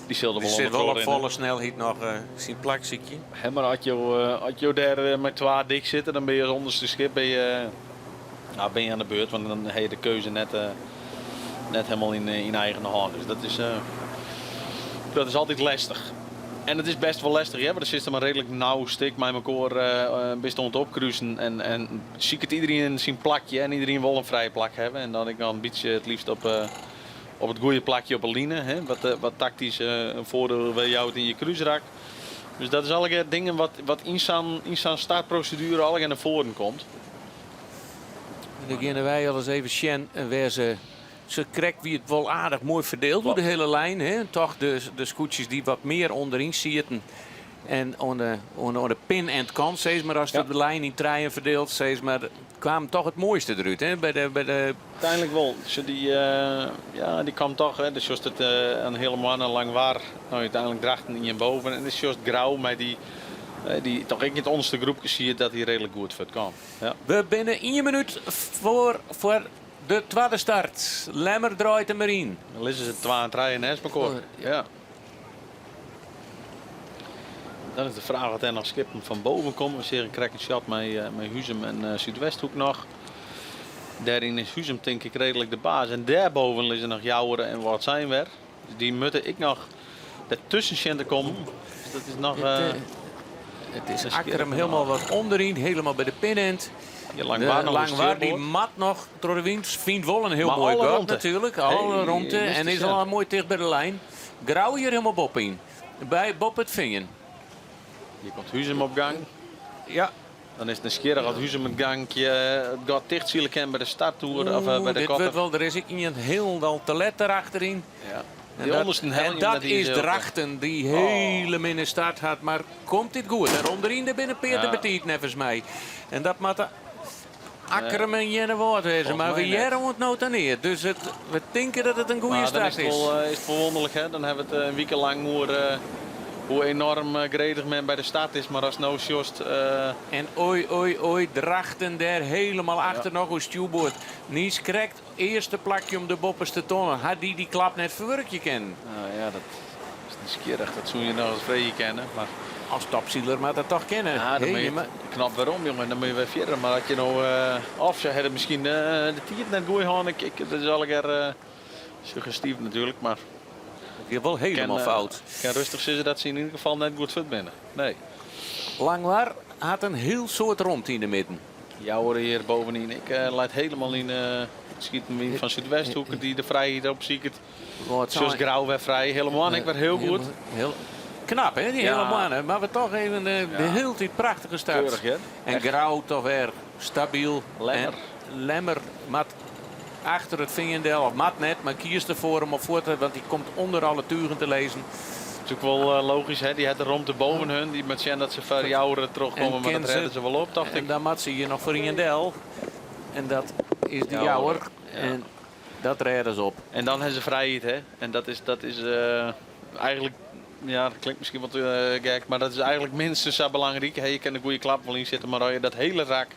Die zit wel op volle snelheid nog zijn plakziekje.
Maar als je daar met 2 dik zit, dan ben je onderste schip ben je aan de beurt. Want dan heb je de keuze net helemaal in eigen hand. Dus dat is altijd lastig. En het is best wel lastig, want er zit maar redelijk nauw stik met elkaar best om het opkruisen. En zie ik het iedereen in zijn plakje en iedereen wil een vrije plak hebben. En dan ik dan een beetje het liefst op het goede plakje op een line. Wat tactisch een voordeel wil jou in je cruiserak. Dus dat is alle dingen wat in zijn startprocedure al naar voren komt.
Dan beginnen wij al eens even Sjen waar ze krijgt wie het wel aardig mooi verdeeld door de hele lijn. Hè? Toch de scootjes die wat meer onderin zitten. En aan de pin en het kant, steeds maar als de lijn in treien verdeeld, steeds maar kwam toch het mooiste eruit. Hè? Bij de...
Uiteindelijk wel. Dus die kwam toch. Hè? Dus het een helemaal lang waar. Nou, uiteindelijk drachten in je boven. En het is juist grauw, maar die toch in het onderste groepje zie je dat hij redelijk goed voor het kan. Ja.
We binnen 1 minuut voor de tweede start. Lemmer draait er maar in.
Dan is het 2 en 3 in Hespenkoor. Ja. Dan is de vraag wat er nog skippen van boven komt. We zien een crack shot met Huzum en Zuidwesthoek nog. Daarin is Huzum denk ik redelijk de baas. En daarboven is er nog Jouweren en wat zijn weer. Dus die moeten ik nog ertussen te komen. Dus dat is nog...
Het is Akkerum helemaal wat onderin, helemaal bij de pinend. Langwaar die mat nog door de wind. Vindt wel een heel mooi gat natuurlijk. Alle rondte en is al mooi dicht bij de lijn. Grauw hier helemaal Bob in. Bij Bob het Vingen.
Hier komt Huzum op gang.
Ja.
Dan is het een skerig als Huzum een gangje. Het gaat dicht zielig bij de starttoer of bij de
dit
kotter.
wordt wel, er is ik niet heel wel te let erachterin.
Ja.
En dat is Drachten die hele minne start had. Maar komt dit goed? En onderin de binnenpeer de betiet nevens mij. En dat moet Akkerum en Jenne woord wezen. Maar we jaren het nou neer. Dus we denken dat het een goede start is.
Dan is het verwonderlijk. Hè? Dan hebben we het een week lang hoe enorm gretig men bij de start is. Maar als nou just...
En oei, Drachten daar helemaal achter nog hoe stuurboord. Nies krijgt eerste plakje om de boppers te tonen. Had die klap net verwerkje kennen.
Nou ja, dat is niet skerig. Dat zou je nog eens vrije kennen. Maar...
Als topzieler maar dat toch kennen.
Ja, dan moet je knap waarom, jongen. Dan moet je weer verder. Maar dat je nou... of ze hadden misschien de tiert net goed gaan. Dat is al een suggestief natuurlijk, maar...
Je wel helemaal fout.
Kan rustig zeggen dat ze in ieder geval net goed fit binnen. Nee.
Langwaar had een heel soort rond in de midden.
Jouwer hier bovenin. Ik laat helemaal in schieten van Zuidwesthoek die de vrijheid op ziet. Zoals Grauw weer vrij. Helemaal ik werd heel goed.
Heel knap hè, die hele mannen. Maar we toch even de heel tijd prachtige start.
Keurig, hè?
En Grauw toch weer stabiel. Lemmer mat achter het Vingendel, of mat net, maar kiest ervoor hem op voort, want die komt onder alle turen te lezen.
Het is ook wel logisch, hè? Die had de romte boven hun, die met zien dat ze ver Jouweren terugkomen, maar dat redden ze wel op, dacht ik.
En dan mat ze hier nog voor Vingendel. En dat is de Jouwer. En dat redden ze op.
En dan hebben ze vrijheid, hè? En dat is eigenlijk, ja, dat klinkt misschien wat gek, maar dat is eigenlijk minstens zo belangrijk. Hey, je kan een goede klap wel in zitten, maar als je dat hele raak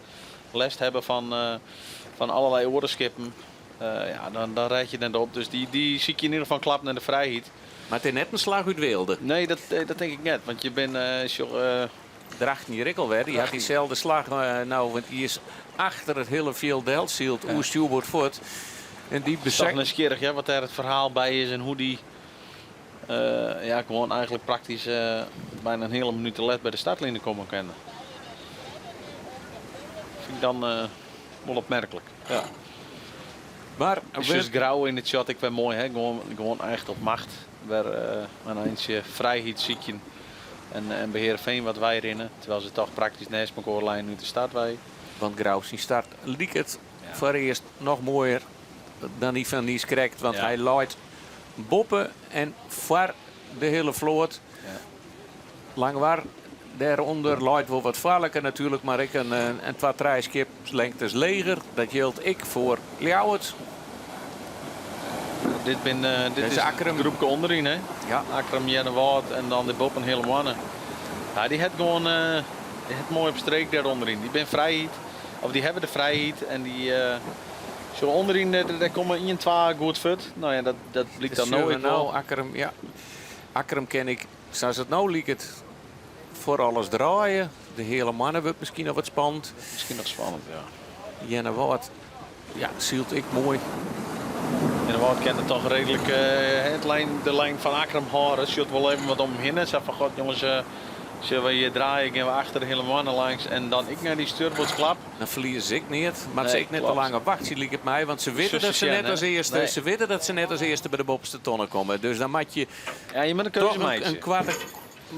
last hebben van allerlei oordeskippen, dan rijd je net op. Dus die zie je in ieder geval klap naar de vrijheid.
Maar het is net een slag uit Weelde.
Nee, dat denk ik net. Want je bent...
Drachten hier ook alweer. Die had diezelfde slag. Want die is achter het hele veld Delzielt. Hoe stuurboord voort. En die
beseft... Het is toch nieuwsgierig, wat daar het verhaal bij is en hoe die... gewoon eigenlijk praktisch bijna een hele minuut te let bij de startlinie komen kennen. Vind ik dan wel opmerkelijk. Ja.
Maar
dus Grauw in het shot, ik ben mooi, hè? Gewoon echt op macht. Waar een eindje vrijheid ziet je en beheer Veen wat wij rennen. Terwijl ze toch praktisch naast elkaar lijn nu de start wij.
Want Grauw zijn start liep het voor eerst nog mooier dan die van Nies krijgt. Want hij luidt boppen en voor de hele vloot. Ja. Langwaar. Daaronder luidt wel wat vaarlijker natuurlijk, maar ik een 2-3 skip lengtes leger. Dat geldt ik voor Ljouwert.
Dit is Akkerum. Groepje onderin, hè?
Ja.
Akkerum, Jennewaard en dan de Bob en helemaal. Ja, die heeft gewoon mooi op streek daar onderin. Die ben vrijheid, of die hebben de vrijheid en die zo onderin daar komen 1-2 goed fit. Nou ja, dat blijkt dan nooit wel.
Akkerum, ja. Akkerum ken ik, zoals het nou liep het voor alles draaien. De hele mannen wordt misschien nog wat spannend.
Misschien nog spannend, ja.
Jennewaard, ja, zielt ik mooi.
En de Wout kent het toch redelijk de lijn van Akkerum horen. Shot wel even wat omheen. Zeg van god jongens, zullen we hier draaien, gaan we achter de hele mannen langs en dan ik naar die stuurboordsklap.
Dan verliezen ik niet, maar ze ik net te lang op wacht, zie ik het mij. Want ze weten dat ze net als eerste, ze weten dat ze net als eerste bij de bovenste tonnen komen. Dus dan maak je,
je moet een keuze maken.
Een kwarte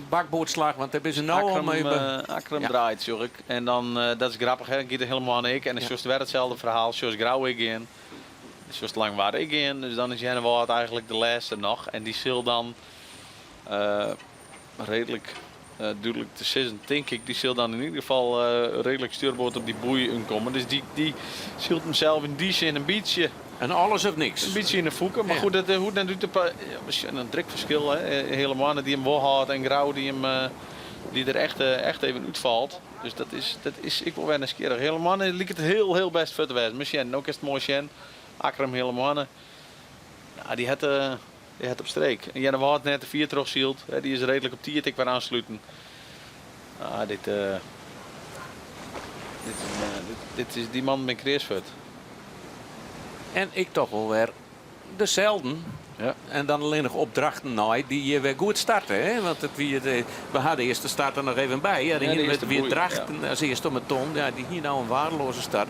bakboordslag, want hebben ze nou al mee.
Akkerum draait, zorg. En dan, dat is grappig, hè? Giet er helemaal aan ik. En dan is weer hetzelfde verhaal, zoals Grauw ik in. Dus lang waar ik in, dus dan is Jennewaard eigenlijk de laatste nog. En die zal dan redelijk duidelijk te zeggen, denk ik, die zal dan in ieder geval redelijk stuurboord op die boei komen. Dus die zult hem zelf in die zin een beetje...
En alles of niks.
Een beetje in de voeken. Maar goed, hoe dan doet het een drukverschil. Hele mannen die hem wel houdt en Grauw die er echt even uitvalt. Dus dat is ik wil wel eens keer. Hele mannen liep het heel best voor te wijzen. Misschien ook is het mooi zien. Akkerum helemaal. Nou, die had op streek. En Jennewaard net de 4 terugzielt. Die is redelijk op 10 ik weer aansluiten. Dit is die man met Kreersfurt.
En ik toch wel weer dezelfde.
Ja.
En dan alleen nog opdrachten nou, die je weer goed starten. Hè? Want we hadden eerst de start er nog even bij. Ja, die
eerste
met weer
boei,
drachten als eerste om een ton. Ja, die hier nou een waardeloze start.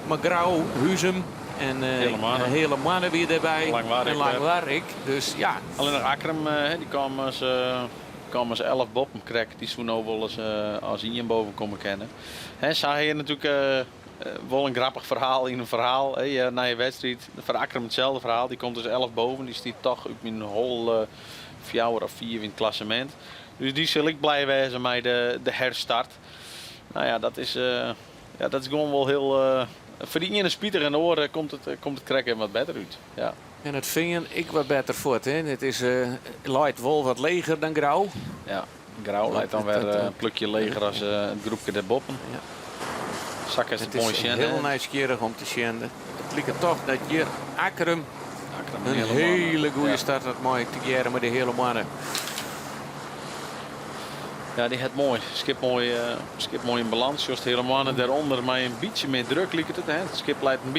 Maar Grauw, Huzum en hele mannen weer erbij. Langwarig. Dus ja.
Alleen nog Akram, die kwam als 11 boppen krek. Die zou nou wel eens als Ian boven komen kennen. Zij hier natuurlijk wel een grappig verhaal in een verhaal. Na je wedstrijd. Voor Akram hetzelfde verhaal. Die komt dus 11 boven. Die stiet toch op een hol 4 of 4 in het klassement. Dus die zal ik blij wezen met de herstart. Nou ja, dat is gewoon wel heel... voor die ene spieter en de oren komt het krek even wat beter uit. Ja.
En het vingen ik wat beter voort. Hè? Het is light wel wat leger dan Grauw.
Ja, Grauw lijkt dan weer een plukje leger als het groepje de boppen.
Ja.
Zak is
het
mooi
is
zien.
heel nieuwsgierig om te zien. Het lijkt toch dat hier Akram een hele goede start had mooi te jaren met de hele mannen.
Ja, die had mooi. Skip mooi in balans. Just helemaal daaronder, maar een beetje meer druk liep het. Hè. Het skip lijkt een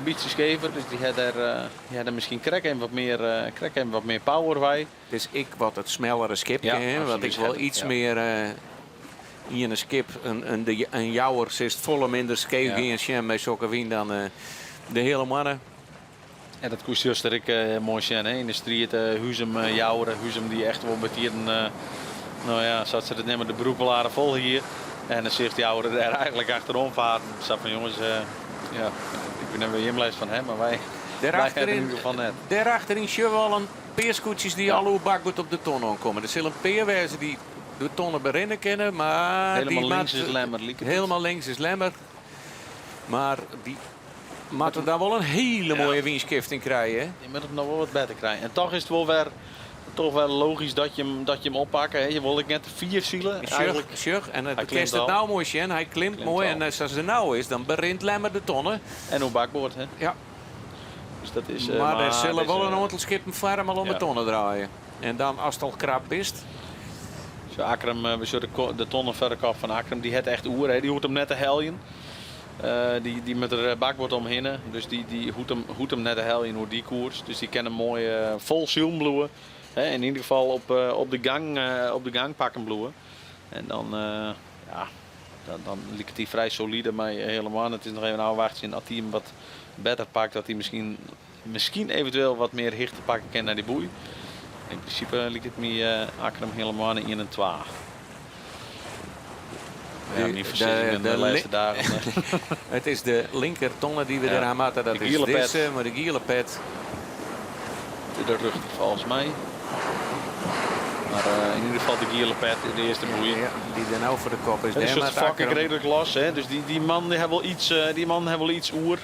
beetje schever. Dus die had er misschien krek en wat meer power bij.
Het is ik wat het snellere skip.
Ja,
want ik wil iets meer in een skip. Een jouwer zit volle minder skeef in Shem met Sokkewien dan de hele mannen.
En dat koest juist mooi zien. In de street Huzum jouweren. Huzum die echt wel met hier nou ja, zat ze het nemen de broekbeladen vol hier. En dan zegt die oude er eigenlijk achterom varen. Ik zei van jongens, ja, ik ben weer inlijst van hem, maar wij hebben in ieder geval net.
Daarachterin zie je wel een peerscootjes die alle bakgoed op de ton aankomen. Er zullen een peerwijzen die de tonnen berinnen kennen, maar
helemaal links is Lemmer.
Helemaal links is Lemmer. Maar die moeten daar wel een hele mooie winstgifting krijgen. Hè?
Je moet het nog wel wat beter krijgen. En toch is het wel weer... Toch wel logisch dat je hem oppakt. Hè. Je wil ik net 4 zielen.
Sure. En het is het nou mooi zien. Hij klimt mooi. En als het nou is, dan berint Lemmer de tonnen.
En hoe bakboord. Hè?
Ja.
Dus dat is,
maar er zullen wel een aantal schippen varen om de tonnen draaien. En dan als het al krap is.
Zo Akram, we zullen de tonnenverkoop van Akram. Die het echt oer. Hè. Die hoeft hem net te heljen. Die met de bakboord omheen. Dus die hoeft hem net te heljen hoe die koers. Dus die kan hem mooi vol zielbloeien. In ieder geval op de gang pakken bloeien. En dan lijkt het die vrij solide, maar helemaal. Het is nog even afwachten als hij hem wat beter pakt. Dat hij misschien eventueel wat meer hicht te pakken kan naar die boei. In principe lijkt het me Akram helemaal in een 2. Ja, niet voorzien de laatste dagen.
Het is de linker tonne die we eraan maken. Dat is deze, maar de giele pet.
De rug volgens mij. Maar in ieder geval de Gierlepet in de eerste boei.
Ja, die er nou voor de kop is.
Dat is fucking redelijk los. Hè? Dus die man heeft wel iets oer.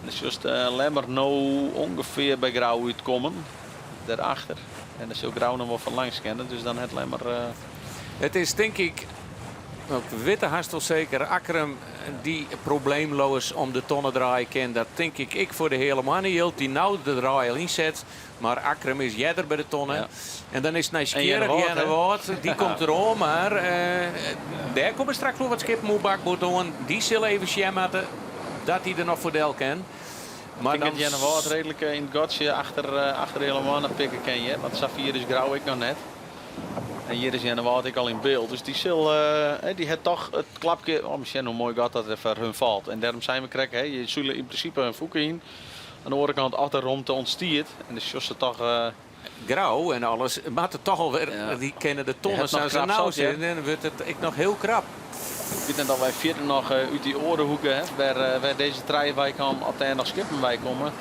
Dus just Lemmer nou ongeveer bij Grauw uitkomen. Daarachter. En dan zou Grauw nog wel van langs kennen. Dus dan het Lemmer...
Het is denk ik... Ook witte hastel zeker. Akram die probleemloos om de tonnen draaien kan. Dat denk ik voor de hele mannen hield. Die nou de draai al inzet. Maar Akram is jeder bij de tonnen. Ja. En dan is het nieuwsgierig. Jennewoord, die komt erom. Maar daar komen straks nog wat schip bakboord aan. Die zullen even schermatten dat hij er nog voor deel kan.
Maar dan Jennewoord redelijk in het godsje achter helemaal naar pikken ken je. Want Safir is Grauw ik nog net. En hier is Jennewoord ik al in beeld. Dus die heeft toch het klapje. Oh, misschien hoe mooi gaat dat er voor hun valt. En daarom zijn we krijgen. Je zullen in principe een voeken in. Aan de andere kant achterom te ontstiert. En dus Josse toch...
Grauw en alles. Maar het toch alweer, die kennen de tonnen zoals ze nou zijn. En dan wordt het nog heel krap.
Ik weet net dat wij verder nog uit die orenhoeken, hè, waar deze trein bij kan, op de nog skippen bij komen.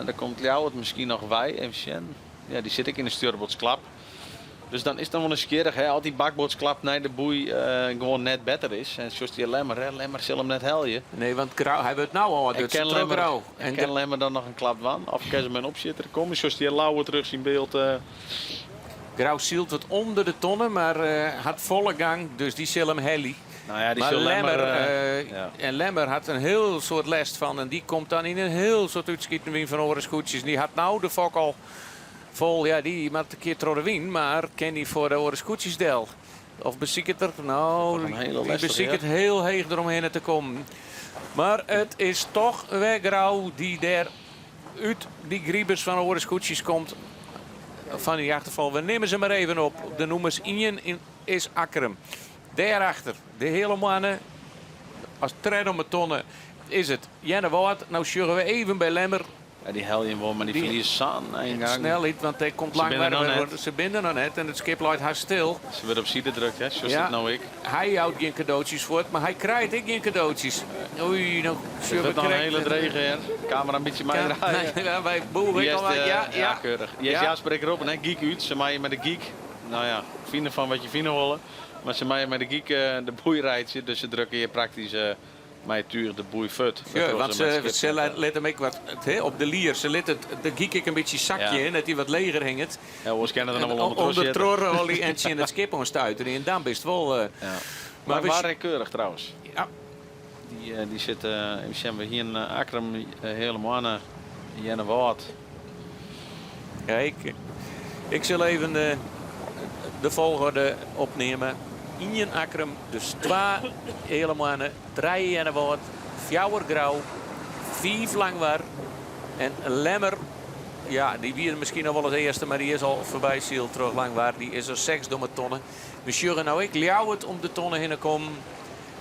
Daar komt jou het misschien nog bij, even. Ja, die zit ik in de stuurboordsklap. Dus dan is het dan wel eens keerig, hè, als die bakboordsklap naar de boei gewoon net beter is. En zoals die Lemmer, Lemmer zal hem net heljen.
Nee, want Grauw, hij wordt nou al
dus Grauw. En kan Lemmer dan nog een klap van? Of kan ze met een opzitter komen? Zoals die Lauwe terug in beeld.
Grauw zielt het onder de tonnen, maar had volle gang, dus die zal hem hellie.
Nou ja, die
maar
Lemmer,
en Lemmer had een heel soort last van. En die komt dan in een heel soort uitschieten van orenskoetjes. Die had nou de fok al vol, ja, die maakt een keer door de wien, maar ken die voor de orenskoetjes del. Of beziek het er? Nou,
Een hele
die
lastige,
beziek het
ja.
heel heeg eromheen te komen. Maar het is toch weer Grauw die daar uit die griebers van Orenskoetjes komt. Van die achterval. We nemen ze maar even op. De nummers 1 is Akkerum. Daarachter de hele mannen. Als tred om een tonnen is het Jenne Wout. Nou sjuggen we even bij Lemmer.
Ja, die heljen wel, maar die verliezen Saan.
Snelheid, want hij komt lang
binnen
weer. Ze binden nog net en het skip loopt haar stil.
Ze wordt op zijde drukt, hè? Zoals het nou ik.
Hij houdt geen cadeautjes voor het, maar hij krijgt ook geen cadeautjes. Oei, nou
Het wordt nog een hele dregen, hè? Camera een beetje mij draaien.
Nee, bij Boel,
ja, keurig. Ja, spreek erop en hè, geek uit. Ze maaien met de geek. Nou ja, vinden van wat je vinden willen. Maar ze maaien met de geek de boei rijdt, dus ze drukken hier praktisch mij tuur de boei fut.
Ja, want ze letten ook wat op de lier. Ze liet de geek ik een beetje zakje in, dat hij wat leger hingt.
Ja, we kennen er nog wel
onder de trorrolie en zien het skip onstuiten. En dan is het wel.
Maar we waren keurig trouwens.
Ja.
Die zitten, we hier in Akkerum helemaal aan Jenne Wout.
Kijk, ik zal even de volgorde opnemen. In Akkerum, dus 2 hele mannen, 3 Jenne Wout, 4 Grauw, 5 Langwaar en Lemmer. Ja, die wie misschien nog wel het eerste, maar die is al voorbij Ziel terug Langwaar. Die is er 6 domme tonnen. We sjurren nou ik ljouw het om de tonnen heen te komen.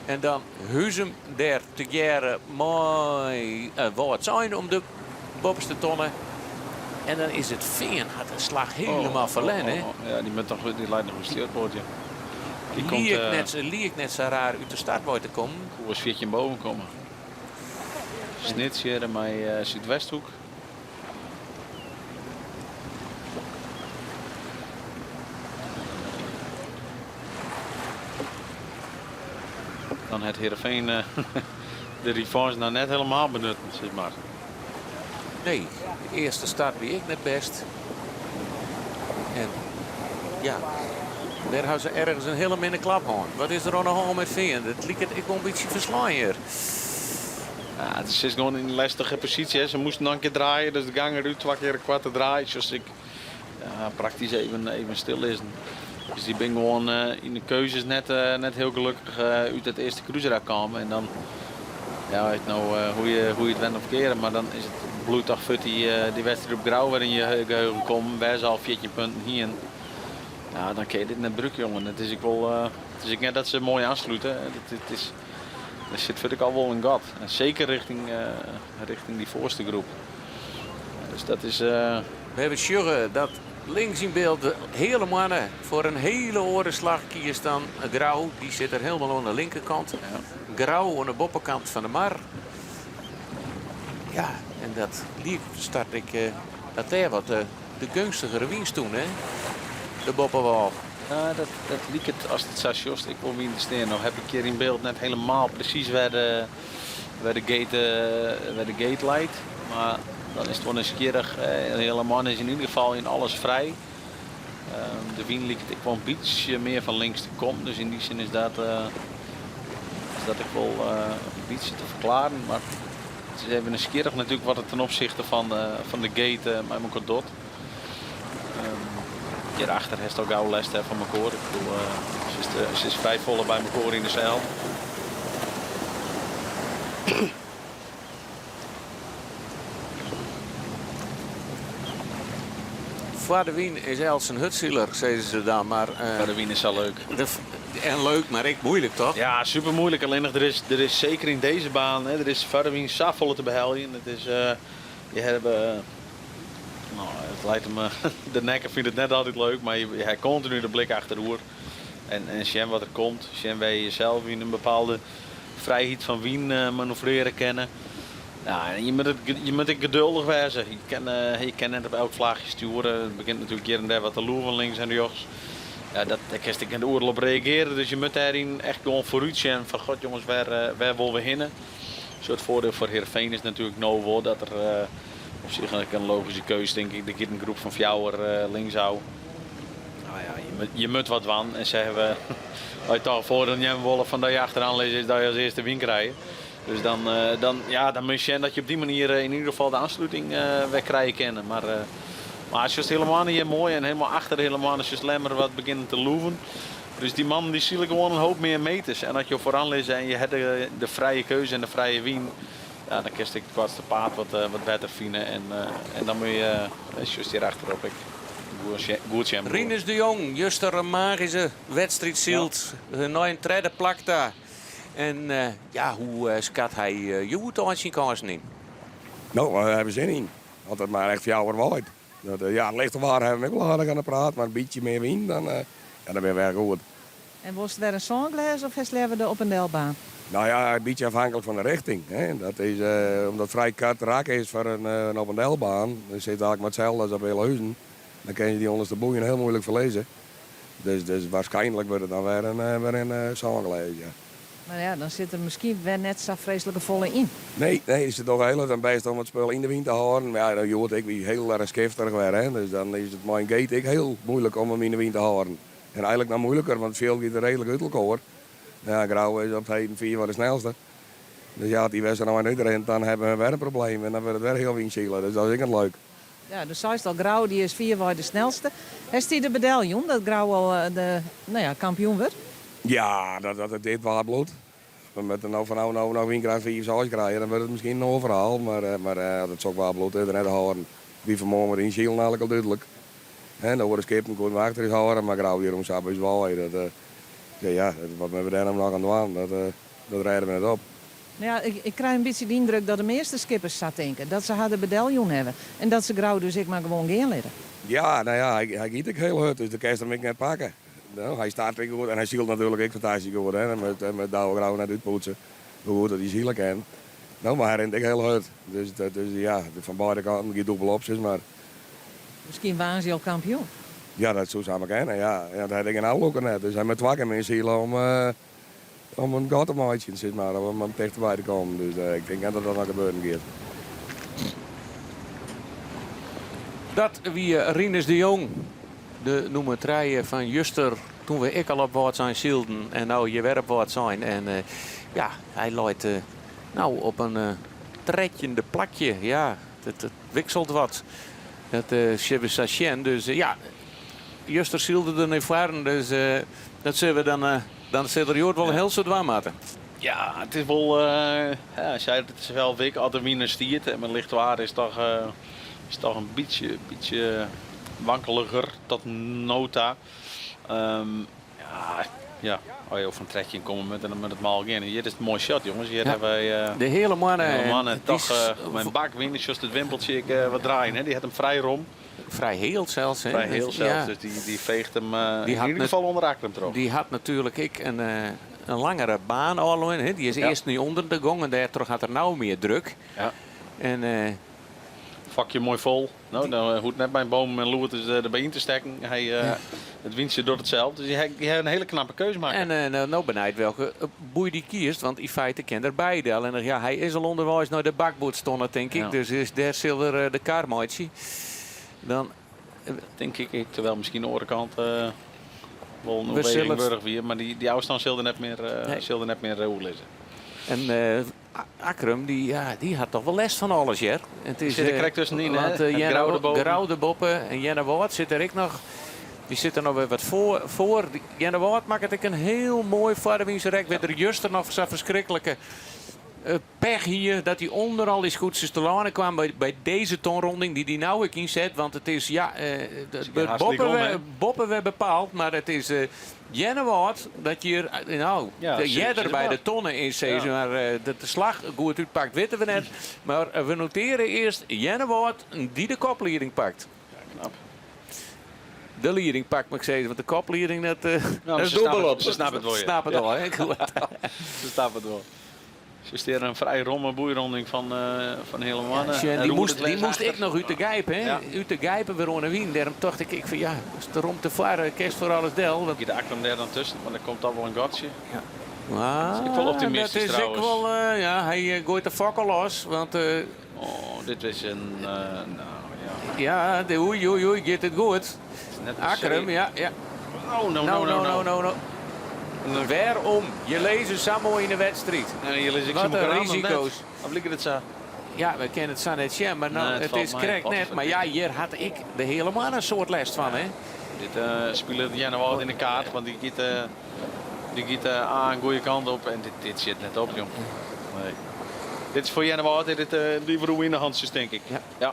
En dan Huzem daar te jaren mooi Wout zijn om de bovenste tonnen. En dan is het Veen had de slag helemaal verlen, hè?
Ja, die leidt nog een stuurpoortje.
Liek net zo raar uit de startboot te komen.
Hoe was 14 boven komen. Snitsje met Zuidwesthoek. Dan het Heerenveen de revanche nou net helemaal benutten, zeg maar.
Nee, de eerste start wie ik net best. En ja, daar hebben ze ergens een hele minne klap aan. Wat is er aan de hand met Veen? Dat liep het ik wel een beetje verslaan hier.
Ja, het is gewoon in een lastige positie. Hè. Ze moesten nog een keer draaien, dus de gang eruit 2 keer een kwart draaien. Dus ik praktisch even stil is. Dus die ben gewoon in de keuzes net heel gelukkig uit het eerste cruiser komen. En dan ja, weet nou hoe je het went of keren, maar dan is het bloeddag voor die wedstrijd op Grauw weer in je geheugen komen. Wij zijn al 14 punten hier. Ja, dan kun je dit net druk, jongen. Het is ik net dat ze mooi aansluiten. Er zit vind ik al wel een gat. En zeker richting die voorste groep. Dus dat is...
We hebben sjurren dat links in beeld de hele mannen voor een hele orenslag kiest dan Grauw. Die zit er helemaal aan de linkerkant. Ja. Grauw aan de boppenkant van de Mar. Ja, en dat liep start ik dat daar wat de gunstigere winst toen, hè? De Boppenwal.
Ja, dat liep het als het Sasjost. Ik wil wie steen. Nou heb ik hier in beeld net helemaal precies waar de gate leidt. Maar dan is het wel nieuwsgierig. De hele man is in ieder geval in alles vrij. De wien liep ik wel een beetje meer van links te komen. Dus in die zin is dat ik wel een beetje te verklaren. Maar het is even nieuwsgierig natuurlijk wat het ten opzichte van de gate met elkaar doet. Hierachter heeft ook gauw les van mijn koor. Ik bedoel, ze is 5 volle bij mijn koor in de zeil.
Voor de wien is Els een hutzieler, zeiden ze dan. Maar
voor de wien is wel leuk.
En leuk, maar ik moeilijk toch?
Ja, super moeilijk. Alleen nog, er is zeker in deze baan, hè, er is voor de wien safvolle te beheljen. Het is, je hebben... Nou, het lijkt hem, de nekker vindt het net altijd leuk, maar hij continu de blik achteroer. En Sjen wat er komt, Sjen wij jezelf in een bepaalde vrijheid van wien manoeuvreren kennen. Ja, en je moet het geduldig wezen. Je kan net op elk vlaagje sturen. Het begint natuurlijk hier en daar wat te loer van links en rechts. Ja, daar kan je in de oorlog op reageren, dus je moet daarin echt gewoon vooruit zijn van god jongens, waar willen we heen? Een soort voordeel voor Heerenveen is natuurlijk nou wel dat er... op zich een logische keuze, denk ik. De een groep van Fjouwer links hou. Nou ja, je moet wat van. En zeggen we, als je toch voor dan jij willen van dat je achteraan leest, is dat je als eerste win krijgt. Dus dan moet je dat je op die manier in ieder geval de aansluiting weg krijgen kennen. Maar als je het helemaal niet mooi en helemaal achter helemaal als je slammer wat beginnen te loeven. Dus die man die zielen gewoon een hoop meer meters. En als je vooraan leest en je hebt de vrije keuze en de vrije wien. Ja, dan kies ik het kortste paard wat beter vinden. En dan moet je just hier achterop. Goed
Rinus de Jong, juist een magische wedstrijd zielt. Na een tweede plak daar. En hoe schat hij je aan zijn kansen in?
Nou, we hebben zin in. Altijd maar echt jouw waait. Het lichte waar hebben we ook wel harder aan de praat, maar een beetje meer wien, dan ben je wel goed.
En was het weer een zongles of is het op een delbaan?
Nou ja, een beetje afhankelijk van de richting. Hè. Dat is, omdat het vrij kort raak is voor een op een delbaan, dan zit eigenlijk maar hetzelfde als op Heelhuizen. Dan kun je die onderste boeien heel moeilijk verlezen. Dus waarschijnlijk wordt het dan weer een zongles. Ja.
Maar ja, dan zit er misschien weer net zo vreselijke volle in.
Nee, is het toch heel erg best om het spul in de wind te houden. Maar ja, dan hoort ik wie heel erg skifterig weer. Hè. Dus dan is het mijn gate heel moeilijk om hem in de wind te houden. En eigenlijk nog moeilijker, want veel gaat er redelijk uit elkaar. Ja, Grauw is op het 4 voor de snelste. Dus ja, als die wedstrijd nou niet rent, dan hebben we weer een probleem. En dan wordt het weer heel windschielen. Dus dat is echt leuk.
Ja, dus zei al, Grauw die is 4 voor de snelste. Heeft hij de medaillon dat Grauw al de kampioen wordt?
Ja, dat dit wel bloed. Met een nou win krijgen 4 6 krijgen, dan wordt het misschien een overhaal. Maar dat is ook wel bloed in de houden. Wie vanmorgen in Schielen eigenlijk al duidelijk. En dan worden skippen goed achter is houden, maar Grauw hier om is wel. Wat we daar nog aan doen, dat rijden we net op.
Ja, ik krijg een beetje de indruk dat de meeste skippers zat denken dat ze hadden medaillon hebben. En dat ze Grauw dus ik maar gewoon gaan leren.
Ja, nou ja, hij giet ik heel hard, dus de kerst hem ik net pakken. Nou, hij staat weer goed en hij zielt natuurlijk ook fantastisch goed. Hè? Met Douwe Grauw net uitpoetsen. Hoe goed dat hij zielen kan. Nou, maar hij rent ik heel hard. Dus ja, van beide kanten gaat dubbel opties, maar...
Misschien waren ze al kampioen.
Ja, dat zou samen kennen. Ja, dat had ik een oude net. Dus hij met wakker in zielen om een gat op mijn uitje te zitten, maar om hem dichterbij te komen. Dus ik denk dat dat nog gebeuren gaat.
Dat wie Rinus de Jong, de nummer 3 van Juster, toen we al op wat zijn zielden en nou je weer op wat zijn. En hij loopt op een tredjende plakje. Ja, het wikselt wat. Dat Chevy dus Juster zielde er niet varen, dus dat zullen we dan zit er Jood wel heel zo dwaamaten.
Ja, het is wel, het is wel week als de wiener stiert en mijn lichtwaarde is toch een beetje wankeliger tot nota. Als je over een trekje komen met het maal gaan. Hier is het mooi shot, jongens. Hier hebben wij
de hele mannen
toch mijn bak winnen, zoals het wimpeltje wat draaien. Hè. Die had hem vrij rom.
Vrij heel zelfs. Hè?
Vrij heel zelfs,
ja.
dus die veegt hem in ieder geval onder Akrum erop.
Die had natuurlijk een langere baan al. Hè? Die is eerst nu onder de gong en daardoor gaat er nou meer druk.
Ja.
En,
vakje mooi vol. Nou, dan hoeft net bij een boom en loert erbij in te steken. Het winstje doet hetzelfde. Dus hij heeft een hele knappe keuze maken.
En nou benijd welke boei die kiest. Want in feite kent er beide. Alleen hij is al onderwijs naar de bakboot stonden, denk ik. Ja. Dus is daar zilver de kaarmaatje. Dan
denk ik, terwijl misschien de andere kant wel een Wegenburg weer, maar die afstand zullen net meer hoe lezen.
En Akrum die had toch wel les van alles, Jer. Het is
zit er correct tussenin,
Grauw de Boppen en Jenne Wout zit er ik nog. Die zit er nog weer wat voor. Jenne Wout maakt het een heel mooi vaardewiensrek. Werd er juist nog zo'n verschrikkelijke pech hier. Dat hij onder al die scootjes te lanen kwam bij deze tonronding die nou ook inzet. Want het is Boppen we bepaald. Maar het is Jenne Wout dat je Jedder bij de tonnen in zee. Maar de slag goed uitpakt weten we net. Maar we noteren eerst Jenne Wout die de kopleiding pakt.
Ja, knap.
De leiding pakt, maar ik zei, want de kopleiding dat is
dubbel op. Ze snappen het wel.
Ze snappen het wel, hè?
Ze snappen het wel. Ze steren een vrij romme boeironding van hele mannen.
Ja, die moest ik nog uit de gijpen, hè? Ja. Uit de gijpen weer onder wien. Daarom dacht ik van ja, als het erom te varen, kerst voor alles del.
Want... Je de Akrum daar dan tussen, maar dan komt dan wel een gatje. Ja.
Dat is ik wel optimistisch dat is trouwens. Ik wel, hij gooit de fakkel los, want...
dit is een...
Ja, oei, gaat het goed. Akrum, ja. No. Waarom? Je leest zo mooi in de wedstrijd.
Wat een risico's. Of ligt het zo?
Ja, we kennen het zo net, ja, maar nou, het is correct net. Maar ja, hier had ik de helemaal een soort les van, hè.
Dit speelt Jenne Wout in de kaart, want die giet aan een goede kant op en dit zit net op, jong. Nee. Dit is voor Jenne Wout liever in de handjes, denk ik. Ja.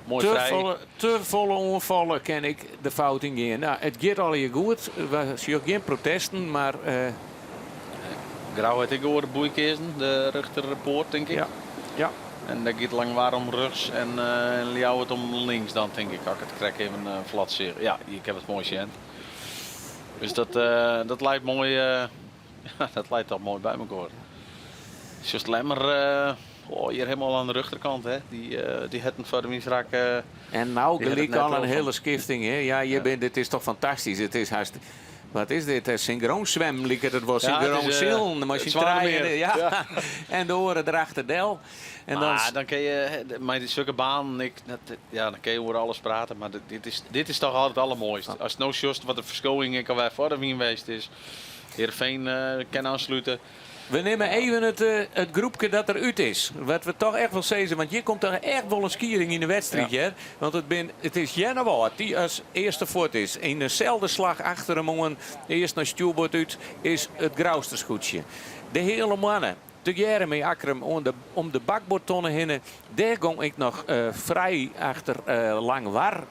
Mooi vrij.
Te volle onvallen ken ik de fout in gaan. Nou, het gaat al hier goed. We zien geen protesten, maar...
Grauw heeft ik over de boeikezen, de rechterpoort, denk ik.
Ja.
En dat gaat lang waarom rechts en Liao het om links dan, denk ik. Als ik het krijg even flat zeer. Ja, ik heb het mooi zien. Dus dat lijkt mooi, dat lijkt toch mooi bij elkaar. Just Lemmer, hier helemaal aan de rechterkant, hè. Die het voor de misraak.
En nou gelijk al een hele skifting, hè. Ja, dit is toch fantastisch. Het is hartstikke... Wat is dit? Synchroon zwem, het was synchroon zillen, maar je draaien. Ja. En de oren erachter del. En
dan kun je met zulke baan, dan kun je over alles praten, maar dit is toch altijd het allermooiste. Als het nou just wat de verscholing ik alweer voor de wien geweest is, Heerenveen kan aansluiten.
We nemen even het groepje dat er uit is. Wat we toch echt wel zeggen, want hier komt er echt wel een skiering in de wedstrijd. Ja. Want het is Jenne Wout die als eerste voort is. In dezelfde slag achter hem om eerst naar stuurboord uit is het Grauwstersgoedje. De hele mannen. De Jeremy Akram om de bakboordtonnen heen. Daar ging ik nog vrij achter Langwar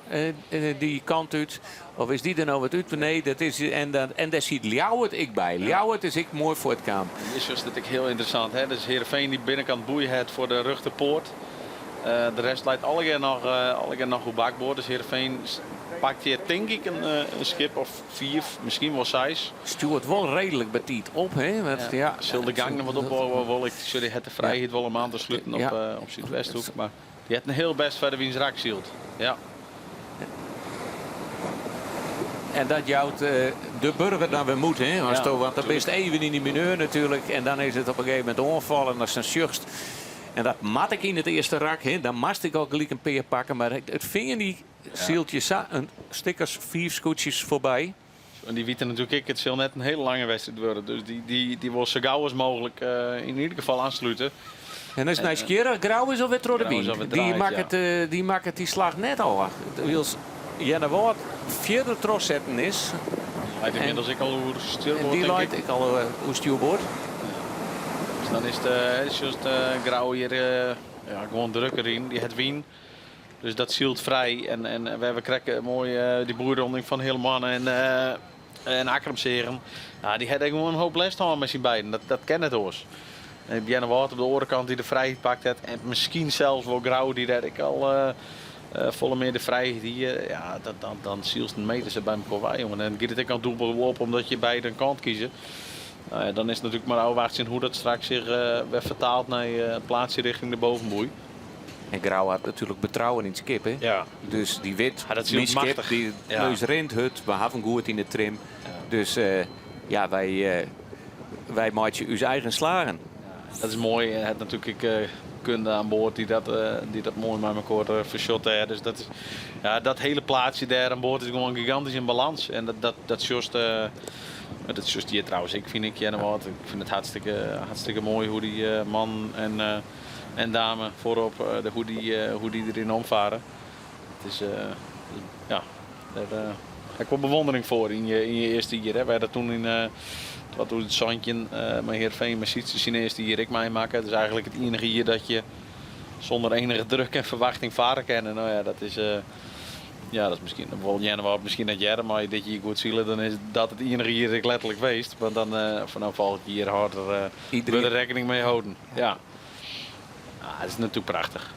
die kant uit. Of is die er nou wat uit? Nee, dat is, en daar ziet Ljouwert ik bij. Ljouwert is ik mooi voor het kamp.
Is just dat ik heel interessant. Hè? Dus Heerenveen die binnenkant boeien het voor de rechterpoort. De rest leidt alle nog goed bakboord. Dus Heerenveen pakt hier denk ik een schip of 4, misschien wel 6.
Stuurt wel redelijk betiet op, hè?
Zal de gang nog wat opbouwen, wil ik zullen het de vrijheid wel om aan te sluiten op Zuidwesthoek. Maar die heeft een heel best verder wiens raak zielt. Ja.
En dat jouwt de burger dan weer moet, hè? Want dat is even in die mineur natuurlijk. En dan is het op een gegeven moment onvallen naar zijn sjugst. En dat mat ik in het eerste rak, hè? Dan mast ik ook gelijk een peer pakken. Maar het vinger die zieltje een stickers 4 scootjes voorbij.
En die weten natuurlijk, het zal net een hele lange wedstrijd worden. Dus die wil zo gauw als mogelijk in ieder geval aansluiten.
En als het nou Grauw is alweer de die maakt die slag net al. Jenne Wout vierde tros zetten is.
Leidt inmiddels ik al hoe stuurboord.
En die leidt ik al hoe stuurboord.
Dus dan is het just Grauw hier gewoon drukker in. Die het wien. Dus dat zielt vrij. En we krijgen mooi die boerronding van Helman en Akramseren. Ja, die had gewoon een hoop les aan met zijn beiden. Dat kent het hoor. En Jenne Wout op de orenkant die de vrijheid pakt. En misschien zelfs wel Grauw die dat ik al... volle meer de vrijheid dan zielst een meter ze bij elkaar bij, jongen. En dan gaat het ook aan het doel op omdat je beide een kant kiezen. Dan is het natuurlijk maar afwacht zien hoe dat straks zich weer vertaalt naar het plaatsje richting de bovenboei.
En Grauw had natuurlijk betrouwen in het skip, hè? Ja. Dus die wit, die skip, die neus rent hut, we hebben goed in de trim. Ja. Dus wij maken uw eigen slagen.
Ja, dat is mooi. Het natuurlijk kunde aan boord die dat mooi met elkaar verschotten. Dus dat hele plaatsje daar aan boord is gewoon gigantisch in balans. En dat is juist hier trouwens. Ik vind het hartstikke mooi hoe die man en dame voorop, hoe die erin omvaren. Het is, daar heb ik wel bewondering voor in je eerste jaar. Hè. Wij dat toen in wat het Zandje met Heerenveen met zijn eerste jaar ik meemaken. Het is eigenlijk het enige jaar dat je zonder enige druk en verwachting varen kan. En nou ja, dat is misschien bijvoorbeeld Jenne Wout, misschien dat jij maar dit je goed zielen, dan is dat het enige jaar ik letterlijk geweest. Want dan vanaf volgend jaar harder we er rekening mee houden. Ja. Dat is natuurlijk prachtig.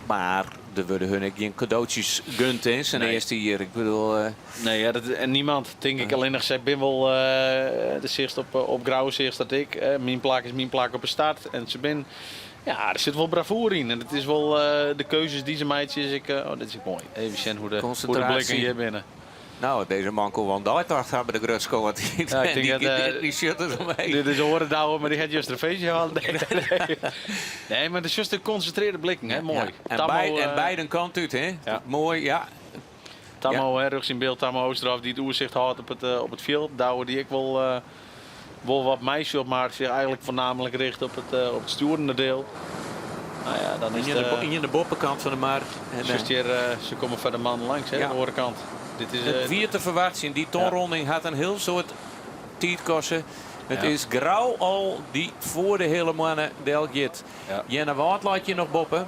Maar er worden hun geen cadeautjes gunt in zijn eerste jaar. Ik bedoel...
Nee, en niemand. Denk ik alleen nog, ik ben wel de eerste op Grauw eerst dat ik. Mijn plaak is mijn plaak op de start. En ze ben... Ja, er zit wel bravoure in. En het is wel de keuzes die ze meidjes. Dat is mooi. Even zien hoe de blikken hier binnen.
Nou, deze man kon wel daar hebben de Grutsko. Want die shutters omheen.
Dit is horen douwen, maar die had juist een feestje gehad. Nee, maar het is juist de geconcentreerde blikken. Hè? Mooi.
Ja. En beide kanten uit, hè? Ja. Mooi, ja.
Tammo, rugs in beeld. Tammo Oosterhof die het oerzicht had op het veld. Douwen die ik wel wat meisje op, maar zich eigenlijk voornamelijk richt op het stuurende deel. Nou ja, dan is
in de boppenkant van de maar. En,
ze komen van de man langs, hè, aan de andere kant. Dit is
het vierde verwachting. Die tonronding had een heel soort tijdkosten. Het is grauw al die voor de hele mannen delgit. Jenne Waard laat je nog boppen.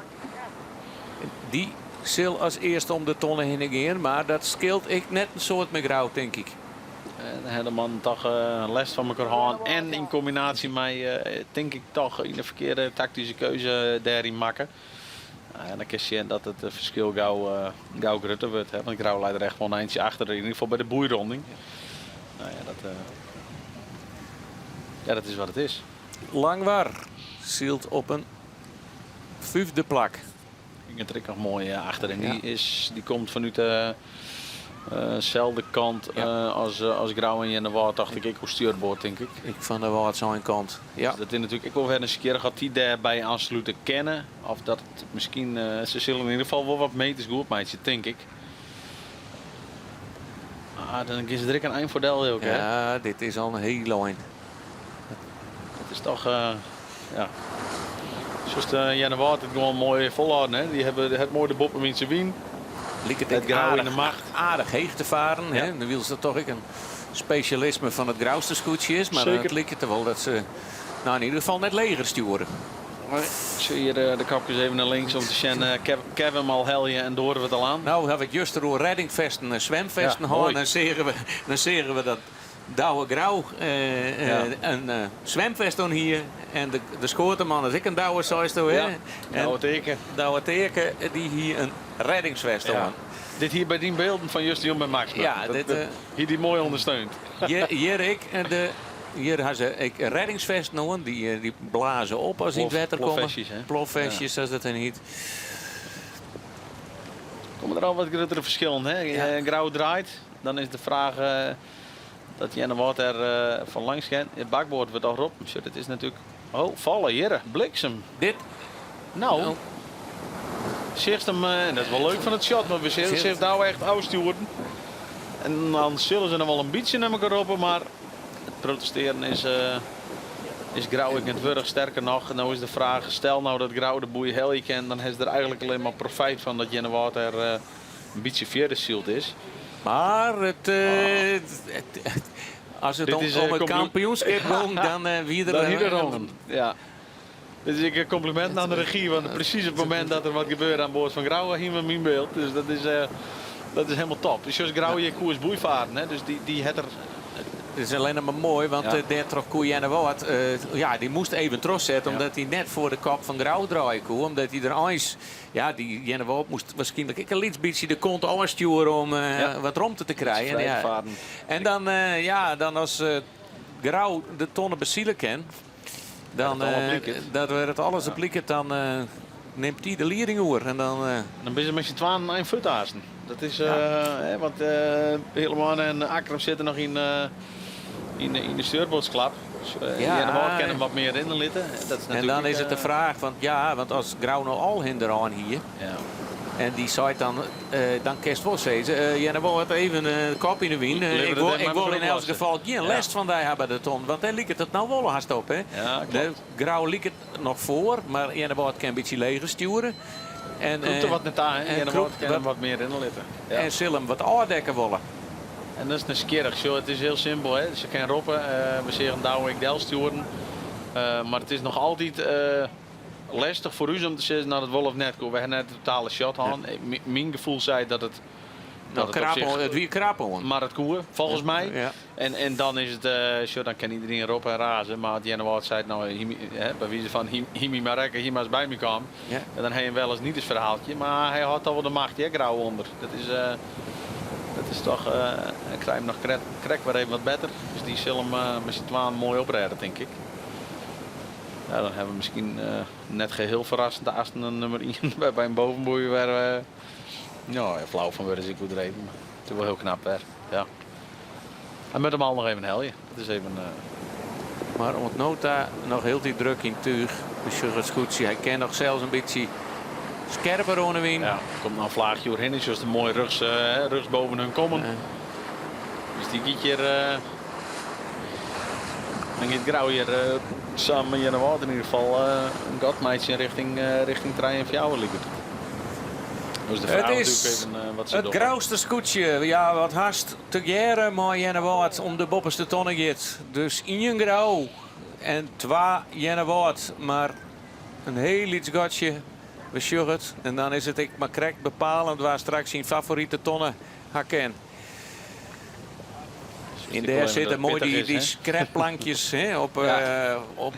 Die zal als eerste om de tonnen heen gaan. Maar dat scheelt ik net een soort met grauw, denk ik.
Helemaal toch les van elkaar gaan. En in combinatie met, denk ik toch, in de verkeerde tactische keuze daarin maken. En dan kun je zien dat het verschil gauw groter wordt. Hè? Want Grauw leidt er echt wel een eindje achter, in ieder geval bij de boeironding. Nou ja, dat is wat het is.
Langwar zielt op een 5e plak.
Ik vind het nog mooi achter. En die komt vanuit dezelfde kant als Grauw en Jenne Waard, dacht ik, hoe stuurboord, denk ik.
Ik van de Waard zijn kant. Ja.
Dus dat is natuurlijk, ik wil weer eens een keer gaat die daarbij aansluiten kennen. Of dat het misschien, ze zullen in ieder geval wel wat meters goed meidje, denk ik. Dan is het direct een eindvoordeel ook, hè?
Ja, dit is al een hele lijn.
Het is toch, ja. Zoals Jenne Waard het gewoon mooi volhouden, hè? Die hebben het mooie boppen in zijn wien.
Liek het
Grauw in de macht.
Aardig heeg te varen. Ja. Hè? Dan wil ze toch een specialisme van het grauwste scootje is. Maar het likt er wel dat ze in ieder geval net leger sturen.
Zul je de kapjes even naar links om te zien. Kevin al helje en door we het al aan.
Nou heb ik juist door reddingvesten en zwemvesten gehad. Dan zeggen we dat Douwe Grauw een zwemvest dan hier. En de schoorteman is ik een Douwe Soisto. Douwe Teken die hier een reddingsvest aan.
Dit hier bij die beelden van Justin en Max.
Ja,
hier die mooi ondersteunt.
Hier hebben ze reddingsvest nog, die blazen op als in het wetter komen. Ploffestjes, als dat er niet.
Komen er al wat grotere verschillen, hè? Grauw draait, dan is de vraag dat Jenne Waard er van langs gaat. Het bakboord wordt al op. Het is natuurlijk. Oh, vallen hier, bliksem.
Dit?
Nou. Zegt hem, dat is wel leuk van het shot, maar we zitten nou echt uitsturen. En dan zullen ze nog wel een beetje naar elkaar roepen, maar het protesteren is Grauw ik het wurg. Sterker nog, en nou is de vraag, stel nou dat Grauw de boei heel je kent, dan heeft er eigenlijk alleen maar profijt van dat Jenne Waard er een beetje vierde zield is.
Maar als het om het kampioenschap ging, dan wie er
ja. Dus ik een compliment aan de regie, want precies op het moment dat er wat gebeurt aan boord van Grauw hier met mijn beeld. Dus dat is helemaal top. Dus zoals Grauw je koers boeivaren, hè? Dus die had er.
Het is alleen maar mooi, want daar trok Koe Jenne Waard, die moest even terugzetten omdat hij net voor de kop van Grauw draaien kon. Omdat hij er eens, die Jenne Waard moest waarschijnlijk een beetje de kont aansturen om wat romte te krijgen. En dan als Grauw de tonnen bezielen kan, dan dat we het alles oplikken, dan neemt hij de liering oer. En dan
ben je met je twaan een voetazen. Dat is, want Helemaal en Akram zitten nog in de stuurboordsklap. Jenne Waard kan hem wat meer in litten.
En dan is het de vraag, want als Grauw nou al hinderaan hier. Ja. En die zei dan kerst wel zeggen, Jenne Waard even een kop in de wien. Ik wil in elk geval geen last van die hebben de ton. Want hij liet het nou wel haast op. Hè?
Ja,
de Grauw liet het nog voor, maar Jenne Waard kan een beetje leger sturen.
En er wat net aan, Jenne Waard kan hem wat meer in litten.
Ja. En zullen hem wat aandekken willen.
En dat is een skerig. Het is heel simpel. Hè? Ze kan roepen, we zeggen Douwe ik del sturen. Maar het is nog altijd lastig voor u om te zeggen, nou dat wil of net. We hebben net een totale shot aan. Ja. Mijn gevoel zei dat het.
Het wie krappel.
Maar het koer, volgens mij. Ja. En dan is het, dan kan iedereen erop en razen. Maar Jenne Waard zei nou, bij wie ze van Himi Marek, Hima's bij me kwam. Ja. En dan heeft hij wel eens niet het verhaaltje. Maar hij had al wel de macht, Grauw onder. Dat is toch, ik krijg hem nog krek weer even wat beter. Dus die zal hem met z'n twaalf mooi oprijden, denk ik. Ja, dan hebben we misschien net geheel verrassend de eerste nummer 1 bij een bovenboei waar flauw van worden ik goed reden. Maar het is wel heel knap hè. Ja. En met hem al nog even een helje. Dat is even.
Maar om het nota nog heel die druk in tuig. Dus het goed hij kan nog zelfs een beetje scherper onderwien.
Ja, komt nou een vlaagje doorheen. Is de mooie rugs boven hun komen. Ja. Dus die giet hier. Dan gaat Grauw hier samen met Waard in ieder geval een gatmeidje richting 3 en 4 ligt. Dus de vraag
Het is
natuurlijk even wat ze
het
doen.
grauwste scootje. Ja, wat haast te jaren maar Jennewaard om de bopperste tonnen gaat. Dus 1 grauw en 2 Jennewaard. Maar een heel iets gatje. We sjuggen het. En dan is het ik maar correct bepalend waar straks zijn favoriete tonnen hakken. In daar zitten mooi die scrapplankjes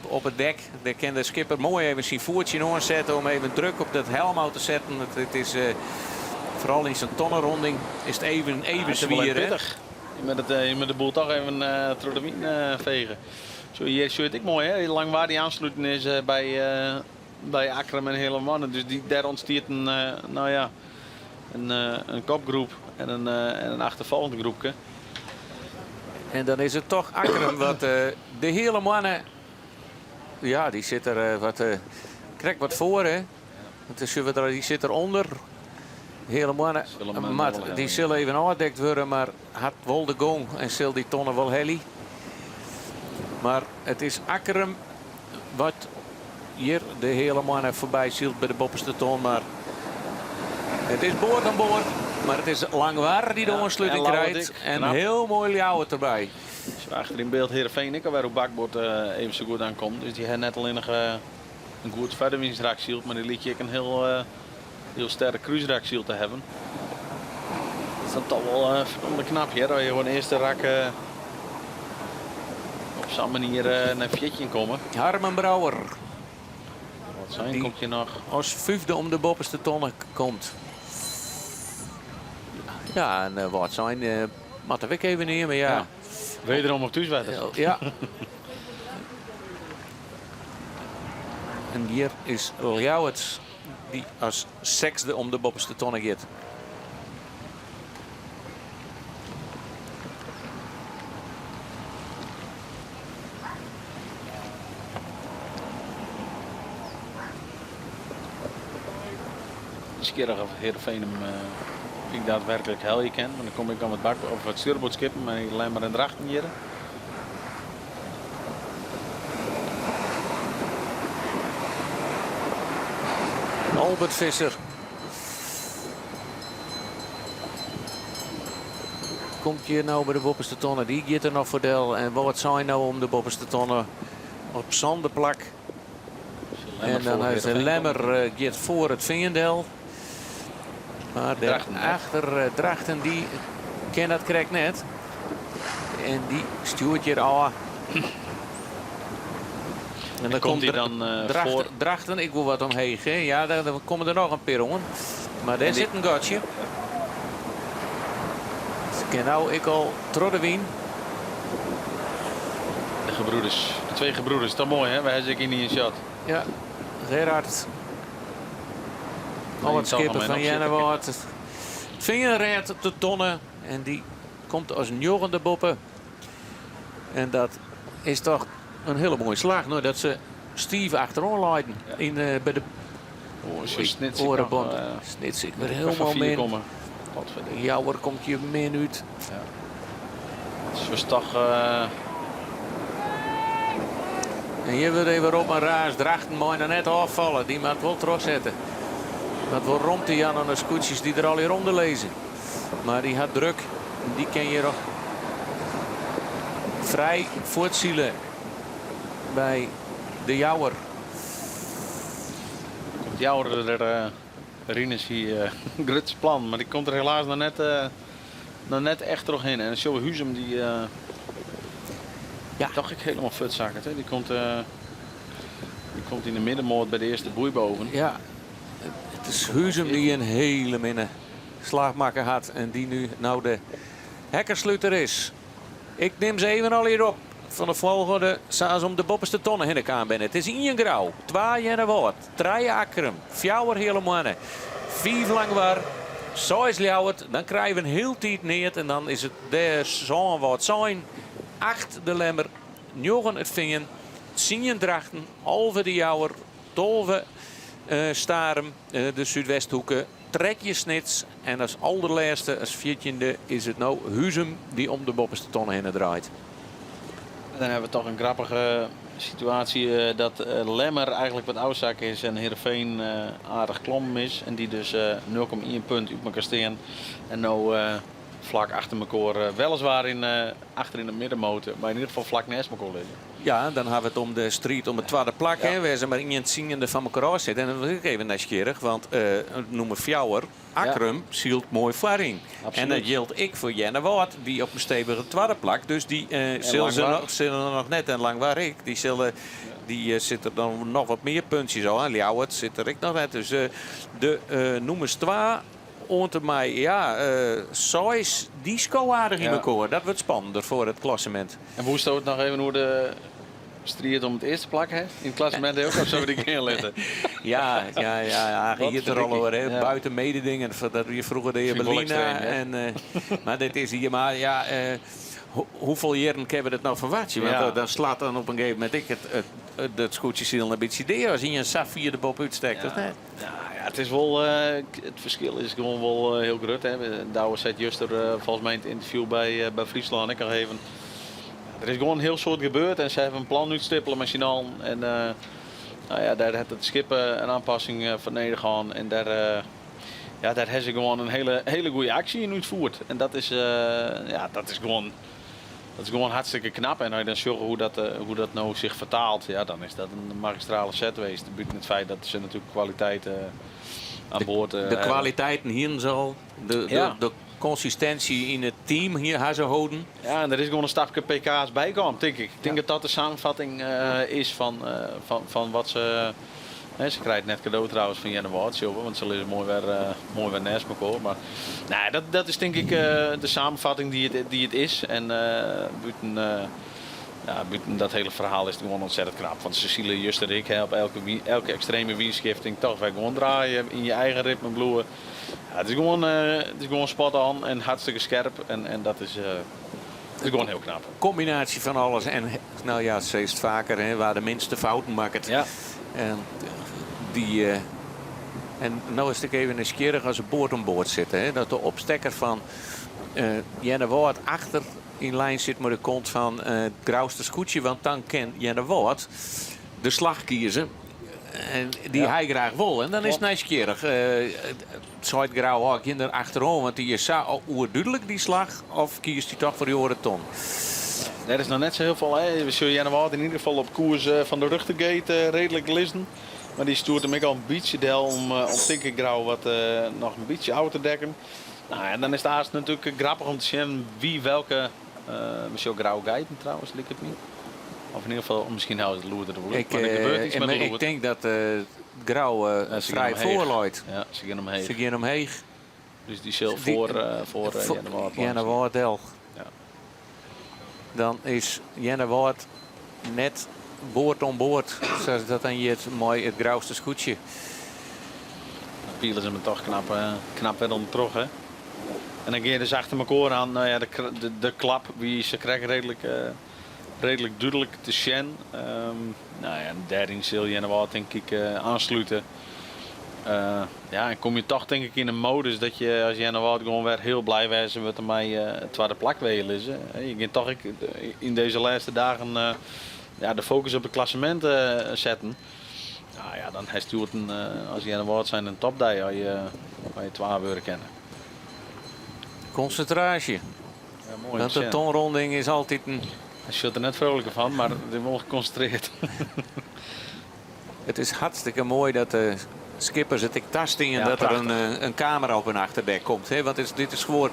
op het dek. Daar kan de skipper mooi even zijn voertje aanzetten om even druk op dat helm te zetten. Het is vooral in zijn tonnenronding is het even zwier.
Met de boel toch even door de wind vegen. Zo hier zie je het ook mooi, hè? Hoe lang waar die aansluiting is bij Akram en Helemaal. Dus daar ontstaat een kopgroep en een achtervallende groepje.
En dan is het toch Akram wat de hele mannen. Ja, die zit er krijgt wat voor, hè. Die zit eronder. Hele mannen. Die zullen even aangedekt worden, maar had wel de gong en zal die tonnen wel heli. Maar het is Akram wat hier de hele mannen voorbij zielt bij de bopperste ton. Maar het is boord aan boord. Maar het is Langwaar die de aansluiting krijgt. En heel mooi Ljouwert erbij.
Zo achter in beeld Heerenveen ik alweer op bakboord even zo goed aankomt. Dus die heeft net alleen nog een goed verderwinstrakziel. Maar die liet je ook een heel sterk cruiserakziel te hebben. Dat is dan toch wel verdomde knap hier. Dat je gewoon de eerste rak op zo'n manier naar Vjetje komen.
Harmen Brouwer.
Wat zijn komt je nog?
Als 5e om de bopperste tonnen komt. Ja, en wat zijn, matten we even neer, maar ja.
Wederom op thuiswetter.
Ja. En hier is Ljouwert die als 6e om de bopperste tonnen gaat.
Skierig of Heerenveen hem ik daadwerkelijk hel je ken. Want dan kom ik aan het bak of het stuurboot skippen, maar ik alleen maar een drachten hier.
Albert Visser. Komt je nou bij de bopperste tonnen? Die gaat er nog voor deel. En wat zijn nou om de bopperste tonnen op zandenplak? En dan is de Lemmer gaat voor het Vingendel. Maar daarachter Drachten die ken dat correct net. En die stuurt hier al. En dan komt hij dan voor Drachten. Ik wil wat omheen. Hè? Ja, dan komen er nog een perron. Maar daar zit een gatje. Ik ken nou ik al Troddewien.
De gebroeders. De 2 gebroeders. Dat is mooi, hè? Wij hebben zeker niet een shot.
Ja, Gerard. Al het skippen van Jennewaard. Het vingerred op de tonnen. En die komt als een joggende boppen. En dat is toch een hele mooie slag. Nou, dat ze Steve achterom leiden. Ja. Bij de orenbond. Snitsik weer helemaal min. Jouwer komt je min uit.
Ja. Dus toch...
En hier wil even op een raas. Drachten mooi er net afvallen. Die moet wel terugzetten. Dat wordt rond de Jan aan de scootjes die er al hier onder lezen. Maar die had druk. Die kan je nog vrij voortzielen bij de Jouwer.
Komt Jouwer erin is hier Gruts plan. Maar die komt er helaas nog net echt terug in. En Sjoe Huzem die toch ik helemaal futzakken. Die komt in de middenmoot bij de eerste boei boven.
Ja. Het is Huzem die een hele minne slaagmaker had. En die nu nou de hekkersluiter is. Ik neem ze even al hierop. Van de volgende staan ze om de bopperste tonnen heen gaan binnen. Het is 1 grauw, 2 Jennewaard, 3 Akram, 4 helemaal, 5 Langwaar, 6 Ljouwert. Dan krijgen we een heel tijd neer en dan is het de zo'n wat zijn. 8 de Lemmer, 9 het Vingen, 10 Drachten, halve de Jouwer, 12 Starem, de Zuidwesthoeken, Trekje Snits. En als allerlaatste, als 14e, is het nou Huzem die om de bopperste tonnen heen draait.
En dan hebben we toch een grappige situatie dat Lemmer eigenlijk wat oudzak is en Heerenveen aardig klom is. En die dus 0,1 punt uit elkaar staan. En nou vlak achter elkaar, weliswaar achter in de middenmotor, maar in ieder geval vlak naast elkaar liggen.
Ja, dan hebben we het om de strijd om het tweede plak. Ja. Waar ze maar in het zingende van elkaar zitten. En dat was ik even nieuwsgierig, want noemen Fjouwer, Akrum, zielt mooi voorin. En dat geldt ik voor Jenne Woord, die op een stevige tweede plak. Dus die zullen nog net en lang waar ik. Die zitten dan nog wat meer puntjes aan. Ljouwert zit er ik nog net. Dus de noemers 2. Onder mij, ja, Sois, die is aardig in elkaar. Dat wordt spannender voor het klassement.
En hoe stoot het nog even hoe de strijd om het eerste plak heeft? In het klassement ook, of zullen we die keer letten?
Ja, hier er al hoor, buiten mededingen. Dat je vroeger de Berlina. Maar dit is hier maar, ja, hoeveel jaren hebben we het nou van watje? Want dan slaat dan op een gegeven moment het scootje een beetje deur als je een saffier de bob uitsteekt.
Ja, het is wel, het verschil is gewoon wel heel groot. Douwe zei juist volgens mij in het interview bij Friesland ik al even. Er is gewoon een heel soort gebeurd en ze hebben een plan uitstippelen met Sinan. En daar heeft het schip een aanpassing van neder gaan. En daar hebben ze gewoon een hele goede actie in uitvoerd. En dat is gewoon hartstikke knap. En als je dan zorgt hoe dat nou zich vertaalt, ja, dan is dat een magistrale set geweest. Buiten het feit dat ze natuurlijk kwaliteit aan boord
de kwaliteiten hier zal, de consistentie in het team hier gaan ze houden.
Ja, en er is gewoon een stapje pk's bijkomen, denk ik. Ik denk dat dat de samenvatting is van wat ze... Ze krijgt net cadeau trouwens van Jenne Woord, want ze is mooi weer naast elkaar. Maar dat is denk ik de samenvatting die het is. En buiten dat hele verhaal is het gewoon ontzettend knap. Want Cecilie, Just en ik op elke extreme wielschifting toch weer gewoon draaien in je eigen ritme bloeien. Ja, het is gewoon spot on en hartstikke scherp. En dat is gewoon heel knap.
Combinatie van alles. En nou ja, ze is het vaker waar de minste fouten maakt. Ja. En nou is het even nieuwsgierig als ze boord om boord zitten. Hè? Dat de opstekker van Jenne Woord achter in lijn zit met de kont van het grauwste scootje. Want dan kan Jenne Woord de slag kiezen. En die hij graag wil. En dan is het nieuwsgierig. Zou het grauw ook in achterom? Want die is zo oerduidelijk die slag. Of kiest hij toch voor die orenton?
Er is nog net zo heel veel. We zullen Jenne Woord in ieder geval op koers van de Rugtegate redelijk listen. Maar die stoert hem ook al een beetje del om Tinkergrauw wat nog een beetje oud te dekken. Nou, en dan is het haast natuurlijk grappig om te zien wie welke Michel Grauw geiten trouwens, lijkt het niet. Of in ieder geval, misschien houdt het loerder de vloer. Maar er gebeurt iets met de
ik denk dat Grauw vrij voorlooit.
Ja, ze gaan omheen.
Ze gaan omheen.
Dus die zal voor
Jenne Woord del. Ja. Dan is Jenne Woord net boord om boord, zoals dat dan hier mooi het grauwste scootje.
Dan pielen ze me toch knap weer om terug, hè. En dan ga je dus achter elkaar aan, nou ja, de klap, wie ze krijgen redelijk duidelijk te shen. Nou ja, daarin zul je wat denk ik aansluiten. Ja, en kom je toch denk ik in een modus dat je als je wat gewoon weer heel blij wezen met mij het tweede plak wil is. Je gaat toch in deze laatste dagen de focus op het klassement zetten. Nou ja, dan heeft het als je een woord zijn een topdij waar je 12 uur kennen.
Concentratie.
Ja, mooi.
Want de tonronding is altijd een...
Hij zit er net vrolijker van, maar het is wel geconcentreerd.
Het is hartstikke mooi dat de skippers het ik tasten en dat prachtig. Er een camera op hun achterdek komt. Hè? Want dit is gewoon...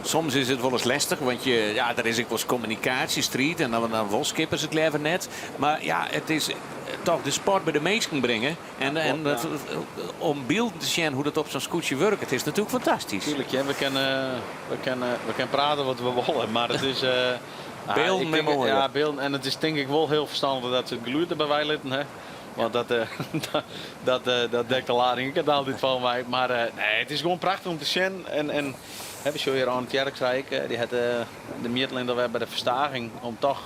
Soms is het wel eens lastig, want er is ook wel eens communicatiestrijd en dan wil skippers het leven net. Maar ja, het is toch de sport bij de mensen brengen. Om beeld te zien hoe dat op zo'n scootje werkt, het is natuurlijk fantastisch.
Tuurlijk, ja, we kunnen praten wat we willen, maar het is...
beelden met mooi.
Ja, beelden. En het is denk ik wel heel verstandig dat ze het geluid erbij bijlitten. Hè? Want dat dekt de lading. Ik heb er altijd van mij. Maar nee, het is gewoon prachtig om te zien. En we zullen hier aan het Jerkrijk. Die had de Mietlinder bij de verstaging. Om toch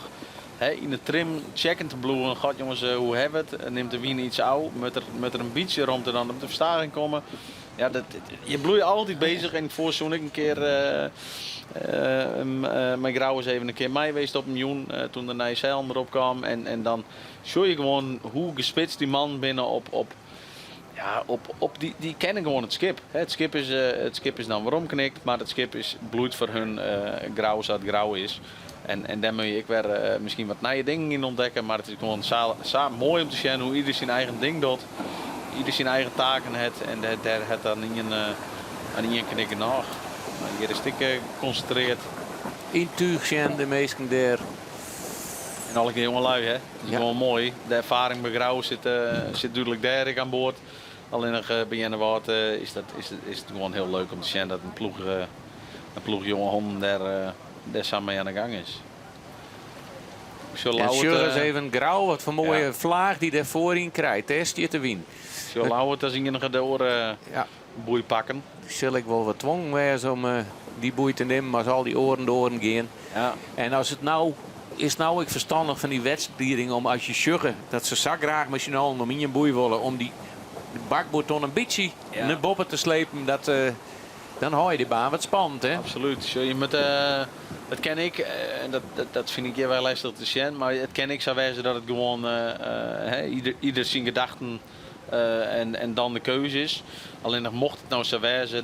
in de trim checken te bloeien. God jongens, hoe hebben we het? Neemt de wien iets oud. Met er een beetje rond te dan op de verstaging komen. Ja, je bloeit altijd bezig. En voor zo'n ik een keer... mijn grauw is even een keer mij geweest op een miljoen. Toen de Nijzeil erop kwam. En dan zie je gewoon hoe gespitst die man binnen op die kennen gewoon het skip. Het skip is dan weer omknikt, maar het skip bloeit voor hun grauw zoals het grauw is. En daar moet je weer misschien wat nieuwe dingen in ontdekken, maar het is gewoon samen mooi om te zien hoe ieder zijn eigen ding doet. Ieder zijn eigen taken heeft en daar het dan aan één knikken nog. Maar hier is het geconcentreerd.
Intuïtie de meesten daar.
En alle jonge lui, hè. Dat is gewoon mooi. De ervaring bij grauw zit duidelijk daar aan boord. Alleen nog bij Jenne Wout is het gewoon heel leuk om te zien dat een ploeg jonge honden daar samen mee aan de gang is.
En Sjurre is even grauw, wat voor mooie vlaag die daar voorin krijgt. Test je te winnen.
Zo lauw het als enige door boei pakken.
Zal ik wel wat dwong wezen om die boei te nemen, maar zal die oren door gaan. Ja. En als het nou is ik verstandig van die wedstrijding om als je sjuggen dat ze zo graag met je om in je boei willen om die bakboord een beetje naar boven te slepen, dan hou je de baan wat spannend, hè?
Absoluut. Je moet, dat ken ik en dat vind ik hier wel lastig te zien, maar het ken ik zou wijzen dat het gewoon ieder zijn gedachten en dan de keuze is. Alleen nog mocht het nou zo wijzen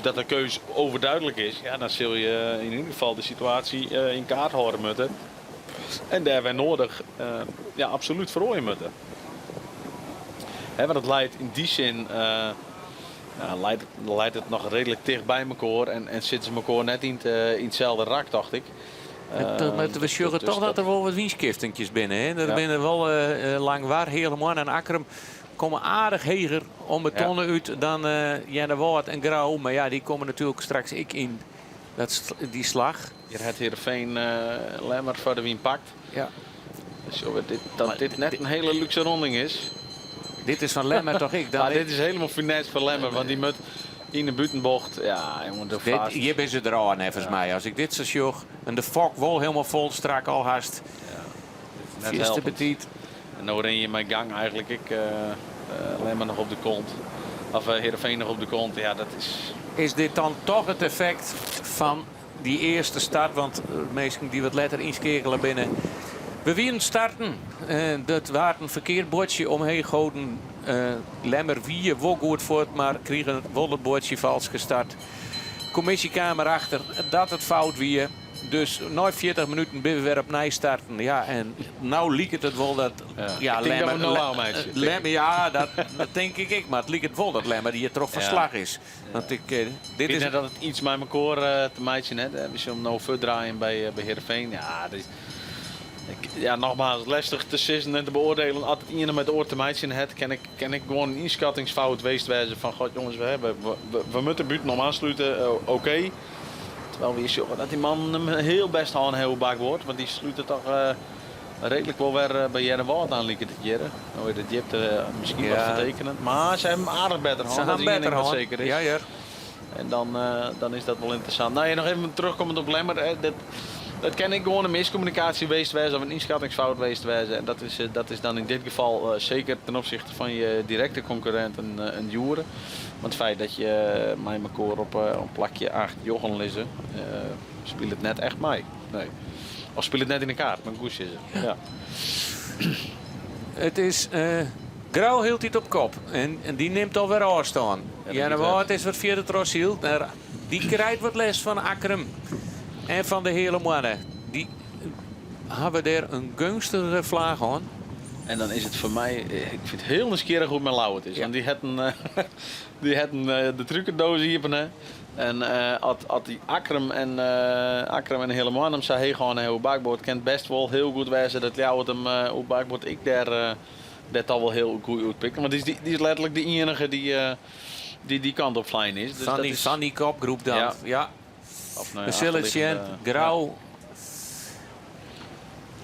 dat de keuze overduidelijk is, ja, dan zul je in ieder geval de situatie in kaart houden moeten. En daar wij nodig absoluut verrooien moeten. Want het leidt in die zin leidt het nog redelijk dicht bij elkaar en zitten ze elkaar net in hetzelfde rak, dacht ik.
We sjuggen toch dat er wel wat winstkiftentjes binnen. Hè? Er binnen wel Langwaar, Helemaal en Akkerum komen aardig heger om betonnen uit dan Jenne Wout en Grauw. Maar ja, die komen natuurlijk straks in die slag.
Hier heeft Heerenveen Lemmer voor de wien pakt.
Ja.
Zo, dit net een hele luxe ronding is.
Dit is van Lemmer toch ik?
Dit is helemaal finesse van Lemmer, want die moet in de buitenbocht. Ja, jongen, de vast.
Hier ben ze er al aan, volgens mij. Als ik dit zo sjog en de fok wel helemaal vol strak al haast.
Ja, net te petit. En nou ren je mijn gang eigenlijk. Lemmer nog op de kont. Of Heerenveen nog op de kont. Ja, dat is...
Is dit dan toch het effect van die eerste start? Want mensen die wat letter inskegelen binnen. We willen starten. Dat was een verkeerd bordje omheen gehouden. Lemmer wie wel goed voor het, maar kregen wel het bordje vals gestart. Commissiekamer achter dat het fout wie. Dus na 40 minuten ben we weer opnieuw starten. Ja, en nou liep het wel dat...
Lemmer,
ja, dat denk ik. Maar het liep het wel dat Lemmer die er toch verslag is. Want dit is
net dat het iets met elkaar te meidje net. We zullen nou verder draaien bij Heerenveen. Ja, nogmaals, lastig te sissen en te beoordelen. Als het iemand met oor te meidje het, kan ik gewoon een inschattingsfout geweest wijzen van god jongens, we moeten buiten om aansluiten, oké. Terwijl we zien dat die man hem heel best aan heel bak wordt, want die sluit toch redelijk wel weer bij Jenne Wout aan lieken dit jaren. Nou, dat je hebt misschien wat vertekenend, maar ze hebben aardig beter hand.
Ze gaan beter hand,
zeker is.
Ja.
En dan is dat wel interessant. Nou, nog even terugkomend op Lemmer. Dat kan ik gewoon een miscommunicatie geweest wijzen of een inschattingsfout geweest wijzen. En dat is dan in dit geval zeker ten opzichte van je directe concurrent een Joeren. Want het feit dat je mij elkaar op een plakje 8 Jochen lissen, speelt het net echt mee. Nee. Of speelt het net in de kaart, maar goed is het. Ja.
Het is... Grauw hield het op kop en die neemt alweer afstaan. Jenne Wout is wat via de tros hield. Die krijgt wat les van Akkerum. En van de hele mannen. Die hebben daar een gunstige vlaag aan.
En dan is het voor mij, ik vind het heel nieuwsgierig hoe mijn lauw het is. Ja. Want die hadden de trucendoos hier. En als die Akkerum en helemaal hem zou heen gaan naar het bakboord, kan het best wel heel goed wijzen dat jou het hem op bakboord ik daar al wel heel goed uitpikken. Maar die is letterlijk de enige die kant op flying is. Dus
van die kopgroep dan. Ja. Facilitient, Grauw.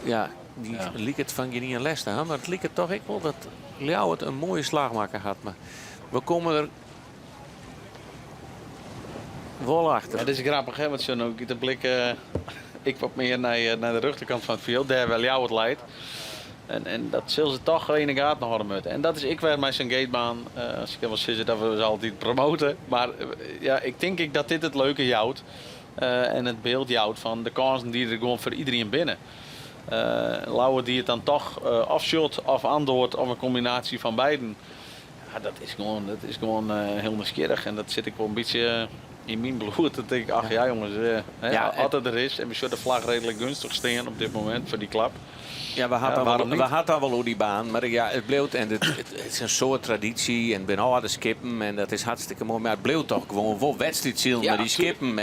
Ja, die liep het van geen les te gaan. Maar het liep het toch ik wel dat Ljouw het een mooie slagmaker had. Maar we komen er wel achter.
Ja, dat is grappig, hè? Want zo ook de blik. Ik wat meer naar de rechterkant van het veld. Daar wel Ljouw het leidt. En dat zullen ze toch in de gaten houden moeten. En dat is ik weer met zijn gatebaan. Als ik wel zeggen dat we ze altijd promoten. Maar ja, ik denk dat dit het leuke jouwt. En het beeld jouwt van de kansen die er gewoon voor iedereen binnen. Lauwe die het dan toch afshot of antwoord of een combinatie van beiden. Ja, dat is gewoon heel nieuwsgierig. En dat zit ik wel een beetje in mijn bloed. Dan denk ik, ach ja jongens, als het er is. En we zullen de vlag redelijk gunstig staan op dit moment voor die klap.
Ja, we hadden al wel over die baan, maar ja, het bleef en het is een soort traditie en ben al de skippen en dat is hartstikke mooi, maar het bleef toch gewoon wel wedstrijdziel met die skippen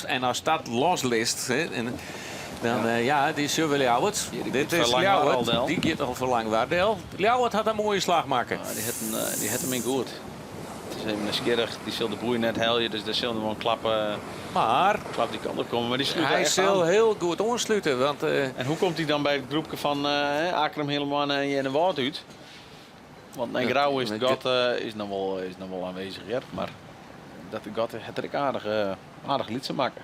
en als dat loslist, hè, dan die zullen we Ljouwert. Dit is Ljouwert, die gaat al voor lang Waardel. Ljouwert had een mooie slag maken.
Ja, die had hem in goed. Het is even nieuwsgierig, die zal de boei net helden, dus daar zullen we gewoon klappen.
Maar
klap die kant op komen, maar die sluit
hij zal heel goed aansluiten. Want,
en hoe komt hij dan bij het groepje van Akram helemaal en de Woud uit? Want een grauw is het gat is nog wel aanwezig, ja, maar dat de gat het er aardig liedje maken.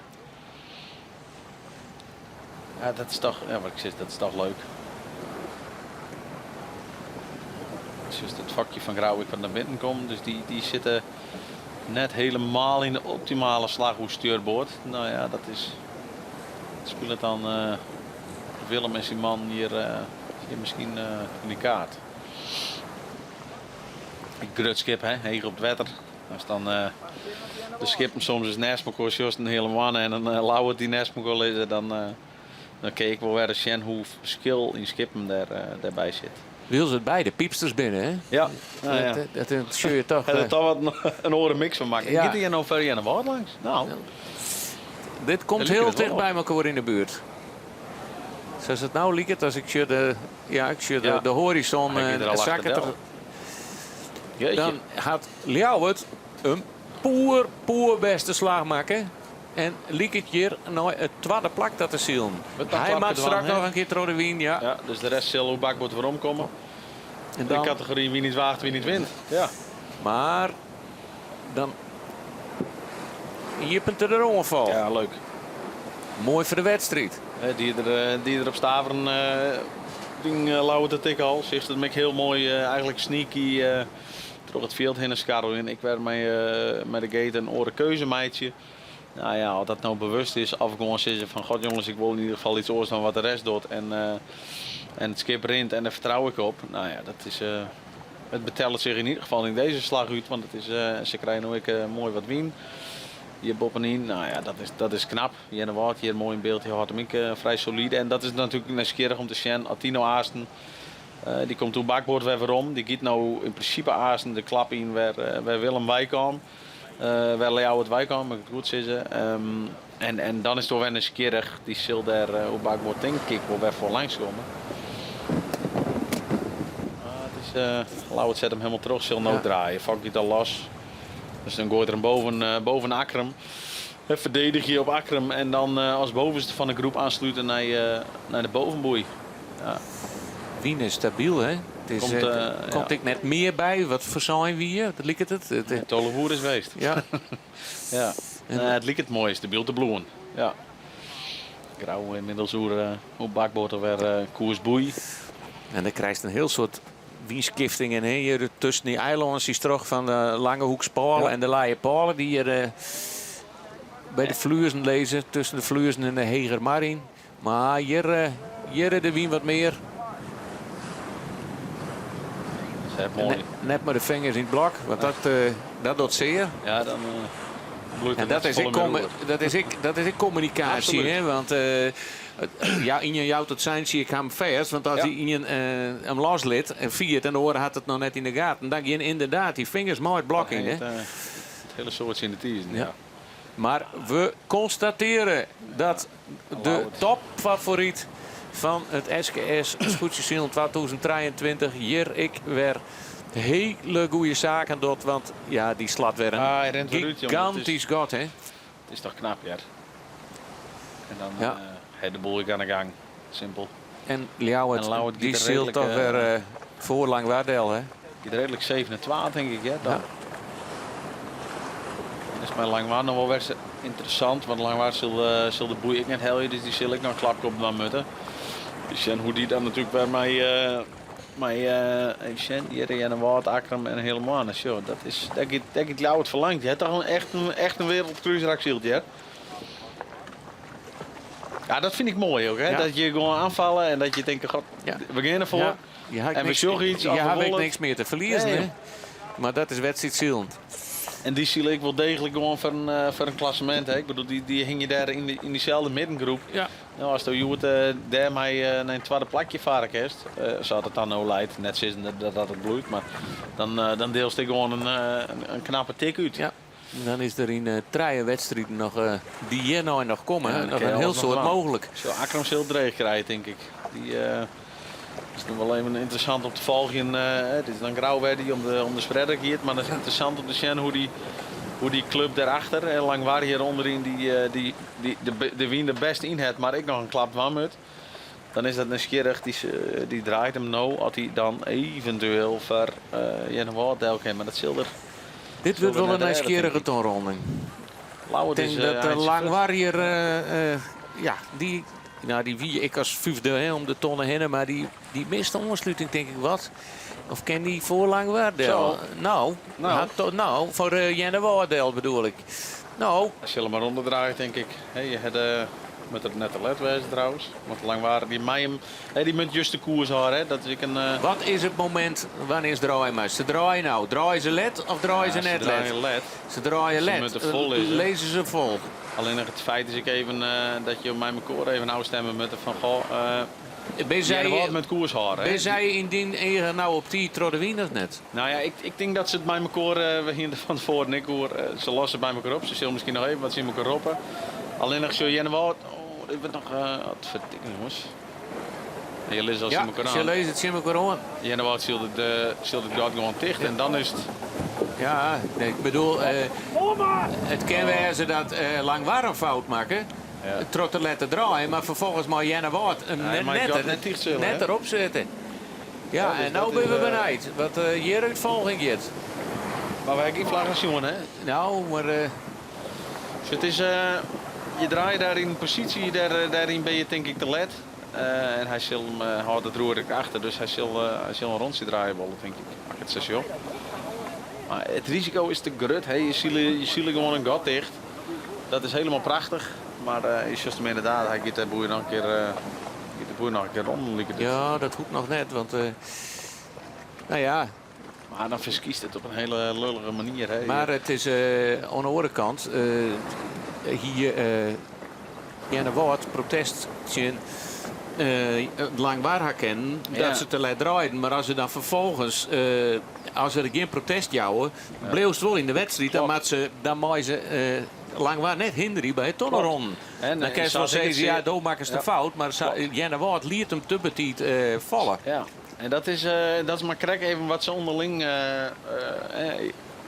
Ja, dat is toch, wat ik zeg, dat is toch leuk. Het is juist het vakje van Grauwijk wat naar binnen komt, dus die zitten net helemaal in de optimale slag hoe stuurboord. Nou ja, dat is. Speel het dan Willem en zijn man hier misschien in de kaart. Ik grutskip, hè, heeg op het wetter. Als dan de skippen soms is Nesmoko juist een hele man en dan Lauwert die Nesmoko is, dan kijk ik wel weer eens hoe verschil in skippen daarbij zit.
Wil ze het beide piepsters binnen, hè?
Ja.
Dat zul je toch...
Er toch wat een oren mix van maken.
Ja.
Gaat hier nou ver aan de waard langs? Nou.
Dit komt heel dicht bij elkaar in de buurt. Zoals het nou liep, als ik de horizon zakken dan gaat Ljouwert een poer beste slag maken. En liep het hier nou het tweede plak dat te zien. Hij maakt straks nog een keer door de wien, ja.
Dus de rest zal hoe bakboord waarom komen. En dan de categorie wie niet waagt, wie niet wint. Ja.
Maar dan je punt er onval.
Ja, leuk.
Mooi voor de wedstrijd.
Die er op Staveren ding Lauwert het ik al. Zegt het me heel mooi, eigenlijk sneaky door het veld heen en Scarro in. Ik werd met de gate een oren keuzemeidje. Nou ja, als dat nou bewust is, af en toe zeggen van god jongens, ik wil in ieder geval iets oors dan wat de rest doet. En het skip rint en daar vertrouw ik op. Nou ja, dat is, het betelt zich in ieder geval in deze slag uit, want het is, ze krijgen ook mooi wat wien. Hier boppenin, nou ja, dat is knap. Hier wordt hier mooi in beeld, hier had hem ik vrij solide. En dat is natuurlijk nieuwsgierig om te zien. Altino Aasten, die komt toen bakboord weer om. Die giet nou in principe Aasten de klap in waar Willem Wijkam. Waar Ljouwert Wijkam, maar het goed zeggen. En dan is het wel weer nieuwsgierig. Die zal daar op bakboord denk ik wel weer voor langs komen. Lauwert zet hem helemaal terug, zal nooit draaien. Vak giet al los. Dus dan gooit er hem boven Akram. Verdedig je op Akram en dan als bovenste van de groep aansluiten naar de bovenboei. Ja.
Wien is stabiel, hè? Komt ik net meer bij? Wat voor zijn wie? Dat liep het?
Tollevoer is geweest.
Ja.
Ja. Het liep het mooi, stabiel te bloeien. Ja. Grauw inmiddels op bakboord weer koersboei.
En dan krijg je een heel soort wienskiftingen hier tussen die eilandjes terug van de lange hoekspalen en de laaie palen die hier bij de Vluurzen lezen, tussen de Vluurzen en de Heger Marin. Maar hier de wien wat meer.
Mooi.
Net maar de vingers in het blok, want dat doet zeer.
Ja, dan bloeit het.
En dat is communicatie, hè? Want in je jouw tot zijn zie ik hem vers, want als hij in hem loslid en viert en de oren had het nog net in de gaten, dan je inderdaad die vingers mooi het blok in.
Het hele soort in de teasen. Ja.
Maar we constateren dat de topfavoriet van het SKS Spoedjeseel 2023 hier ik weer hele goede zaken doet, want ja, die slaat weer een gigantisch gat, hè?
Het is toch knap, ja. En dan de boel aan de gang. Simpel.
En Ljouwert, die zielt toch weer voor lang Waardel, hè?
Die is redelijk 27, denk ik, ja. Dat is mijn Langwaard nog wel weer interessant, want Langwaard zal de boei ik net helden, dus die zal ik nog een klapje op de mutten. Sjen, hoe die dan natuurlijk bij mij even Sjen, hier en Wout, Akram en helemaal. Zo, dat is, dat ik jou het verlangt. Je hebt toch echt een wereldcruiser ja? Ja, dat vind ik mooi ook, hè?
Ja.
Dat je gewoon aanvallen en dat je denkt, god, we gaan ervoor.
Ja.
En we zorgen iets.
Je hebt niks meer te verliezen,
Nee.
hè? Maar dat is wedstrijdzielend.
En die zie ik wel degelijk gewoon voor een klassement. Hè? Ik bedoel, die hing je daar in diezelfde middengroep.
Ja.
Nou, als je daar mij naar een tweede plakje varen kerst, zou het dan nou leidt. Net zoals dat het bloeit, maar dan deelst ik gewoon een knappe tik uit.
Ja. Dan is er in treien wedstrijden nog die hier nou en nog komen.
Ja,
nog een heel soort mogelijk.
Zo Akram heel dreig krijgt, denk ik. Die is nog wel even interessant om te volgen. Het is dan grauw die om de spreader gaat, maar het is interessant om te zien hoe die club daarachter, lang waar hier onderin, de wien er best in heeft, maar ik nog een klap van moet. Dan is dat een schierig, die draait hem nou, als hij dan eventueel voor een woord maar dat zilder.
Dit wordt wel een nieuwsgierige tonronding. Ik denk dat Langwarrier, die wie ik als vijfde om de tonnen heen, maar die mist de ondersluiting denk ik wat. Of ken die voor Langwaardel? Nou, voor Jenne Waardel bedoel ik. Nou.
Als je hem maar onderdraait denk ik. Je had met het net te let wezen trouwens. Want Langwaarder die mij hem, die moet juist de koers houden. Hè. Dat is een.
Wat is het moment wanneer ze draaien maar? Ze draaien nou. Draaien ze led of draaien ze net led? Ze draaien led. Lezen ze vol.
Alleen nog het feit is ik even dat je op mijn koor even nou stemmen met van goh. Ben met koers houden.
Ben zij indien eigen nou op die Trodewien of net?
Nou ja, ik denk dat ze het bij elkaar, we gingen van tevoren ik hoor, ze lossen bij elkaar op. Ze zullen misschien nog even wat zien elkaar roppen. Alleen nog zo Jennewoud, ik ben nog wat verdikken jongens. Je leest al zien elkaar aan.
Ze lezen het zien elkaar aan.
Jennewoud zult het gewoon dicht en dan is het.
Ja, ik bedoel, het kan wezen dat Langwarm fout maken. Trotter letten draaien, maar vervolgens maar Jenne Woord net erop zitten. Ja, en nou ben we benieuwd wat hier uit volging gaat.
Maar wij geen vlaggen zien, hè?
Nou, maar.
Dus het is, je draait daar in positie, daarin ben je denk ik te let. En hij zal hem houdt het roer achter, dus hij zal een rondje draaien willen, denk ik. Maak het sessie op. Maar het risico is te groot. Je ziet gewoon een gat dicht. Dat is helemaal prachtig. Maar is juist hem inderdaad, hij gaat de boer nog een keer rond.
Ja, dat hoeft nog net, want nou ja.
Maar dan verkiest het op een hele lullige manier. Hè.
Maar het is aan de andere kant hier Jenne Woord protest langbaar herkennen dat ze te laat draaien. Maar als ze dan vervolgens als er geen protest jouwen, bleef het wel in de wedstrijd, dan mag ze Langwaar net hinderen bij het tonnenronden. Dan kan je wel zeggen, ja, daar maken ze de fout. Maar Jenne Woord liet hem te petit vallen.
Ja, en dat is maar krek even wat ze onderling...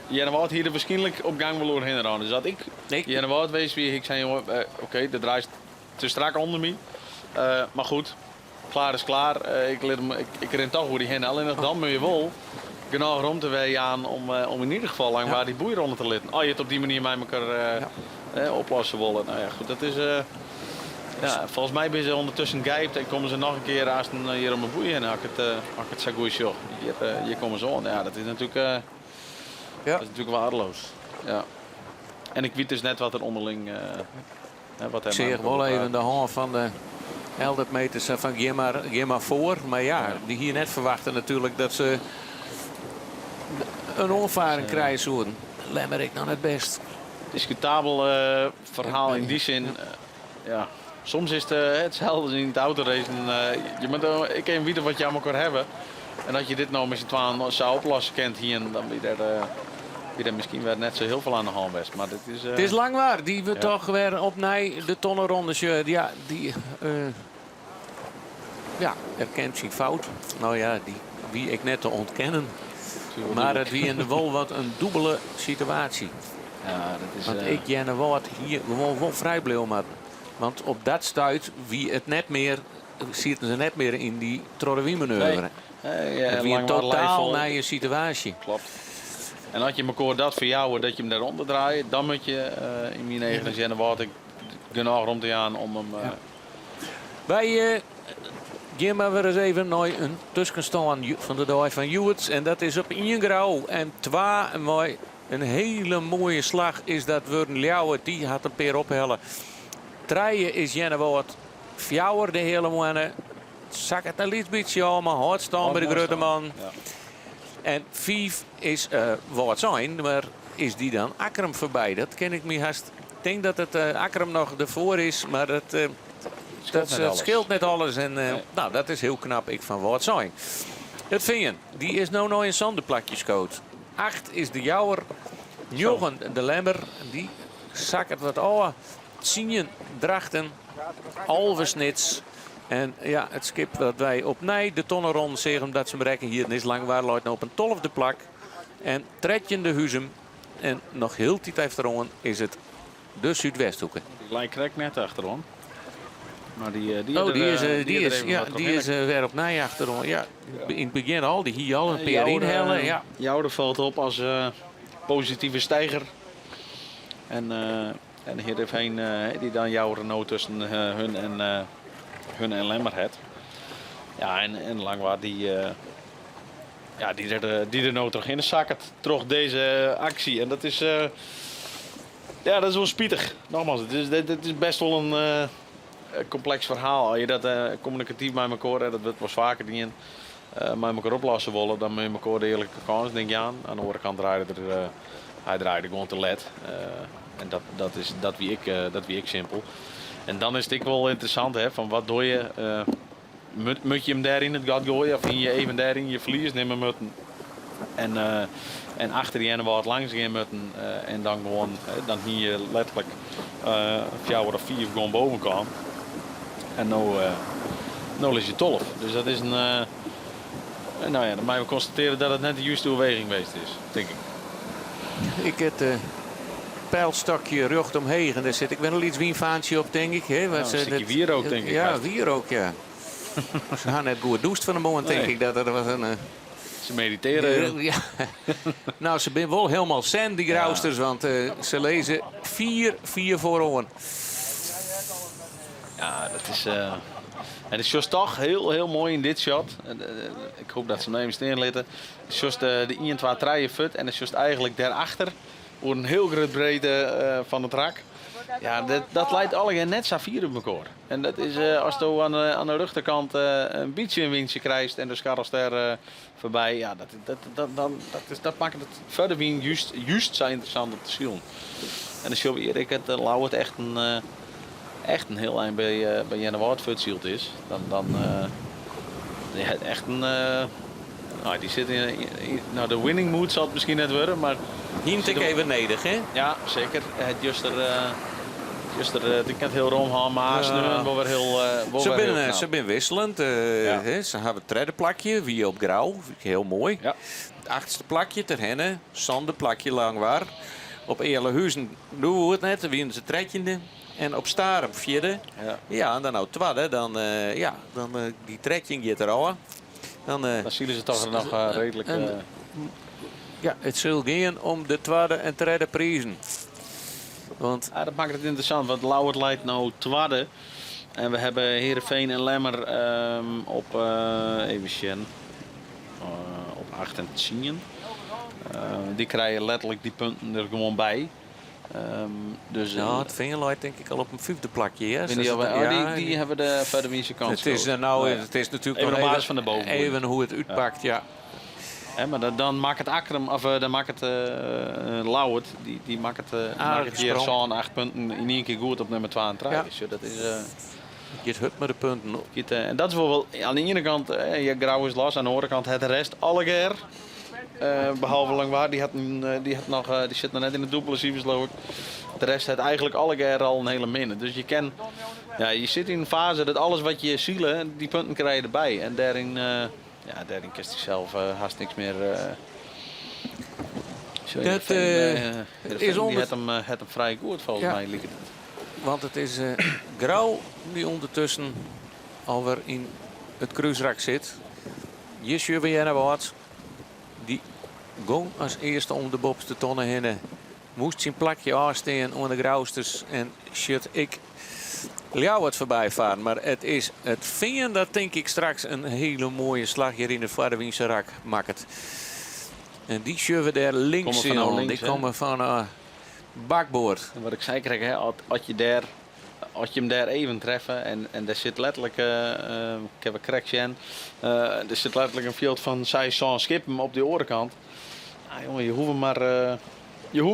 Jenne Woord hier waarschijnlijk op gang wil hinderen. Dus dat ik Jenne Woord wees wie ik zei, oké, de draait te strak onder me. Maar goed, klaar is klaar. Ik ren toch hoe die heen. Alleen nog dan moet je wel genoeg rond te wijzen aan om in ieder geval lang waar die boeien te litten. Je het op die manier met elkaar oplossen willen. Nou ja, goed, dat is... volgens mij ben ze ondertussen gijpt en komen ze nog een keer als hier om een boeien en ik het zo goed zocht. Hier komen ze aan. Ja, dat is natuurlijk, dat is natuurlijk waardeloos. Ja. En ik weet dus net wat er onderling... wat
ik zeg wel even de hand van de 11 meters van geef maar voor. Maar ja, die hier net verwachten natuurlijk dat ze een onvaren krijgen zouden. Lemmerik dan het best.
Discutabel verhaal in die zin. Ja. Soms is het hetzelfde in het autoracen. Ik kan weten wat je aan elkaar hebben. En dat je dit nou met z'n tweeën zou oplossen kent hier, dan wie er misschien weer net zo heel veel aan de hand was. Maar dit is,
het is lang waar. Die we toch weer opnieuw de tonnenrondes. Ja, die erkent zijn fout. Nou ja, die wie ik net te ontkennen. Maar het wie in de wol wat een dubbele situatie.
Ja, dat is,
want ik Jenne Woord hier gewoon wel vrij bleef maar. Want op dat stuit wie het net meer zitten ze net meer in die Trodewien-manoeuvre. Het wie een totaal naar je situatie.
Klopt. En had je elkaar dat voor jou dat je hem daaronder draait, dan moet je in mijn eigen Jenne Woord genoeg rond te gaan om hem.
Bij Gaan we weer eens even naar een tussenstand van de dag van Juwet. En dat is op 1 grauw en 2 mooi. Een hele mooie slag is dat worden Ljouwert. Die had een peer ophellen. 3 is Jennewoord. 4 de hele mannen. Zak het een beetje om, maar hard staan bij de grote man.
Ja.
En 5 is wat zijn, maar is die dan Akkerum voorbij? Dat ken ik me haast. Ik denk dat het Akkerum nog ervoor is, maar dat scheelt net alles. En nou, dat is heel knap. Ik van wat zijn. Het Vingen, die is nou nog in zandenplakjescoot. 8 is de Jouwer. 9 de Lemmer. Die zakken wat ouder. 10 Drachten. Alversnits. En ja, het skip dat wij op de tonnenrond zeggen omdat ze bereiken hier is Langwaarloid op een 12e plak. En 13e Huzum. En nog heel tijd achterom is het de Zuidwesthoeken.
Die lijkt correct net achterom. Maar die is
weer op achterom. Ja, in het begin al, die hier al een peer inhellen. Ja.
Joude valt op als positieve stijger. En Heerenveen die dan jouw Renault tussen hun en Lemmerhead. Ja, en Langwaard die er nou terug in de zak het terug deze actie. En dat is dat is wel spietig. Nogmaals, dit is best wel een complex verhaal. Als je dat communicatief met elkaar, dat wordt vaker niet in, met elkaar oplossen willen, dan met elkaar de eerlijke kans, denk je aan. Aan de andere kant draaide hij draaide gewoon te let. En dat wie ik simpel. En dan is het ook wel interessant, hè, van wat doe je? Moet je hem daar in het gat gooien of in je even daarin je verlies nemen moeten? En achter die ene wat langs gaan moeten en dan gewoon dan hier letterlijk 4 of 5 gewoon boven kan. En nou is je 12. Dus dat is een nou ja, dan moeten we constateren dat het net de juiste beweging geweest is, denk ik.
Ik heb pijlstokje rug omheen en daar zit ik wel iets wienvaantje op, denk ik. Hè?
Een stukje wierook, denk ik.
Ja, wierook, ja. Ze gaan net goed doucht van de moment, denk ik. Dat was een...
Ze mediteren.
Ja. Nou, ze zijn wel helemaal zen, die grauwsters, want ze lezen 4 voor.
Ja, dat is... Het is juist toch heel mooi in dit shot. Ik hoop dat ze hem even steen letten. Het is juist de 1, 2, 3 fut en het is juist eigenlijk daarachter. Voor een heel groot breedte van het rak. Ja, dat leidt allemaal net zo 4 op elkaar. En dat is als je aan de rechterkant een beetje een windje krijgt en de Scharrelster voorbij. Ja, dat maakt het verder wien juist zo interessant om te zien. En als je Erik het Lauwert echt een heel eind bij Jenna Wout verzield is, dan echt een... nou, die zit in de winning mood zal het misschien net worden, maar...
Hier tik even nedig, hè?
Ja, zeker. Het ik kan het heel romhaan, maar
ze zijn wisselend. Ze hebben het 3e plakje, wie op grauw, heel mooi.
Ja.
Het 8e plakje ter henne, Sander plakje Langwaar. Op Eerlehuizen doen we het net, wie in de 13e. En op Starem 4e. Ja, en dan nou 2e, dan die trekking gaat er al. Dan
zien ze toch nog redelijk...
Ja, het zal gaan om de 2e en 3e prijzen. Want...
Ja, dat maakt het interessant, want Lauwert leidt nou 2e. En we hebben Heerenveen en Lemmer op, even zien, op 8 en 10. Die krijgen letterlijk die punten er gewoon bij. Dus,
ja, het Vingen leidt denk ik al op een 5e plakje. Ja?
Die hebben de verder winst kans.
Het is natuurlijk
even nog van de boven.
Even hoe het uitpakt, ja.
Maar dan maakt het Akkerum, of dan maakt het Lauwert, die maakt het hier zo'n 8 punten in 1 keer goed op nummer 2 en 3. Ja. Dus dat is...
Je hut met de punten.
En dat is wel aan de ene kant, je grauw is los, aan de andere kant het rest allegeer. Behalve Langwaard, die zit nog net in de dubbele cijfers, geloof ik. De rest heeft eigenlijk allegeer al een hele minne. Dus je zit in een fase dat alles wat je zielen, die punten krijg je erbij. En daarin kist hij zelf haast niks meer.
Dat
is het hem vrij goed volgens mij.
Want het is grauw die ondertussen alweer in het kruisrak zit. Jesje weer naar wat. Die ging als eerste om de bobste tonnen heen. Moest zijn plakje aanstaan onder de grauwsters. En shit, ik Ljouwert voorbij varen. Maar het is het veen dat denk ik straks een hele mooie slag hier in de Vaderwiense rak maakt. En die schuiven daar links in.
Van links,
die komen van bakboord.
En wat ik zei kreeg, hè, als je hem daar even treffen en daar zit letterlijk, ik heb een correctie er zit letterlijk een veld van 6 skippen op die orenkant. Ah, jongen, je hoeft hem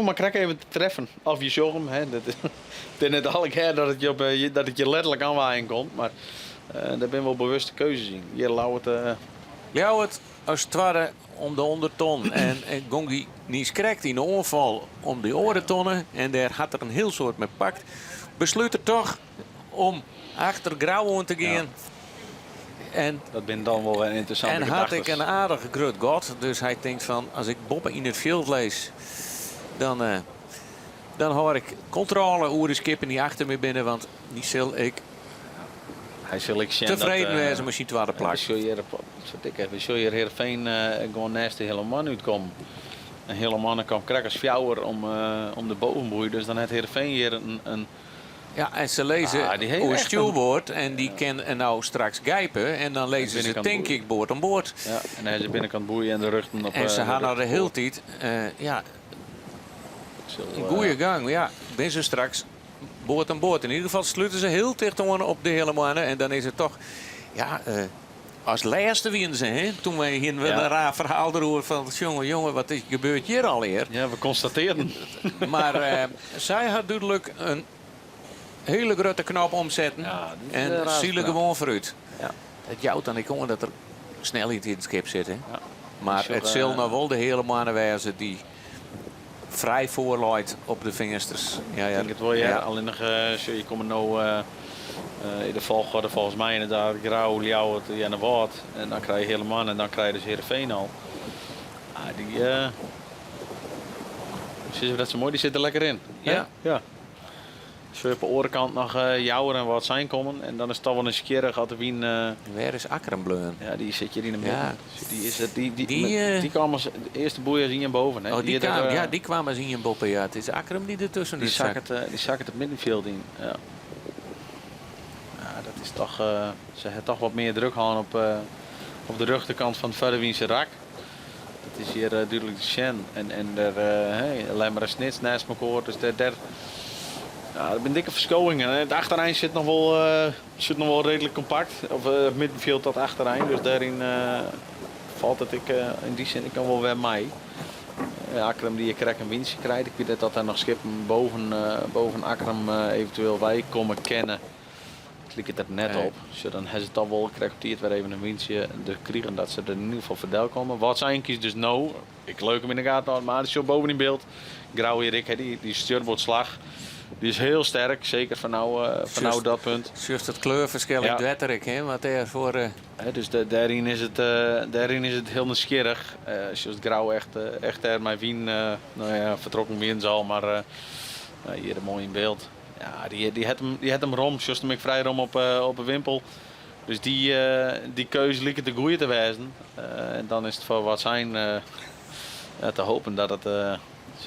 maar krek even te treffen. Of je zogt hem. Hè. Het is net alle keer dat het je letterlijk aanwaaien komt. Maar daar ben wel bewuste keuzes in. Hier
Ljouwert als het ware om de onderton. en Gongi niet krekt in de onval om die orentonnen. En daar had er een heel soort mee pakt. Besluit er toch om achter Grauwen te gaan. Ja. En
dat ben dan wel een interessante
En had ik een aardige groot god. Dus hij denkt van, als ik Boppen in het veld lees, dan hoor ik controle over de skippen die achter me binnen. Want die zal ik tevreden wezen met die tweede plak.
We zullen hier Heerenveen gewoon naast de hele man uitkomen. En hele mannen kwam crackers fjouwer om de bovenboei. Dus dan heeft Heerenveen hier een
ja, en ze lezen over stuurboord en die kan nou straks gijpen. En dan lezen ze denk ik boord aan boord.
Ja, en hij is de binnenkant boeien en de ruggen op.
En ze gaan naar de hele tijd. Een goede gang. Ja, ben ze straks boord aan boord. In ieder geval sluiten ze heel dicht op de hele mannen. En dan is het toch, als laatste winnen ze. Hè? Toen wij hier een raar verhaal erover van, jongen, wat is gebeurd hier alweer?
Ja, we constateerden.
Maar zij had duidelijk een hele grote knop omzetten en zielen gewoon vooruit.
Ja.
Het jouwt dan ik hoor dat er snelheid in het schip zit. Hè? Ja. Maar het zal nou wel de hele mannen wijzen die vrij voorluidt op de vingersters.
Ja, ik denk het wel, ja. Alleen nog, je komt nou in de volgorde volgens mij inderdaad Grauw, Ljouwert en de Woord. En dan krijg je hele mannen en dan krijg je dus Heerenveen al. Zie je dat zo mooi, die zitten lekker in.
Ja.
Ja. Zo op de orenkant nog Jouwer en wat zijn komen. En dan is het toch wel een keer gaat de wien.
Waar is Akkerenbleun?
Ja, die zit hier in de midden.
Ja.
Die kwamen de eerste boeien zien boven. Hè.
Oh, die kwamen zien in boppen. Ja, het is Akkerem die ertussen
die zakken het middenveld in. Ja. Ja, dat is toch. Ze hebben toch wat meer druk gehad op de rechterkant van het Vaderwiense rak. Het is hier duidelijk de Shen. En alleen maar een snits naast elkaar. Dus daar. Ja, dat zijn dikke verschoningen. Het achterein zit nog wel redelijk compact. Of het middenveld tot achterein. Dus daarin valt het in die zin ik kan wel weer mee. Akkerum die je krijgt een winstje krijgt. Ik weet dat er nog schippen boven Akkerum eventueel wij komen kennen. Ik lik het er net op. Dus dan hebben ze het al wel gekregen weer even een winstje te krijgen dat ze er in ieder geval verdeel komen. Wat zijn kies dus nou? Ik leuk hem in de gaten, maar het is zo boven in beeld. Grauw Erik, die stuurboordslag. Die is heel sterk, zeker van nou dat punt.
Juist het kleurverschil in het wetterik, hè? Wat er voor.
Dus daarin is het heel nieuwsgierig. Zoals Grauw echt er mijn wien, vertrokken wien zal, maar hier mooi in beeld. Ja, die had hem rom, zoals hem vrij rom op een wimpel. Dus die keuze liep het de goeie te wijzen. En dan is het voor wat zijn te hopen dat het.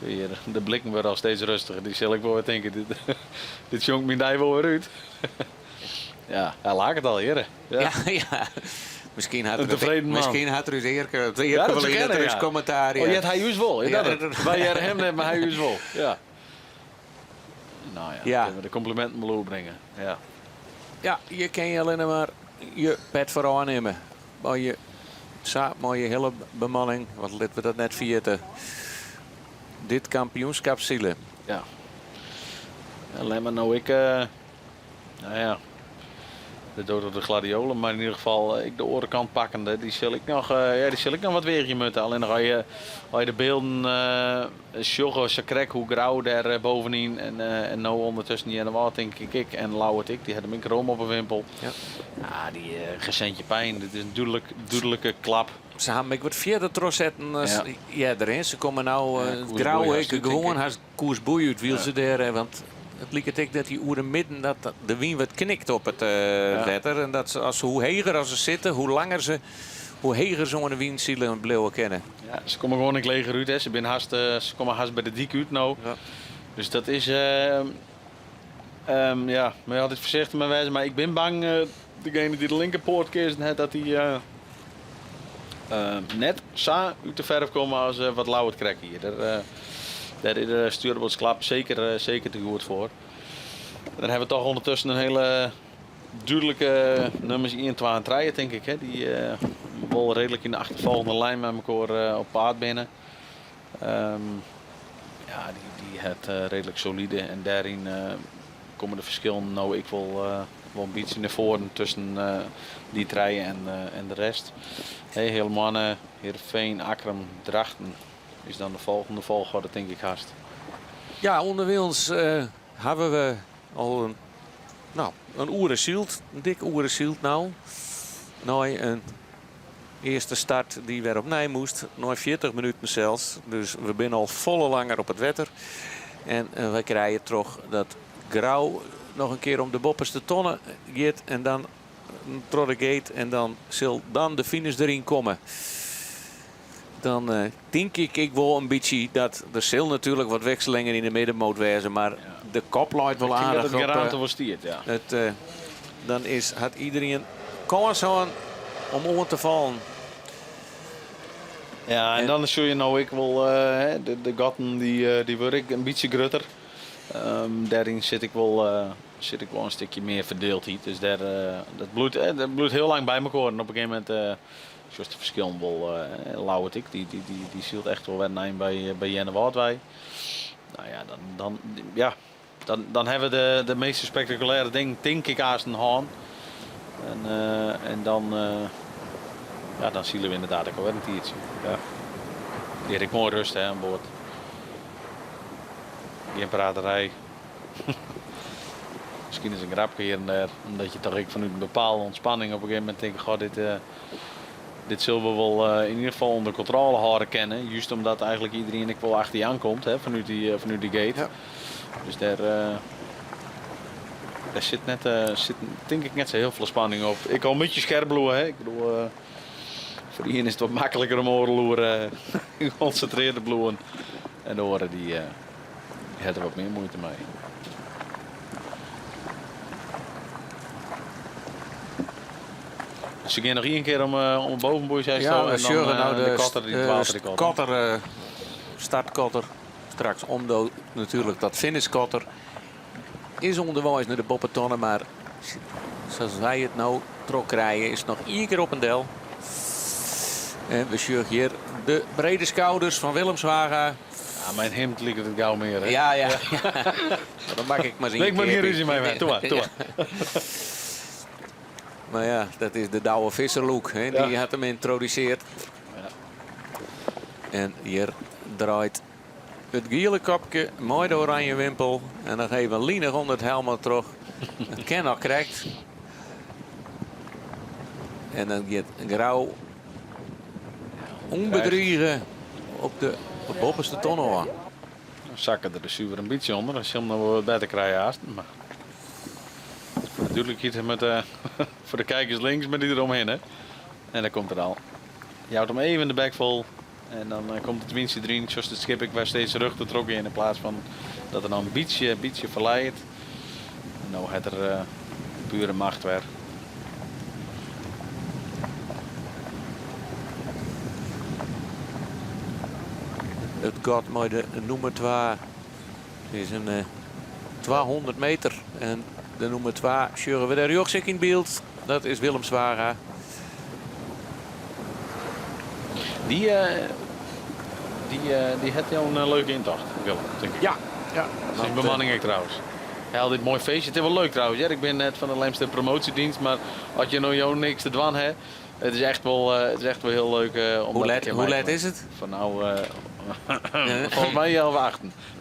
Hier, de blikken worden al steeds rustiger. Die zal ik wel weer denken. Dit jongt mijn dij wel weer uit. Ja, hij laat het al heren. Ja.
Misschien had er dus eerder wel eens commentaar.
Oh, je hebt hij juist wel. Wij hem net, maar hij juist wel. Ja. Nou ja, kunnen we de complimenten beloon brengen. Ja.
Ja, je kan je alleen maar je pet voor aannemen. Maar je mooie hele bemanning. Wat laten we dat net vieren. Dit kampioenschap zielen.
Ja. Alleen maar nou ik. Nou ja. De dood op de gladiolen. Maar in ieder geval ik de orenkant pakkende. Die zal ik nog wat weerje moeten. Alleen nog als je de beelden. Sjoggen, Sakrek, hoe grauw daar bovenin. En nou ondertussen die en de wat denk ik. En Lauwert ik. Die had hem in krom op een wimpel. Ja, die gezentje pijn. Dit is een duidelijke klap.
Ze hebben ik wat verder trossetten erin. Ze komen nou grauw gewoon als koersboei uit wiel ze daar. Want het lijkt het dat die oeren midden dat de wien wat knikt op het wetter. En dat ze hoe heger als ze zitten, hoe heger zo'n wienzielen blijven kennen.
Ja, ze komen gewoon een leger uit. Hè. Ze komen haast bij de dik uit nou. Ja. Dus dat is Ja, maar je had het voorzichtig mee wezen. Maar ik ben bang, degene die de linkerpoort kiest, dat hij net zo uit de verf komen als wat Lauwert krijgt hier. Daar is de stuurbotsklap zeker te goed voor. Dan hebben we toch ondertussen een hele duidelijke nummers 1, 2 en 3, denk ik. Hè? Die wel redelijk in de achtervolgende lijn met elkaar op paard binnen. Ja, die het redelijk solide en daarin komen de verschillen nou ik wel een beetje naar voren tussen die treien en de rest. Hey, Helmannen, Heerenveen, Akrum, Drachten is dan de volgende volgorde denk ik haast.
Ja, onder ons hebben we al een oerenzield, een dik oerenzield nou. Nou, een eerste start die weer opnieuw moest, nog 40 minuten zelfs. Dus we zijn al volle langer op het wetter. En we krijgen toch dat Grauw nog een keer om de bopperste tonnen gaat en dan door de gate en dan zal dan de finish erin komen. Dan denk ik wel een beetje dat er zal natuurlijk wat wekselingen in de midden moet wezen, maar de kop loopt wel aardig
dat het geraamte was stiert, ja.
Dan had iedereen kans aan om te vallen.
Ja, en dan zul je nou ik wel de gatten die word ik een beetje grutter. Daarin zit ik wel een stukje meer verdeeld hier. Dus dat bloedt heel lang bij elkaar. En op een gegeven moment, zoals de verschillen wel, Lauwert ik, die zielt echt wel weer naar bij Jenne Woudwij. Nou ja, dan hebben we de meest spectaculaire ding, denk ik, haast een haan. En dan zien we inderdaad ook wel een tiertje. Ja. Erik mooi rust hè, aan boord. Geen praterij. Misschien is een grapje hier en daar. Omdat je toch vanuit een bepaalde ontspanning op een gegeven moment denkt, goh, dit zullen we wel in ieder geval onder controle houden kennen. Juist omdat eigenlijk iedereen wel achter je aankomt hè, vanuit die gate. Ja. Dus daar zit denk ik net zo heel veel spanning op. Ik al een beetje scherp bloeien. Hè. Ik bedoel, voor die is het wat makkelijker om orenloeren geconcentreerde bloeien. En de oren die hebben er wat meer moeite mee. Dus ik ga nog één keer om een bovenboei zijn.
Ja,
en dan
nou
de kotter die het
kotter, startkotter. Straks om natuurlijk dat finishkotter. Is onderwijs naar de boppetonnen, maar zoals wij het nou trok krijgen is het nog één keer op een del. En we zien hier de brede schouders van Willemswagen.
Ja, mijn hemd ligt het gauw meer. Hè?
Ja. Dan mag ik maar zien.
Ik moet geen ruzie mee. Doe maar.
Maar ja, dat is de Douwe Visserlook. Hè? Die had hem introduceerd. Ja. En hier draait het gele kopje, mooi de oranje wimpel. En dan geven we lienig onder het helm terug. Het ken nog krijgt. En dan gaat Grauw onbedriegen op de bovenste tonnen.
Dan zakken er de zuur een beetje onder. Als je hem nog wat beter krijgt haast. Maar natuurlijk hier met voor de kijkers links met die eromheen. Hè. En dan komt er al. Je houdt hem even in de bek vol. En dan komt het tenminste erin. Zoals de schip ik waar steeds terug te trokken in plaats van dat er nou een beetje verleidt. En nou heeft er pure macht weer.
Het gaat met de nummer 2. Het is een 200 meter. En de nummer 2 scheuren we daar Joksik in beeld. Dat is Willemswagen.
Die heeft jou een leuke intocht, Willem, denk ik.
Ja.
Dat is een bemanning ik trouwens. Hij had dit mooi feestje. Het is wel leuk trouwens. Ja. Ik ben net van de Lemster promotiedienst, maar als je nou niks te dwan hebt, het is echt wel heel leuk.
Hoe laat is het?
Van nou, volgens mij 11:08.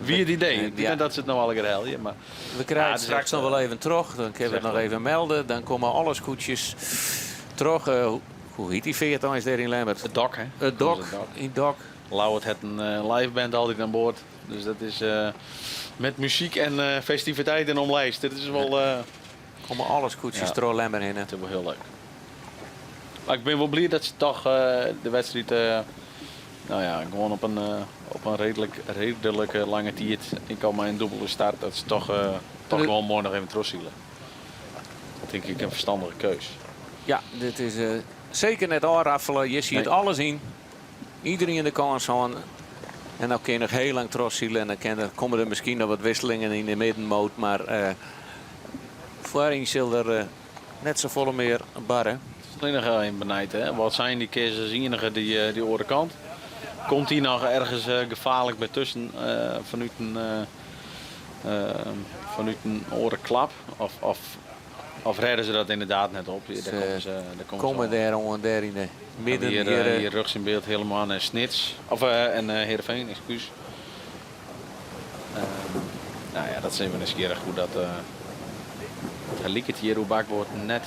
Wie het idee? Ik denk dat ze het nou al herhalen. Maar
we krijgen het straks nog wel even terug. Dan kunnen we het nog even melden. Dan komen alle scootjes terug. Hoe heet die 14 is daar in Lambert?
Het Dok, hè?
Het Dok. In Dok.
Lauwert heeft een liveband altijd aan boord. Dus dat is met muziek en festiviteiten omlijst. Dit is wel...
komen alle scootjes terug Lambert in.
Dat is wel heel leuk. Maar ik ben wel blij dat ze toch de wedstrijd nou ja, gewoon op een redelijk lange tijd. Ik kan maar een dubbele start. Dat is toch gewoon mooi nog even terugzielen. Dat denk ik een verstandige keus.
Ja, dit is zeker net aanraffelen. Je ziet alles in. Iedereen in de kans aan. En dan kun je nog heel lang terugzielen. En dan komen er misschien nog wat wisselingen in de middenmoot. Maar voorin zal er net zo volle meer barren.
Het is alleen nog in benijd. Hè? Wat zijn die keuzes enige die orenkant? Komt hij nog ergens gevaarlijk bij tussen vanuit een orenklap? Of redden ze dat inderdaad net op? Daar
komen daar in de midden.
Hier rugs in beeld helemaal en Snits. Of en Heerenveen, excuus. Nou ja, dat zien we eens keer goed. Dat het liep het hier hoe bak wordt net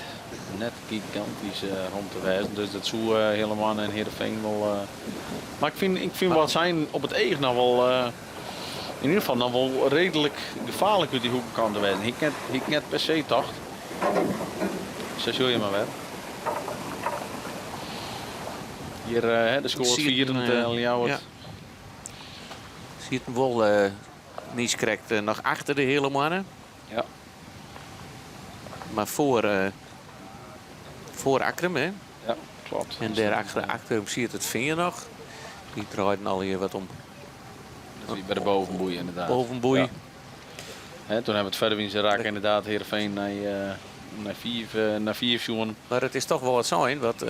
gigantisch rond te wijzen. Dus dat zou helemaal en Heerenveen wel. Maar ik vind wat zijn op het eigen nou wel. In ieder geval nog wel redelijk gevaarlijk uit die hoekenkant te wijzen. Ik net per se toch. Zo zul je maar wel. Hier de score 4 Ljouwert.
Ziet hem wel niet correct nog achter de hele mannen.
Ja.
Maar voor Akrum, hè?
Ja, klopt.
En daar achter Akrum ziet het vinger nog. Die draaien al hier wat om.
Dat is bij de bovenboei inderdaad.
Bovenboei.
Ja. Toen hebben we het verder in zijn raak inderdaad Heerenveen naar 4 seizoen.
Maar het is toch wel wat zijn. Wat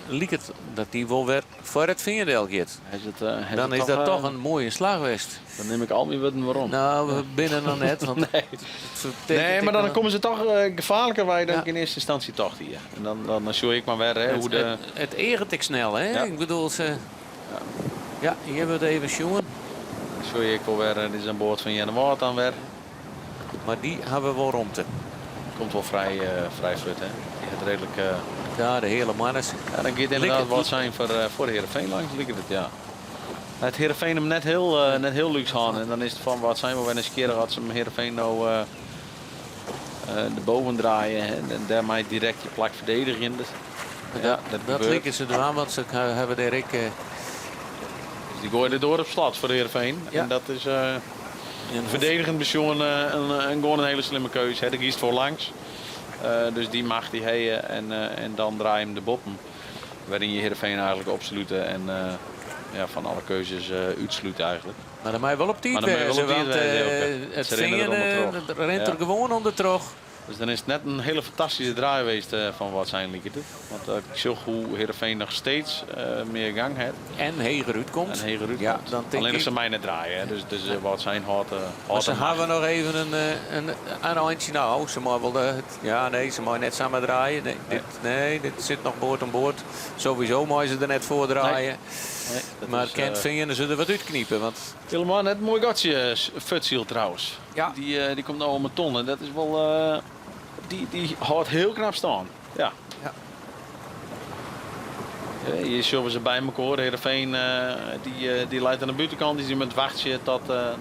liep het dat die wel weer voor het vingerdeel gaat. Dan is dat toch een mooie slag geweest.
Dan neem ik al niet weten waarom.
Nou, we binnen dan net. Want
nee, maar dan komen ze toch gevaarlijker bij dan in eerste instantie toch hier. En dan show ik maar weer hè, hoe de...
Het egent ik snel, hè?
Ja.
Ik bedoel, ja, hier hebben we het even jongen.
Dan show ik wel weer, dit is aan boord van Jan Waard dan weer.
Maar die hebben we wel romte.
Komt wel vrij flut, hè? Die gaat redelijk...
Ja, de hele mannen.
Ja, dan gaat inderdaad wat zijn voor de Heerenveen langs, lijkt het, ja. Het Heerenveen hem net heel luxe aan. En dan is het van wat zijn we eens keer had ze hem Heerenveen nou de boven draaien. Hè, en daarmee direct je plak verdedigen. Dus, ja,
dat likken ze aan, want ze hebben daar ik...
Dus die gooien er door op slot voor de Heerenveen.
Ja.
En dat is verdedigend misschien gewoon een hele slimme keuze. Hè. De kiest voor langs. Dus die mag die heien en dan draai je hem de boppen. Waarin je Heerenveen eigenlijk opsluiten en van alle keuzes uitsluit eigenlijk.
Maar dan moet je wel op 10 wezen, want het vingen rent er gewoon onder terug.
Dus dan is het net een hele fantastische draai geweest van wat zijn liep het. Want ik zie hoe Heerenveen nog steeds meer gang heeft.
En Hegeruut komt.
Ja, alleen als ze mij net draaien. Hè. Dus wat zijn hard.
Maar ze hebben nog even een eindje. Nou, ze maar wel ze maar net samen draaien. Dit zit nog boord aan boord. Sowieso mooi ze er net voor draaien. Nee, maar Kent vingen ze er wat uitkniepen. Want...
Helemaal net een mooi gatje, Futsiel trouwens.
Ja.
Die komt nou om een ton. En dat is wel... Die houdt heel knap staan. Ja. Hier zullen ze bij elkaar. Heerenveen die leidt aan de buitenkant. Die met het wachtje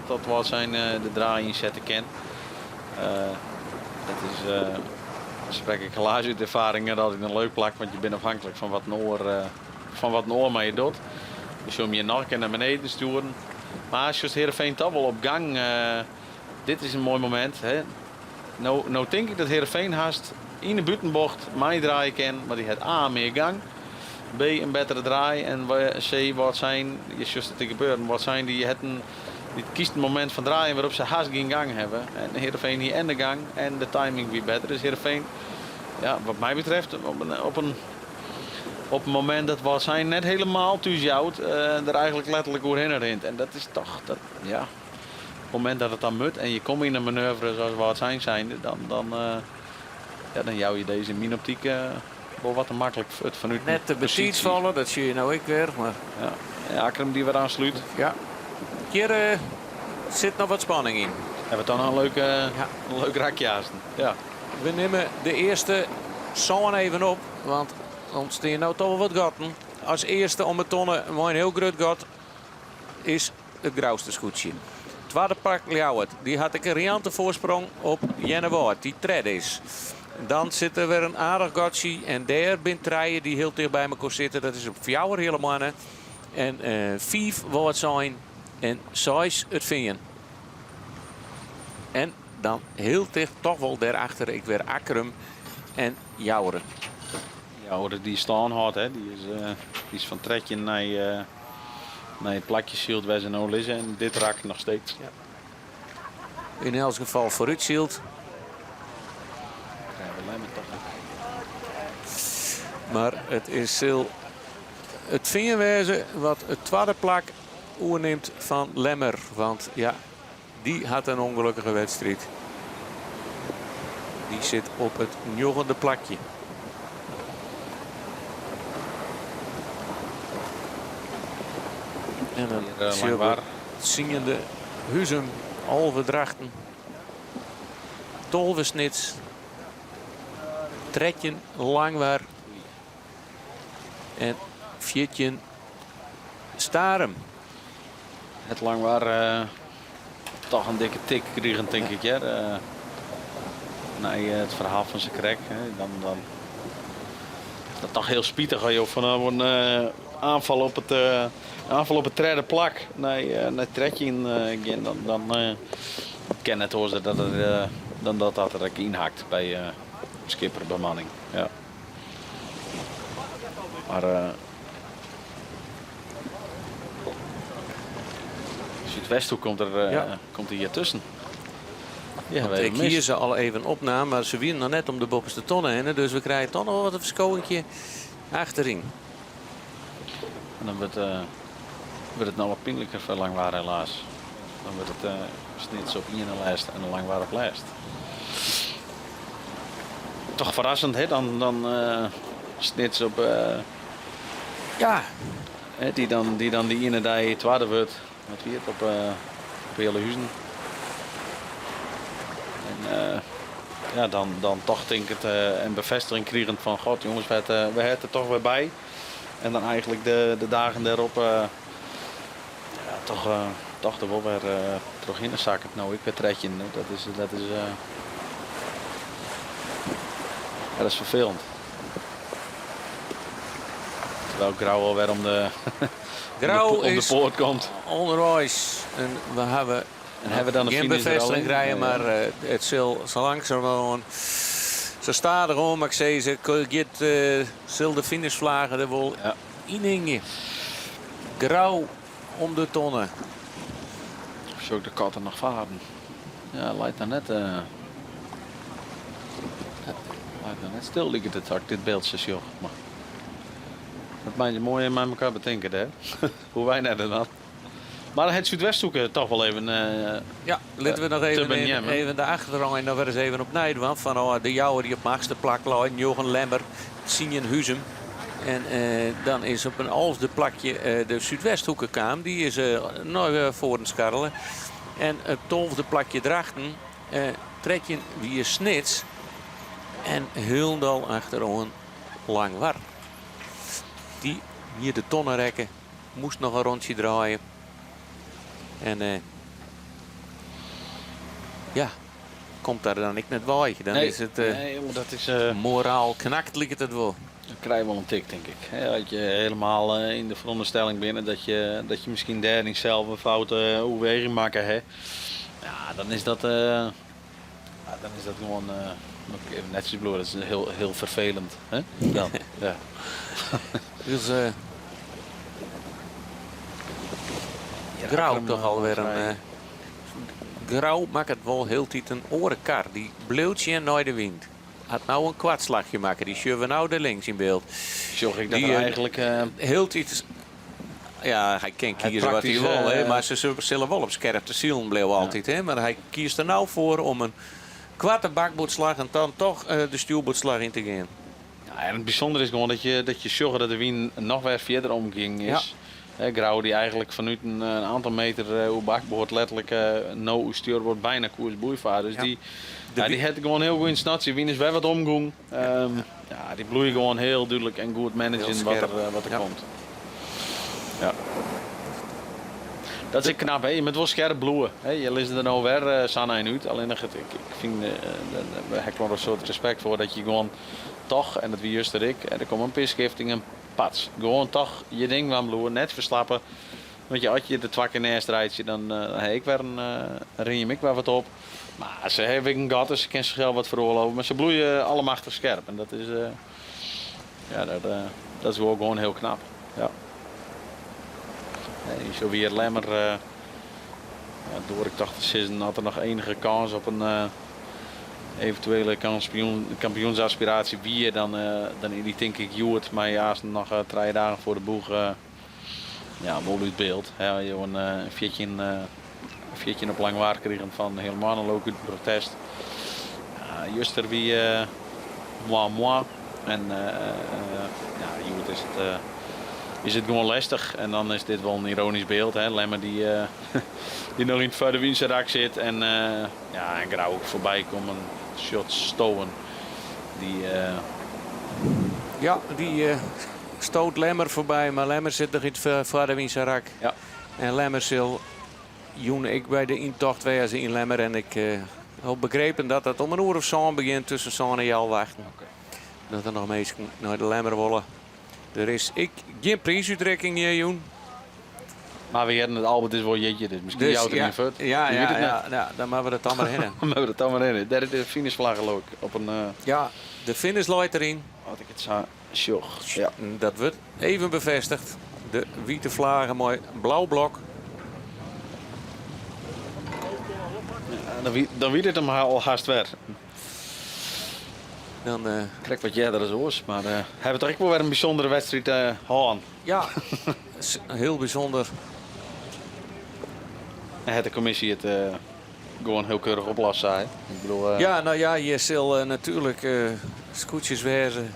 tot wat zijn de draai inzetten kent. Dat is... Dan spreek ik helaas uit ervaring dat ik een leuk plak. Want je bent afhankelijk van wat een oor maar je doet. Dus je om je nog naar beneden sturen. Maar als je Heerenveen toch wel op gang... dit is een mooi moment. Hè. Nou denk ik dat Heerenveen haast in de buitenbocht mij draaien kan. Maar die heeft A, meer gang. B, een betere draai. En C, wat zijn... Je zult het te gebeuren. Wat zijn die kiest een moment van draaien waarop ze haast geen gang hebben. En Heerenveen hier en de gang. En de timing weer beter. Dus Heerenveen, ja, wat mij betreft, op een moment dat wat zijn net helemaal thuisjouwt, er eigenlijk letterlijk doorheen rent. En dat is toch, op het moment dat het dan moet en je komt in een manoeuvre zoals wat zijn zijnde, dan jouw je deze in mijn optiek wel wat te makkelijk vanuit
net te betiet vallen, dat zie je nou ik weer. Maar...
Ja, Akrum die weer aansluit.
Ja. Hier zit nog wat spanning in.
Hebben we dan een leuk rakje haast. Ja.
We nemen de eerste zo'n even op, want ontstehen nou toch wel wat gaten. Als eerste om het tonnen, een heel groot gat, is het grauwste scootje. Tweede pak Ljouwert, die had ik een riante voorsprong op Jennewaard, die tred is. Dan zit er weer een aardig gatje en daar bent treien die heel dicht bij elkaar zitten. Dat is op Fjouwer helemaal. En 5 wordt zijn en 6 het vinden. En dan heel dicht toch wel daarachter ik weer Akkerum en Jouweren.
Jouweren die staan hard, hè. Die is van trekje naar het plakje Schild waar ze nou liggen. En dit raakt nog steeds. Ja.
In elk geval vooruit Schild. Maar het is heel het vingerwijze wat het tweede plak oerneemt van Lemmer. Want ja, die had een ongelukkige wedstrijd. Die zit op het 9e plakje. En dan zien de Huzum, Alve Drachten, Tolvesnits, Tretjen, Langwaar en Viertjen, Starem.
Het Langwaar toch een dikke tik kregen, denk ik. Ja. Na het verhaal van zijn krek. Dan is dat toch heel spietig als je van een aanval op het derde plak naar Tretjen gaan. Dan ken het hoor dat er inhakt bij skipperbemanning. Ja. Maar Zuidwesthoek komt er hier tussen. Ja,
ik hier ze al even opname, maar ze winnen nog net om de bovenste tonnen heen. Dus we krijgen toch nog wat een verschoning achterin.
En dan wordt het nou wat pijnlijker voor Langwaar helaas. Dan wordt het Snits op één lijst en Langwaar op lijst. Toch verrassend, hè? Dan Snits op...
ja.
Die dan die ene die tweede wordt. Met wie het op Heerlehuizen. En ja, dan toch denk ik het een bevestiging krijgen van god jongens, we hebben er toch weer bij. En dan eigenlijk de dagen daarop ja, toch er wel weer terug in de zak. Nou, ik weer Tretje. Dat is vervelend. Terwijl Grauw alweer om de poort komt.
Onderwijs. En we hebben
dan een
geen bevestiging krijgen, maar het zal zo langzaam ze staan erom, maar ik zei ze zal de finishvlagen er wel inhingen. Grauw om de tonnen.
Zo de katten nog varen. Ja, lijkt dan net. Net stil liggen dit beeldje, joh. Dat maakt je mooi met elkaar bedenken, hè? Hoe wij net dat. Maar het Zuidwesthoeken toch wel even.
Ja, laten we nog even de achterrang en dan weer eens even op Nijden. Van de Jouwer die op maagste plak lag, Jochen Lemmer, Sinjen Huzum. En dan is op een 11e plakje de Zuidwesthoeken kwam. Die is nog voor een scharrelen. En het 12e plakje Drachten. Tretjen wie is Snits. En Hulndal achterom Langwaar. Die hier de tonnen rekken. Moest nog een rondje draaien. En ja, komt daar dan niet net bij. Dan is het
dat is,
moraal knakt ligt het wel.
Dan krijg je wel een tik, denk ik. Dat je helemaal in de veronderstelling binnen dat je misschien daar niet zelf een foute overweging maken. Hè. Ja, dan is dat gewoon netjes bloed. Dat is heel, heel vervelend. Hè? Dan, ja.
Dus Grauw toch alweer een... Grauw maakt het wel heel tijd een orenkar. Die bleutje en naar de wind. Had nou een kwartslagje maken. Die schuiven nou de links in beeld.
Zorg ik dat die eigenlijk...
heel tijd... Ja, hij kan kiezen wat hij wil. Hè, maar ze zullen wel op scherpte zielen bleef altijd. Hè, maar hij kiest er nou voor om een kwarte bakbootslag en dan toch de stuurbootslag in te gaan.
Ja, en het bijzondere is gewoon dat je zorgt dat de wind nog weer verder omging is. Ja. Grauw die eigenlijk vanuit een aantal meter hoe bakboord letterlijk no stuurboord bijna koers boeivaart. Dus die had gewoon heel goed in snatje. Wind is weer wat omgang. Ja, die bloeien gewoon heel duidelijk en goed managen wat er komt. Ja. Dat is knap, hè? Je moet wel scherp bloeien. Je leest er nou weer Sanna in uit. Alleen ik vind daar heb ik wel een soort respect voor dat je gewoon toch, en dat wie juist ik, er komt een pisgifting, een pats. Gewoon toch je ding van bloeien, net verslappen. Want als je de twak in eerst rijdt, dan heb ik weer ren je ik weer wat op. Maar ze hebben een gat, dus ze kunnen zichzelf wat veroorloven. Maar ze bloeien allemachtig scherp. En dat is, dat is ook gewoon heel knap. Ja. Nee, zo weer lemmer. Door ik dacht, had er nog enige kans op een eventuele kampioensaspiratie wie dan die denk ik Joert. Maar ja, als nog 3 dagen voor de boeg wel uit beeld. Ja, je een viertje op lang waar kregen van helemaal een local protest. Juster wie moi. En Joert is het gewoon lastig. En dan is dit wel een ironisch beeld. Hè? Lemmer die nog in het verder winserak zit. En Grauw ook voorbij komen. Shot stoten.
Die stoot Lemmer voorbij. Maar Lemmer zit nog in het verder winserak.
Ja.
En Lemmer zal ik bij de intocht wezen in Lemmer. En ik heb begrepen dat het om 1 uur of zo begint tussen Zon en Jal wachten. Okay. Dat er nog mensen naar de Lemmer willen. Er is geen prijsuitrekking hier, Joen.
Maar we hebben het Albert is wel jeetje, dus misschien
dus,
jou er niet voor.
Ja, dan maken we het allemaal in.
Dan maken we het allemaal in. Daar is de finishvlag ook op een.
Ja, de finish loopt erin.
Wat ik het zo. Sjoch. Ja.
Dat wordt even bevestigd. De witte vlaggen, mooi blauw blok.
Ja, dan wie dit hem al haast weer.
Dan
krijg wat jij er zo is, maar hebben we toch ook wel weer een bijzondere wedstrijd gehad.
Ja, heel bijzonder.
En heeft de commissie het gewoon heel keurig oplossen. Hè? Ik bedoel,
je zal natuurlijk scootjes wezen.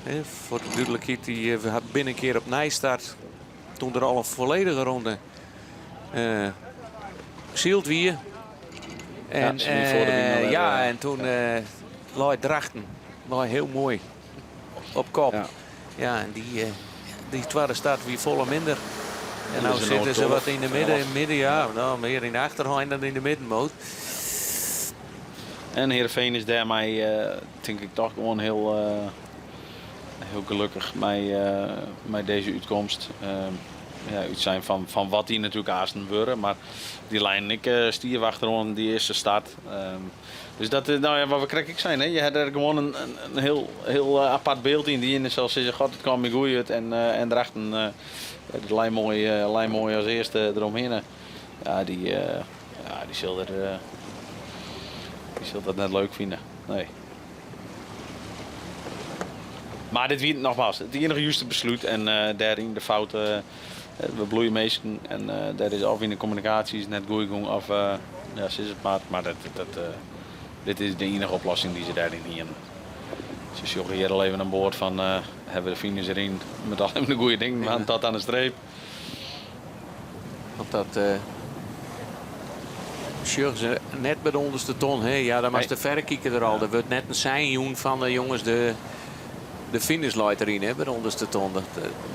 Voor de duidelijkheid, die we hadden binnen een keer op Nijstart. Toen er al een volledige ronde zield wie. En, en toen Lloyd Drachten. Maar heel mooi op kop. Ja, en die tweede staat weer volle minder. En nou zitten ze wat in de midden, nou, meer in de achterhand dan in de middenmoot.
En Heerenveen is daarmee, denk ik toch gewoon heel gelukkig met deze uitkomst. Uit zijn van wat die natuurlijk aasten worden. Maar die lijn ik stier achterom die eerste start. Dus dat is wat we krijg ik zijn. Hè? Je hebt er gewoon een heel apart beeld in. Die zelfs zeggen, god het kwam me goed uit. En erachter de lijn mooi als eerste eromheen. Ja, die zal dat net leuk vinden. Nee. Maar dit wie nogmaals, het enige juiste besluit. En daarin de fouten. We bloeien meestal. En daar is of in de communicatie is net goed gegaan. Of is het maar dit is de enige oplossing die ze daarin hier. Ze joggen hier al even aan boord van hebben we de finish erin met al de goede dingen, maar tot aan de streep.
Want dat joggen ze net bij de onderste ton. Hè? Ja, dan was de verrekijker er al. Er wordt net een sein van de jongens de finish light erin hè, bij de onderste ton. Dat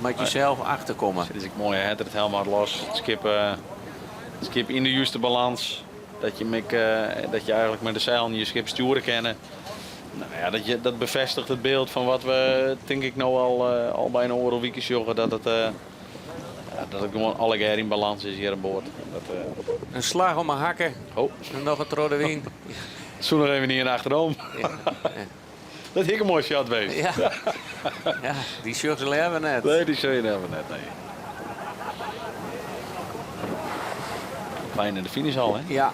moet je zelf achterkomen.
Dus ik mooi, het helemaal los. Het skip in de juiste balans. Dat je eigenlijk met de zeil en je schip sturen kennen. Nou ja, dat bevestigt het beeld van wat we denk ik nou al bijna een weekjes joggen. Dat het gewoon alle keer in balans is hier aan boord.
Een slag om een hakken.
Oh.
En nog een trode wing.
Zo nog even niet in achterom. Ja. Dat is een mooi shot wees.
Ja. Ja, die shot ze hebben net.
Nee, die shot hebben net. Nee. Fijn in de finish al, hè?
Ja.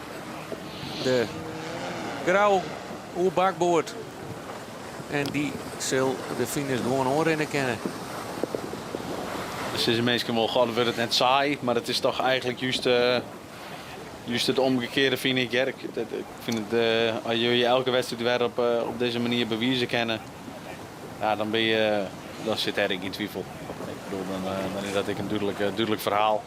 De Grauw hoe bakboord. En die zal de finish gewoon oorrennen kennen.
Dus is meestal wel gewoon wordt het net saai, maar het is toch eigenlijk juist het omgekeerde vind ik. Ik vind het als je elke wedstrijd weer op deze manier bewijzen kennen, ja, dan zit er in twijfel. Ik bedoel, dan is dat een duidelijk verhaal.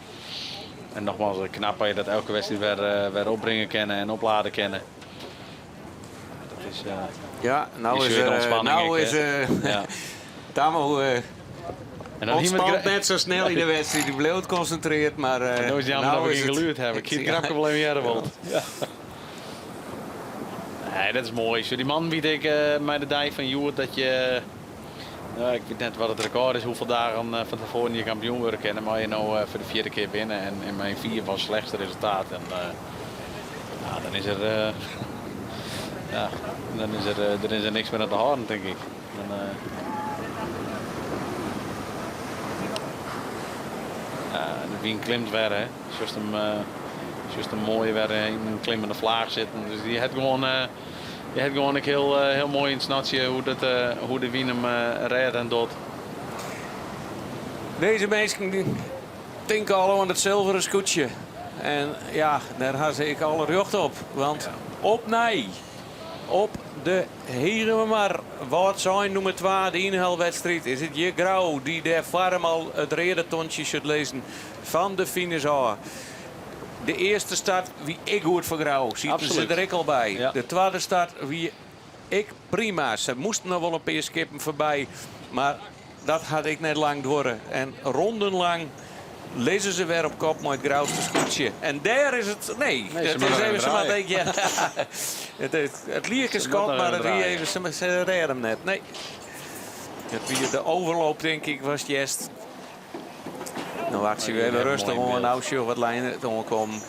En nogmaals, knap dat je dat elke wedstrijd weer opbrengen kennen en opladen kennen. Dat is,
ja, nou is ja. Tamo ontspant net zo snel in de wedstrijd. Die bleef geconcentreerd, maar
nou is jammer dat we geen geluid hebben. Ik zie het grapprobleem hier wel. Ja. Nee, dat is mooi. Zo die man biedt ik mij de dij van Joert dat je Ja, ik weet net wat het record is, hoeveel dagen van tevoren je kampioen worden kennen. Maar je nou voor de 4e keer binnen en in mijn 4 was het slechtste resultaat. En dan is er, dan is er niks meer aan te houden, denk ik. De wien klimt weer, hè. Juist een mooie weer in een klimmende vlaag zitten. Dus die had gewoon... Je hebt gewoon heel mooi in het snatje hoe de wien hem redt en doet.
Deze mensen die denken al aan het zilveren scootje. En ja, daar had ik alle recht op. Want op nee, op de Herenmar, wat zijn nummer 2, de inhaalwedstrijd, is het je Grauw die daar farm al het redetontje should lezen van de finish aan. De eerste start wie ik goed voor Grauw. Ziet ze er ik al bij. Ja. De tweede start wie ik prima. Ze moesten nog wel een paar skippen voorbij. Maar dat had ik net lang door. En rondenlang lezen ze weer op kop met het Grauwste scootje. En daar is het... Nee, het is even zo denk je. Het liek is kop, maar het wie even, ze redden hem net. Nee. De overloop denk ik was juist. Nou wacht je even rustig om nou zo wat lijnen te komen.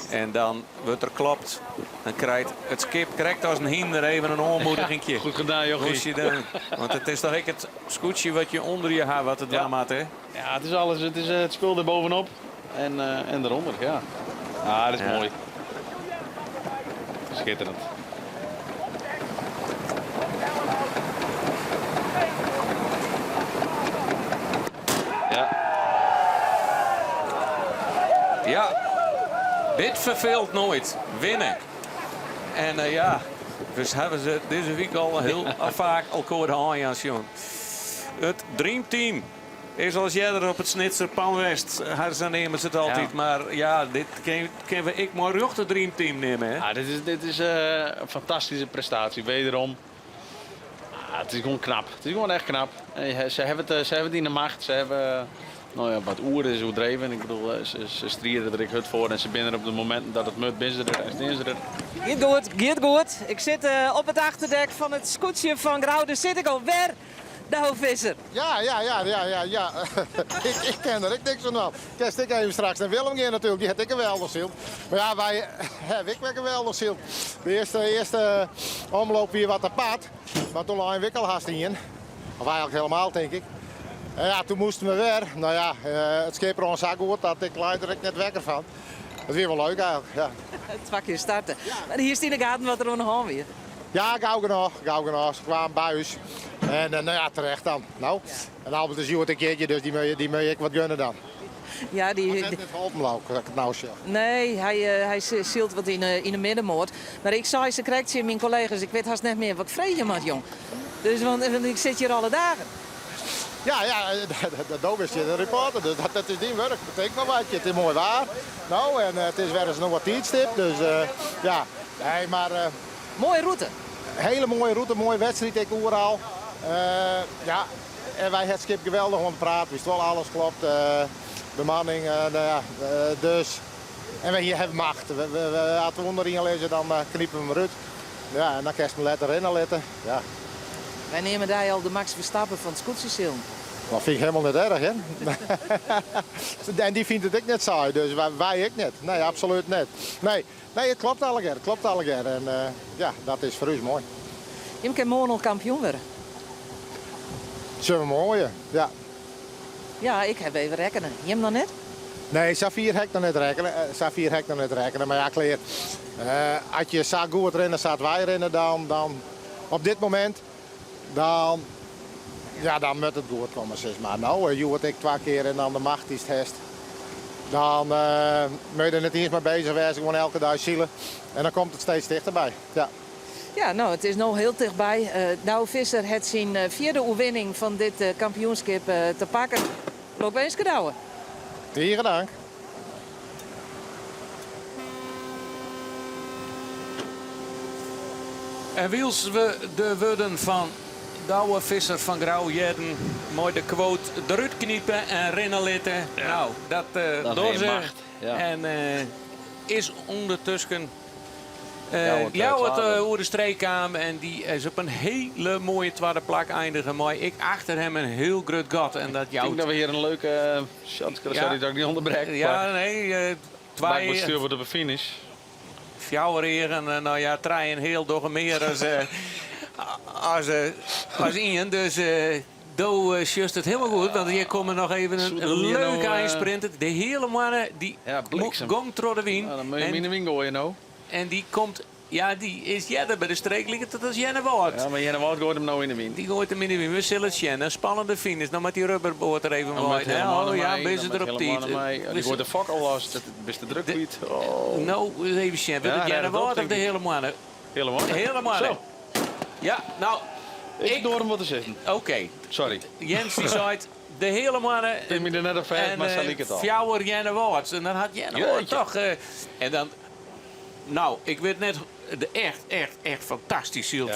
En dan wordt er klopt. Dan krijgt het skip correct als een hinder even een aanmoedigingje.
Goed gedaan, jochie.
Want het is toch ik het scootje wat je onder je haar wat het wel maakt, hè?
Ja, het is alles. Het is het spul er bovenop en eronder, ja. Ah, dat is mooi. Schitterend. Ja.
Ja, dit verveelt nooit. Winnen. En dus hebben ze deze week al heel vaak al gehoord aan, jongen. Het Dreamteam is als jij er op het Snitser Panwest. Ze nemen ze het altijd. Ja. Maar ja, dit kunnen ik maar ook het Dreamteam nemen. Hè?
Ja, dit is een fantastische prestatie. Wederom. Het is gewoon knap. Het is gewoon echt knap. Ze hebben het in de macht. Ze hebben... Nou ja, wat oeren is hoe dreven. Ik bedoel, ze strieden er ik hut voor en ze binnen op het moment dat het mut binnen er.
Gaat goed. Ik zit op het achterdek van het scootje van Grauw. Dus zit ik alweer de hoofdvisser.
Ja. ik ken er, ik denk zo wel. Kerst ik even straks naar Willem gaan natuurlijk, die had ik een geweldig ziel. Maar ja, wij hebben ik een geweldig ziel. De eerste omloop weer wat apart, maar toen lag een wikkelhast in. Of eigenlijk helemaal, denk ik. En ja, toen moesten we weer. Nou ja, het schip ons zo goed dat ik er net wekker van. Dat is weer wel leuk eigenlijk, ja.
Het vakje starten. Ja. Maar hier is in de gaten wat er nog aan weer.
Ja, gauw genoeg. Ze kwamen bij ons. En nou ja, terecht dan. Nou, ja. En Albert is een keertje, dus die moet ik wat gunnen dan.
Ja, die
net geholpen, dat ik het nou zeg.
Nee, hij zielt wat in de middenmoord. Maar ik zei ze krijgt je mijn collega's, ik weet haast net meer wat vreed je met, jong. Dus want ik zit hier alle dagen.
Ja, dat is je de reporter, dus dat is die werk. Dat betekent nog wat. Het is mooi waar. Nou, en het is weer eens nog wat tijdstip, dus ja. Nee, maar...
mooie route.
Hele mooie route, mooie wedstrijd, ik overal. Ja, en wij het skip geweldig om te praten, wist wel alles klopt. Bemanning, dus. En we hier hebben macht. We hadden onderin lezen, dan kniepen we hem eruit. Ja, en dan kan je hem letter in letten. Ja.
Wij nemen daar al de Max Verstappen van het scootjeszilm.
Dat vind ik helemaal niet erg, hè? En die vindt het ik net saai, dus wij ik net. Nee, absoluut niet. Nee, het klopt alle keer. En ja, dat is voor u mooi.
Je kan morgen al kampioen worden.
Zullen we mooi, ja.
Ja, ik heb even rekenen. Je hem nog net?
Nee, Safir heb ik nog net rekenen. Maar ja, klaar. Als je zo goed rennen, staat wij rennen, dan op dit moment... Dan moet het goed komen, zeg maar. Nou, je wordt ik 2 keer en dan de macht is het hest. Dan moet je er niet eens mee bezig zijn, gewoon elke dag zielen. En dan komt het steeds dichterbij. Ja.
Ja, nou, het is nog heel dichtbij. Douwe Visser heeft zijn 4e overwinning van dit kampioenschap te pakken. Loop eens gedouwen.
Hier dank.
En wiels we de woorden van Douwe Visser van Grauw-Jeden, mooi de quote, eruit kniepen en rennen laten. Ja. Nou, dat door ze. Ja. En is ondertussen Ljouwert over de streek kwam en die is op een hele mooie tweede plak eindigen. Maar ik achter hem een heel groot gat. En dat
Ik denk dat we hier een leuke shot. Sorry dat ik niet onderbreek.
Ja, nee.
Twee stuur wordt op een finish.
Fjouwer en nou ja, trein heel door meer als Ian. Dus doe just het helemaal goed. Want hier komen nog even een leuke eindsprinter. De hele mannen die gong door de wien.
Dan moet je hem in de wien gooien nou.
En die komt... Ja, die is Jenne bij de streek liggen tot als Jenne Wout.
Ja, maar Jenne Wout gooit hem nou in de wind.
Die gooit hem in de wind. We zullen het zien. Een spannende finish. Nou met die rubberboot er even mooi. Oh ja, ben ze er op tijd.
Die wordt de fok al los. Dat is de druk niet.
Nou, even zien. Wil het Jenne Wout of de hele mannen?
Hele mannen.
Hele mannen. Ja, nou...
Ik door hem wat te zeggen.
Oké.
Sorry.
Jens die zei de hele mannen.
Ik ben er net op vijf, maar zal ik het al.
Fjouwer Jenne Wout. En dan had Jenne Wout toch... en dan... Nou, ik weet net de echt fantastisch ziel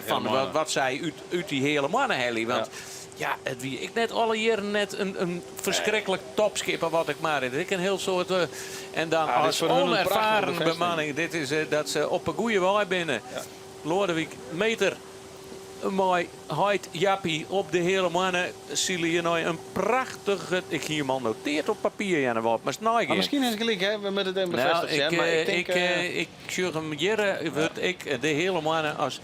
van wat zij uit die hele mannen Helly. Want ja, het wie ik net alle jaren net een verschrikkelijk topskipper wat ik maar. Ik een heel soort en dan als onervaren bemanning. Dit is dat ze op een goede waai binnen. Ja. Lodewijk meter. Een mooi height jappie op de hele mannen. Zie je nou een prachtige... Ik hier man noteert op papier, Janne Wout. Maar
misschien is het gelijk, hè? We moeten het even bevestigen.
Nou, ik zeg hem jaren, ik de hele mannen als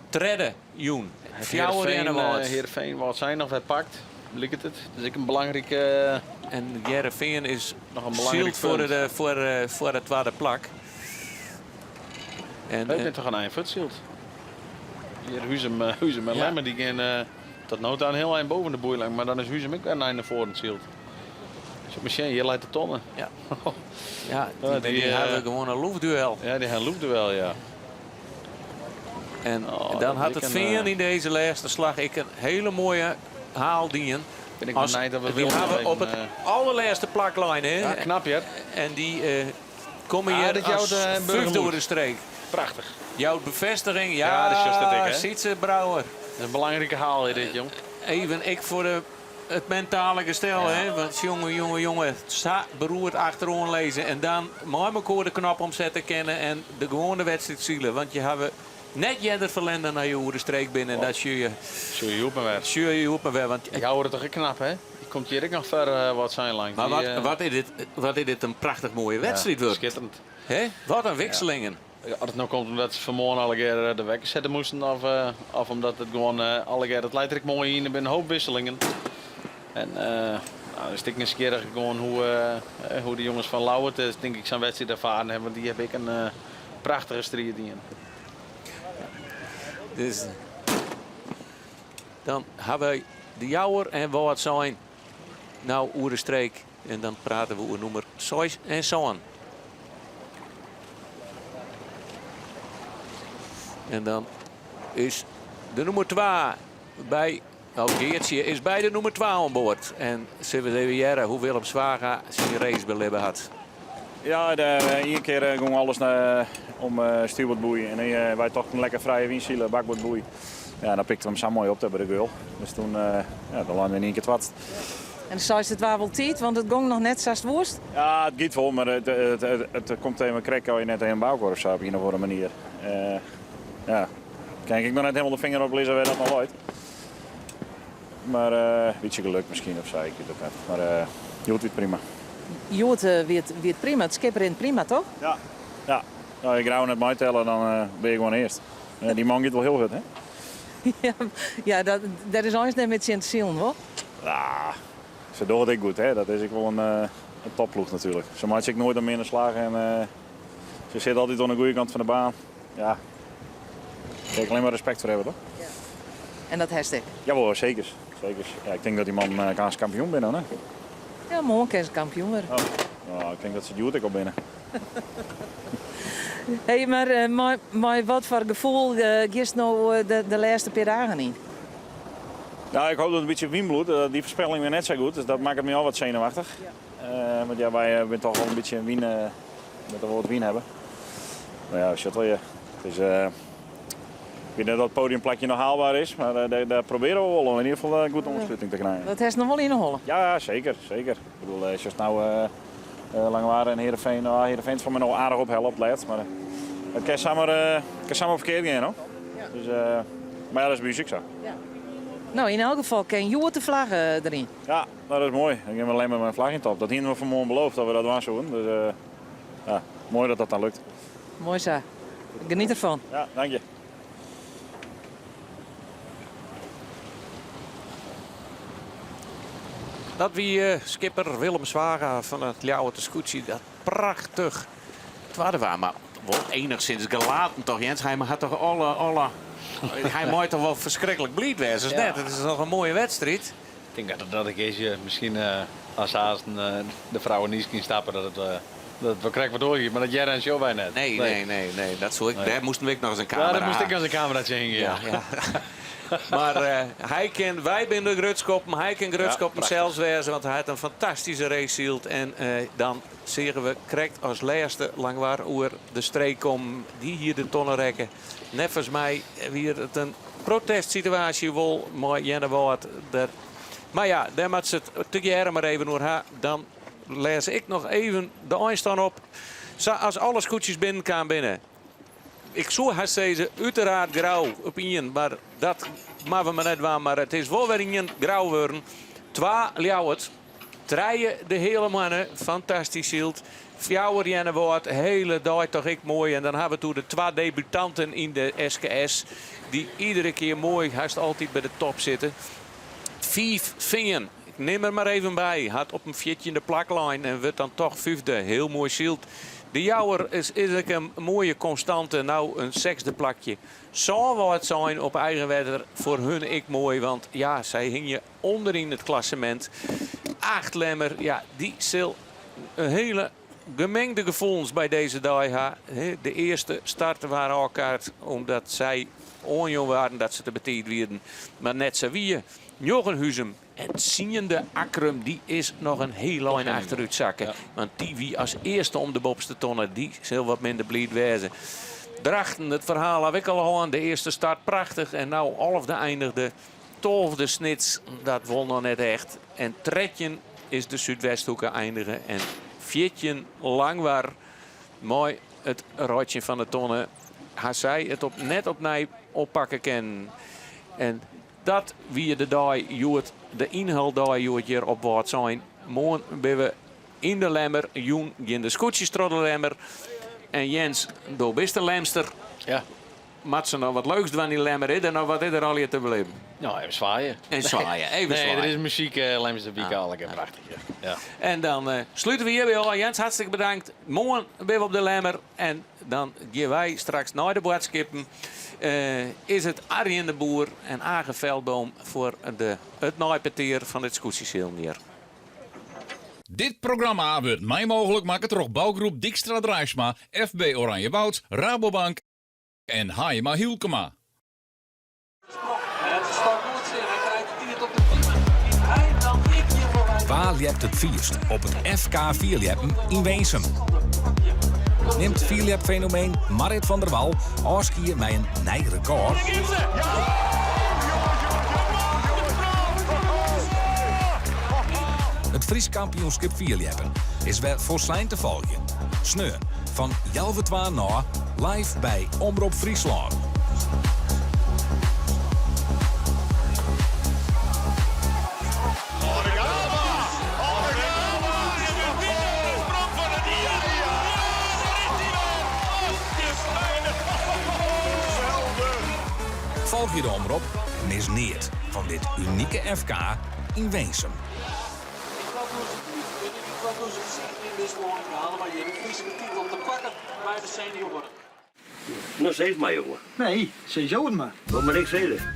tredde joen. Fjouwer Janne Wout.
Heerenveen, wat zijn nog wat pakt. Blikt het. Dus ik een belangrijke...
En Heerenveen is
nog een belangrijk
voor de tweede plak.
En het is toch een eindvoetshield. Hier Huzem en Lemmer die gaan tot nood aan heel eind boven de boeilang. Maar dan is Huzem ook een eind naar voren het zield. Dus misschien, hier leidt de tonnen.
Ja, ja die hebben gewoon een loefduel.
Ja, die hebben een loefduel, ja.
En dan had het Veen in deze laatste slag ik een hele mooie haaldiën.
Ben ik benieuwd dat we
hebben op het allerlaatste plaklijn. Hè?
Ja, knap, ja.
En die komen hier als vijfde door de streek.
Prachtig.
Jouw bevestiging, ja,
dat is juist het, hè?
Sietse Brouwer.
Dat is een belangrijke haal dit, jong.
Even ik voor het mentale gestel, hè. Want jongen, beroerd achterom lezen. En dan maar elkaar de knop omzetten kennen en de gewone wedstrijd zielen. Want je hebt net jeder verlenden naar je de streek binnen. En dat je hoeft me weer. Want
ik hou het toch knap, hè? Die komt hier ook nog ver wat zijn lang.
Maar wat is dit een prachtig mooie wedstrijd wordt.
Schitterend.
Hè? Wat een wisselingen.
Als het nou komt omdat ze vanmorgen alle keer de wekker zetten moesten of omdat het gewoon alle keer, dat leidt er mooi in, er zijn een hoop wisselingen. En dan is het nieuwsgierig gewoon hoe de jongens van Lauwert denk ik zo'n wedstrijd ervaren hebben, want die heb ik een prachtige strijd in.
Dus dan hebben we de Jouwer en wat zijn nou oer de streek en dan praten we over nummer 6 en zo aan. En dan is de nummer 2 bij... Geertje is bij de nummer 2 aan boord. En zullen we even jaren hoe Willem Zwaga zijn race beleven had.
Ja, één keer ging alles om stuurboordboei. En wij toch een lekker vrije windzielen, bakboordboei. Ja, dan pikte we hem zo mooi op bij de geul. Dus toen dan laten we in één keer wat.
En zei het waar wel tijd, want het ging nog net zoals het worst?
Ja, het gaat wel, maar het komt even krek als je net een bouwkorf zou op een of andere manier. Ja, kijk ik nog net helemaal de vinger op lezen, weet dat nog ooit. Maar een beetje geluk misschien of zo, ik weet het net. Maar Joet weet prima.
Joet weet prima, het skipper in prima toch?
Ja. Ja. Nou, ik rauw net mij tellen, dan ben je gewoon eerst. Die man gaat wel heel goed, hè?
Ja, dat is ons net met zijn ziel, hoor.
Ja, ze doen het ook goed, hè? Dat is ook wel een topploeg natuurlijk. Ze maakt zich nooit aan meer slagen en ze zit altijd aan de goede kant van de baan. Ja, daar ik alleen maar respect voor hebben, toch?
Ja. En dat hashtag?
Jawel, zeker. Ja, ik denk dat die man kaas kampioen binnen, hè?
Ja, morgen kan ze kampioen worden.
Oh. Nou, ik denk dat ze het ook al binnen.
Hey, maar wat voor gevoel gist nou de laatste paar dagen in?
Nou, ik hoop dat het een beetje wienbloed. Die voorspelling weer net zo goed, dus dat maakt het me al wat zenuwachtig. Ja. Want ja, wij zijn toch wel een beetje wien, met wel wat wien hebben. Maar ja, shit wel je. Dus, ik weet niet dat het podiumplakje nog haalbaar is, maar daar proberen we wel om in ieder geval een goede ondersteuning te krijgen.
Dat heeft nog wel in de hollen?
Ja, zeker. Ik bedoel, als nou lang waren en Heerenveen is voor mij nog aardig op helpt, maar Het kan samen verkeerd gaan, hoor. Ja. Dus, maar ja, dat is bij muziek zo.
Ja. Nou, in elk geval kan Joert de vlag erin.
Ja, dat is mooi. Ik heb alleen maar mijn vlag in top. Dat hadden we vanmorgen beloofd dat we dat waren zo doen. Dus ja, mooi dat dat dan lukt.
Mooi zo. Geniet ervan.
Ja, dank je.
Dat wie skipper Willem Zwaga van het Ljouwerte Scootsie. Dat prachtig. Het waren we maar wel enigszins gelaten toch, Jens? Hij had toch alle... Hij moet toch wel verschrikkelijk blied wezen. Ja. Het is nog een mooie wedstrijd.
Ik denk dat ik eens misschien als de vrouwen niet kunnen stappen dat het wel krijg wat doorgeeft. Maar dat jij en show bij net.
Nee. Dat zou ik. Nee. Daar moesten we nog eens een camera.
Ja, daar moest ik als een cameraatje heen. Ja.
Maar wij zijn de grutskoppen, hij kan grutskoppen zelfs wezen, want hij had een fantastische race hield. En dan zeggen we, krijgt als laatste langwaar oer de streek om die hier de tonnen rekken. Net als mij weer het een protestsituatie wil, maar Jenne Woord. Maar ja, daar moet ze het te jaren maar even door. Dan lees ik nog even de eindstand op. Als alle scootjes binnen. Ik zou haar zeggen, uiteraard grauw op in, maar dat maken we maar net waar. Maar het is wel weer in grauw worden. 2 Ljouwert, 3 de hele mannen, fantastisch hield. 4 Jenne Woord, hele dag toch ik mooi. En dan hebben we toen de 2 debutanten in de SKS. Die iedere keer mooi, haast altijd bij de top zitten. 5 Vingen, ik neem er maar even bij. Had op een fietje in de plaklijn en werd dan toch 5e. Heel mooi shield. De Jouwer is een mooie constante, nou een 6e plakje. Zou wat zijn op eigen wedder voor hun ik mooi, want ja, zij hingen onderin het klassement. 8 Lemmer, ja, die zal een hele gemengde gevoelens bij deze dag. De eerste starten waren elkaar omdat zij onjong waren dat ze te betijd werden. Maar net zo wie Jochenhuizen en ziende Akrum, die is nog een heel lang achteruit zakken. Ja. Want die wie als eerste om de bobste tonnen, die zal wat minder blied wezen. Drachten, het verhaal heb ik al aan. De eerste start prachtig en nou 11e eindigde. 12e snits, dat won nog net echt. En Tretjen is de Zuidwesthoeken eindigen. En 14 Langwaar, mooi het rotje van de tonnen. Hij zei het net opnieuw oppakken kennen. En dat wie de dag Joert, de inhal dag Joert hier op wat zijn. Morgen ben we in de Lemmer, Joen in de scootjes de Lemmer. En Jens, door bist de Lemster. Ja. Maat ze nog wat leuks van die Lemmer is en nou wat is er al hier te beleven?
Nou, even zwaaien.
En zwaaien, even zwaaien.
Er is muziek, Lemster Wiekal, prachtig. Ja.
En dan sluiten we hier weer al. Jens, hartstikke bedankt. Morgen ben we op de Lemmer en dan gaan wij straks naar de boodskippen. Is het Arjen de Boer en Age Veldboom voor het naaipeteer van het scootjesheel neer.
Dit programma wordt mij mogelijk maken door bouwgroep Dijkstra Drijfsma, FB Oranje Woud, Rabobank en Hayema Hielkema.
Waar liept het vierst op het FK Vierlieppen in Weensum? Neemt Vierliep-fenomeen Marit van der Wal afskiën met een nieuw record. Het Fries kampioenschap Vierlieppen is weer voor Slijn te volgen. Sneur van 11:12 naar live bij Omroep Friesland. Volg je de omroep en mis niet van dit unieke FK in Weensum.
Nog steeds maar, jongen.
Nee, zeg zo het maar.
Wat moet ik zeggen?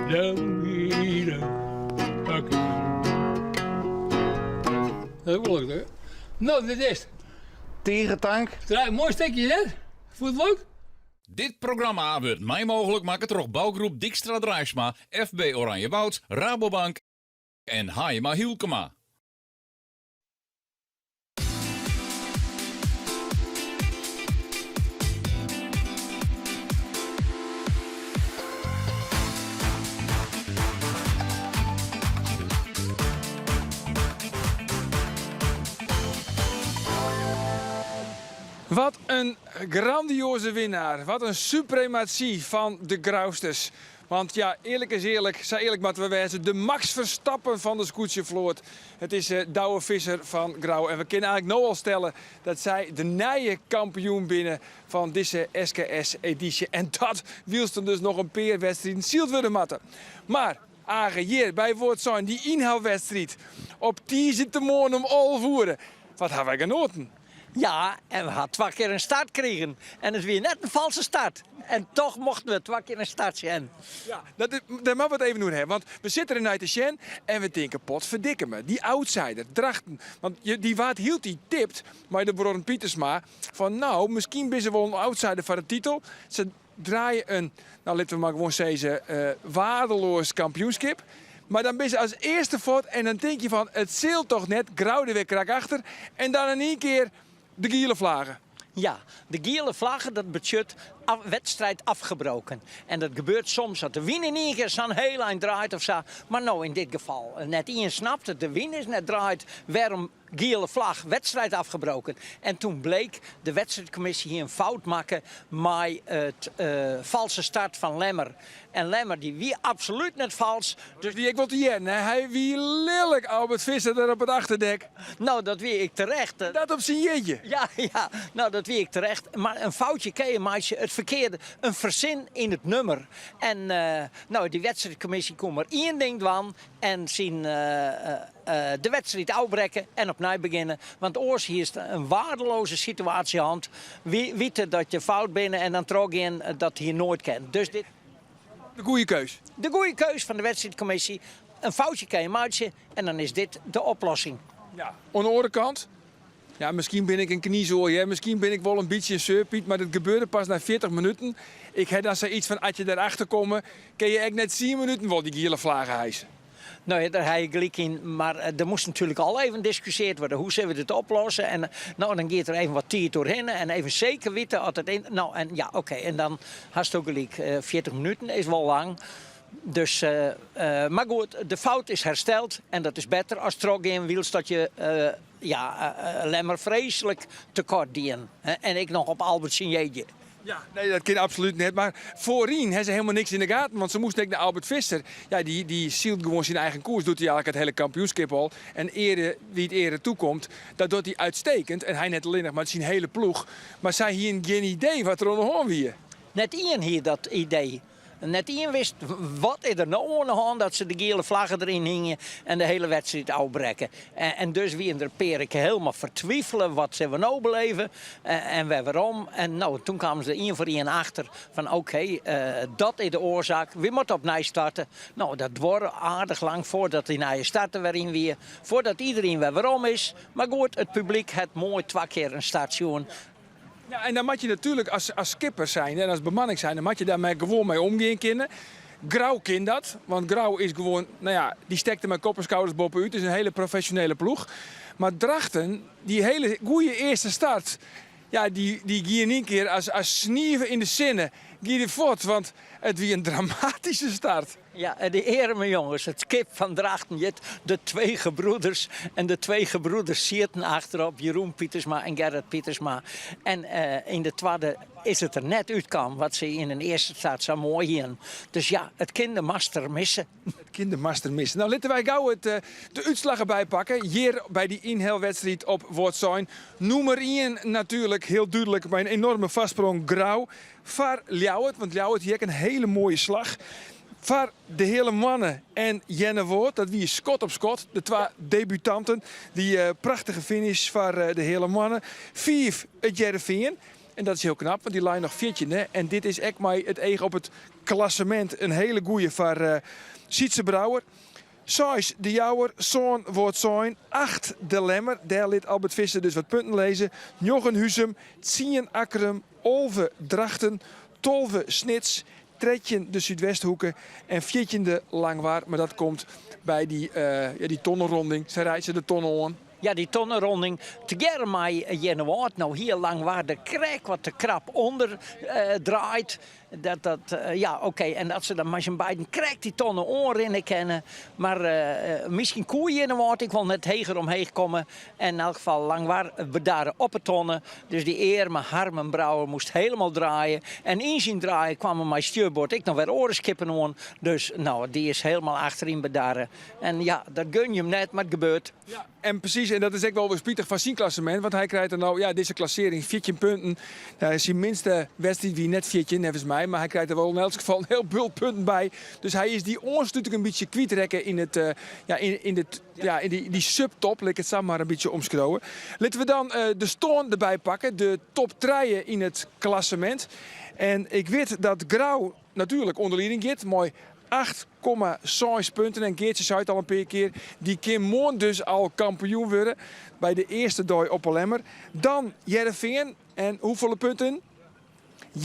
Dat is wel leuk, hè? Nou, dit is het.
Tegentank.
Mooi stukje, hè? Voelt het leuk?
Dit programma wordt mij mogelijk maken door bouwgroep Dijkstra Drijfsma, FB Oranje Woud, Rabobank en Hayema Hielkema.
Wat een grandioze winnaar. Wat een suprematie van de Grausters. Want ja, eerlijk is eerlijk, zei eerlijk moeten we wijzen, de Max Verstappen van de Scootjevloot. Het is Douwe Visser van Grauw. En we kunnen eigenlijk nu al stellen dat zij de nieuwe kampioen binnen van deze SKS-editie. En dat wielsten dus nog een paar wedstrijden zield worden matten. Maar Age, hier bij Woord zijn die inhaalwedstrijd op 10 morgen om al voeren. Wat hebben wij genoten?
Ja, en we hadden 2 keer een start gekregen. En het weer net een valse start. En toch mochten we 2 keer een start zijn.
Ja, daar mag we het even doen hebben. Want we zitten er naar de Sjen en we denken, potverdikke me. Die outsider, Drachten. Want die waard hield die tipt, maar de Bron Pietersma. Van nou, misschien ben ze wel een outsider van de titel. Ze draaien een, nou laten we maar gewoon zeggen, waardeloos kampioenschap. Maar dan ben je als eerste voort en dan denk je van, het zeelt toch net, Grauw er weer krak achter. En dan in één keer de gele vlaggen.
Ja, de gele vlaggen, dat betekent wedstrijd afgebroken. En dat gebeurt soms dat de win in één keer zo'n heel eind draait of zo. Maar nou in dit geval, net iemand snapt dat de win is net draait, waarom gele vlag, wedstrijd afgebroken. En toen bleek de wedstrijdcommissie hier een fout maken met het valse start van Lemmer. En Lemmer die wie absoluut net vals.
Dus die ik wil hier, hij wie lelijk Albert Visser daar op het achterdek.
Nou, dat wie ik terecht.
Dat op zijn jeetje.
Ja, nou dat wie ik terecht. Maar een foutje ken je, maatje, het verkeerde, een verzin in het nummer. En nou, die wedstrijdcommissie komt er één ding van en zien de wedstrijd uitbrekken en opnieuw beginnen. Want oors hier is een waardeloze situatie aan hand. Weten dat je fout bent en dan trok in dat hier nooit kent. Dus dit.
De goede keus.
De goede keus van de wedstrijdcommissie. Een foutje kan je maatje en dan is dit de oplossing.
Ja, aan de andere kant. Ja, misschien ben ik een kniezooi, hè? Misschien ben ik wel een beetje een surpiet, maar dat gebeurde pas na 40 minuten. Ik heb dan zoiets van, als je daarachter komt, kun je echt net 10 minuten wel die gele vlaggen hijsen.
Nou ja, daar heb je gelijk in, maar er moest natuurlijk al even gediscussieerd worden. Hoe zullen we dit oplossen? En nou, dan gaat er even wat tijd doorheen en even zeker weten dat het in. Nou, en ja, oké. En dan had je ook gelijk. 40 minuten is wel lang. Dus, maar goed, de fout is hersteld en dat is beter als trok in wiels dat je Lemmer vreselijk tekort dien. En ik nog op Albert Signeetje.
Ja, nee, dat kan absoluut niet. Maar voorin hebben ze helemaal niks in de gaten. Want ze moesten ook naar Albert Visser. Ja, die zielt gewoon zijn eigen koers. Doet hij eigenlijk het hele kampioenschap al. En wie het eerder toekomt, dat doet hij uitstekend. En hij net alleen nog maar zijn hele ploeg. Maar zij hier geen idee wat er onderhand weer.
Net één hier dat idee. Net één wist wat is er nou aan de hand dat ze de gele vlaggen erin hingen en de hele wedstrijd uitbrekken. En dus wie in de Perik helemaal vertwijfelen wat ze we nou beleven en waarom. En nou, toen kwamen ze één voor één achter van oké, dat is de oorzaak. We moeten opnieuw starten. Nou, dat wordt aardig lang voordat die nieuwe starten weer weer. Voordat iedereen weer waarom is. Maar goed, het publiek heeft mooi 2 keer een station.
Ja, en dan moet je natuurlijk als skipper zijn en als bemanning zijn, dan moet je daarmee gewoon mee omgaan kunnen. Grauw kent dat, want Grauw is gewoon, nou ja, die steekt er met kop en schouders bovenuit. Het is een hele professionele ploeg. Maar Drachten, die hele goede eerste start, ja, die ging in één keer als snieven in de zinnen, ging er voort, want het was een dramatische start.
Ja, de heren, jongens, het skip van Drachten, de 2 gebroeders. En de 2 gebroeders zitten achterop, Jeroen Pietersma en Gerrit Pietersma. En in de tweede is het er net uitkwam, wat ze in een eerste start zo mooi hien. Dus ja, het kindermaster missen.
Het kindermaster missen. Nou, laten wij gauw de uitslag erbij pakken. Hier bij die inhaalwedstrijd op Wordzijn. Nummer 1 natuurlijk, heel duidelijk, bij een enorme vastsprong Grauw. Var Ljouwert, want Ljouwert hier een hele mooie slag. Voor de hele mannen en Jenne Woord, dat wie Scott op Scott, de 2 debutanten. Die prachtige finish voor de hele mannen. 5 het Jereveen. En dat is heel knap, want die lijn nog 14. Hè? En dit is echt maar het oog op het klassement. Een hele goeie voor Sietse Brouwer. 6 de Jouwer, zo'n wordt zijn. 8 de Lemmer, daar liet Albert Visser dus wat punten lezen. 9 Huzum, 10 Akkerum, 11 Drachten, 12 Snits, 13 de Zuidwesthoeken en 14 de Langwaar. Maar dat komt bij die tonnenronding. Zij rijdt ze de tonnen aan.
Ja, die tonnenronding. Together met Jennewaard nou heel lang waar de krek wat te krap onder draait. En dat ze dan met zijn beiden krek die tonnen oren kennen. Maar misschien koeien Jennewaard. Ik wil net heger omheen komen. En in elk geval lang waar bedaren op het tonnen. Dus die Eerme Harmenbrouwer moest helemaal draaien. En in zijn draaien kwam mijn stuurbord. Ik nog weer orenskippen aan. Dus nou, die is helemaal achterin bedaren. En ja, dat gun je hem net, maar het gebeurt.
Ja, en precies, en dat is ook wel weer spietig van zijn klassement. Want hij krijgt er nou, ja, deze klassering 14 punten. Hij is zijn minste wedstrijd wie net 14, nevens mij. Maar hij krijgt er wel in elk geval een heel bult punten bij. Dus hij is die ons natuurlijk een beetje kwijtrekken in die subtop. Laat ik het samen maar een beetje omschroeven. Laten we dan de stoorn erbij pakken. De top 3 in het klassement. En ik weet dat Grauw natuurlijk onder leiding gaat. Mooi 8,6 punten. En Geertje zei het al een paar keer. Die kan morgen dus al kampioen worden. Bij de eerste dooi op Lemmer. Dan Heerenveen. En hoeveel punten? 21,9.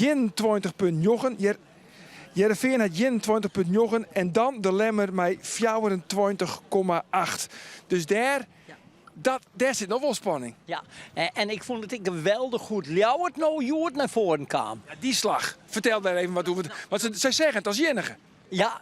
Heerenveen had 21,9. En dan de Lemmer met 24,8. Dus daar zit nog wel spanning.
Ja, en ik vond het geweldig goed. Ljouwert nou Joert naar voren kwam.
Ja, die slag. Vertel daar even wat over. Want zij zeggen het als enige.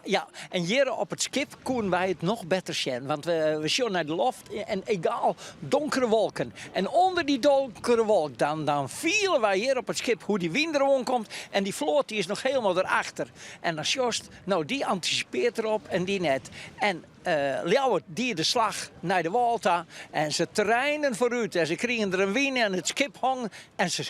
Ja. En hier op het skip konden wij het nog beter zien. Want we zien naar de loft en egal, donkere wolken. En onder die donkere wolk, dan vielen wij hier op het skip hoe die wind er komt. En die vloot die is nog helemaal erachter. En dan Jost, nou die anticipeert erop en die net. En Ljouwert die de slag naar de Walta. En ze trainen vooruit. En ze kregen er een win en het skip hong. En ze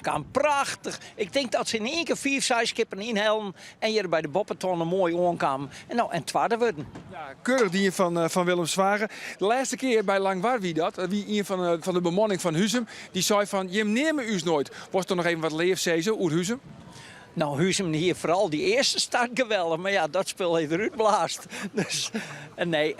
kwam prachtig. Ik denk dat ze in één keer 5, 6 skippen inhalen. En hier bij de Boppetonnen mooi aankwamen. En tweede worden.
Ja, keurig die van Willem Zwagen. De laatste keer bij Langwaar wie dat. Wie een van de bemanning van Huzum. Die zei van, je neemt u nooit. Was er nog even wat leefzezen oer Huzum?
Nou, Huzum hier vooral die eerste start geweldig. Maar ja, dat spel heeft eruit blaast. Dus nee,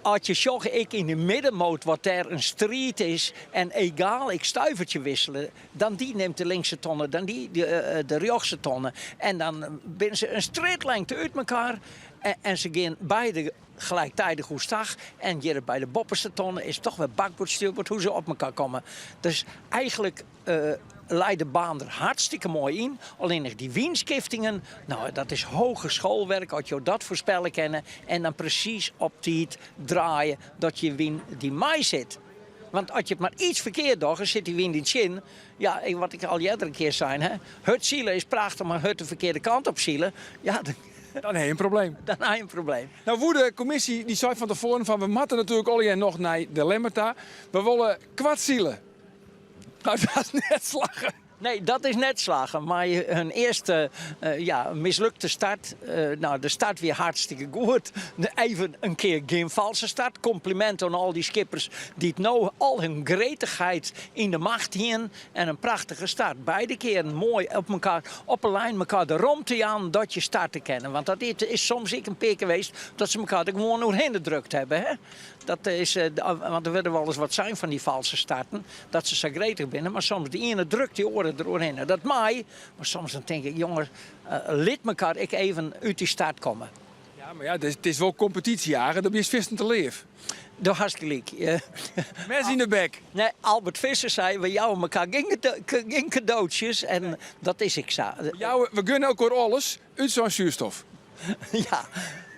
als je zag ik in de middenmoot wat er een strijd is. En egal, ik stuivertje wisselen. Dan die neemt de linkse tonnen, dan die de rechtse tonnen. En dan binnen ze een strijdlengte uit elkaar. En ze gaan beide gelijktijdig hoe stag. En hier bij de bopperste tonnen is toch weer bakboord, stuurboord, hoe ze op elkaar komen. Dus eigenlijk leidt de baan er hartstikke mooi in. Alleen nog die wienskiftingen, nou dat is hoger schoolwerk, als je dat voorspellen kennen. En dan precies op tijd draaien dat je win die mij zit. Want als je het maar iets verkeerd doet, dan zit die wind in het chin. Ja, wat ik al iedere keer zei, hè. Het zielen is prachtig, maar het de verkeerde kant op zielen. Ja,
dan heb je een probleem. Nou, voor de commissie die zei van tevoren van we moeten natuurlijk al nog naar de Lemmerta. We willen kwartzielen. Nou, dat is net slagen.
Nee, dat is net slagen. Maar hun eerste mislukte start. De start weer hartstikke goed. Even een keer geen valse start. Compliment aan al die skippers die het nou al hun gretigheid in de macht hielden. En een prachtige start. Beide keren mooi op een lijn elkaar de romte aan dat je starten kennen. Want dat is soms een keer geweest dat ze elkaar er gewoon doorheen gedrukt hebben. Hè? Dat is, want er werden wel eens wat zijn van die valse starten. Dat ze zo gretig binnen. Maar soms de ene drukt die oren doorheen. Dat mij. Maar soms dan denk ik, jongens, lid elkaar ik even uit die start komen.
Ja, maar ja, het is wel competitiejagen. Dan ben je vissen te leef.
Dat hartstikke gelijk.
Mensen in de bek.
Nee, Albert Visser zei, we jouwen elkaar geen cadeautjes. En dat is ik zo.
We gunnen elkaar alles uit zo'n zuurstof.
Ja.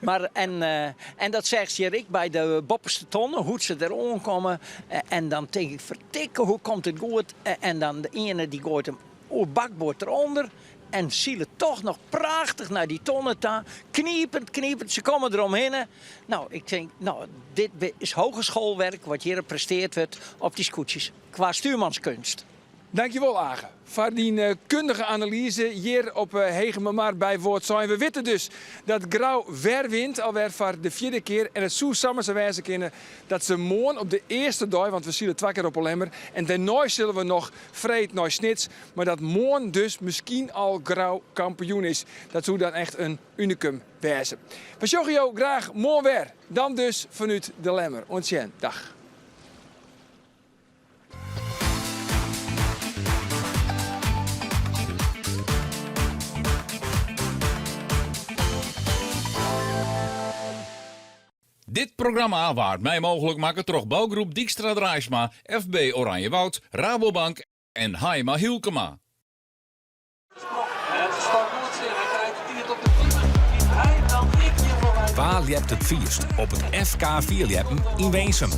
Maar, en dat zegt Jerik bij de bopperste tonnen, hoe ze er aankomen. En dan denk ik, vertikken, hoe komt het goed? En dan de ene die gooit hem op bakboord eronder. En zielen toch nog prachtig naar die tonnen toe. Kniepend, ze komen eromheen. Nou, ik denk, dit is hogeschoolwerk wat hier gepresteerd wordt op die scootjes. Qua stuurmanskunst.
Dankjewel, Agen. Voor die kundige analyse hier op Hegememaar bij Voortzoin. We weten dus dat Grauw weer wint, alweer voor de 4e keer. En het zou samen zijn wijze kunnen dat ze morgen op de eerste dag, want we zien 2 keer op Olemmer. En daarna zullen we nog vreed naar Snits. Maar dat morgen dus misschien al Grauw kampioen is. Dat zou dan echt een unicum wijzen. We zien jou graag morgen weer. Dan dus vanuit de Lemmer. Ontzettend. Dag.
Dit programma waard mij mogelijk maken door bouwgroep Dijkstra Draaisma, FB Oranjewoud, Rabobank en Haima Hielkema.
Waar liept het vierst op het FK Vierlieppen in Weensum?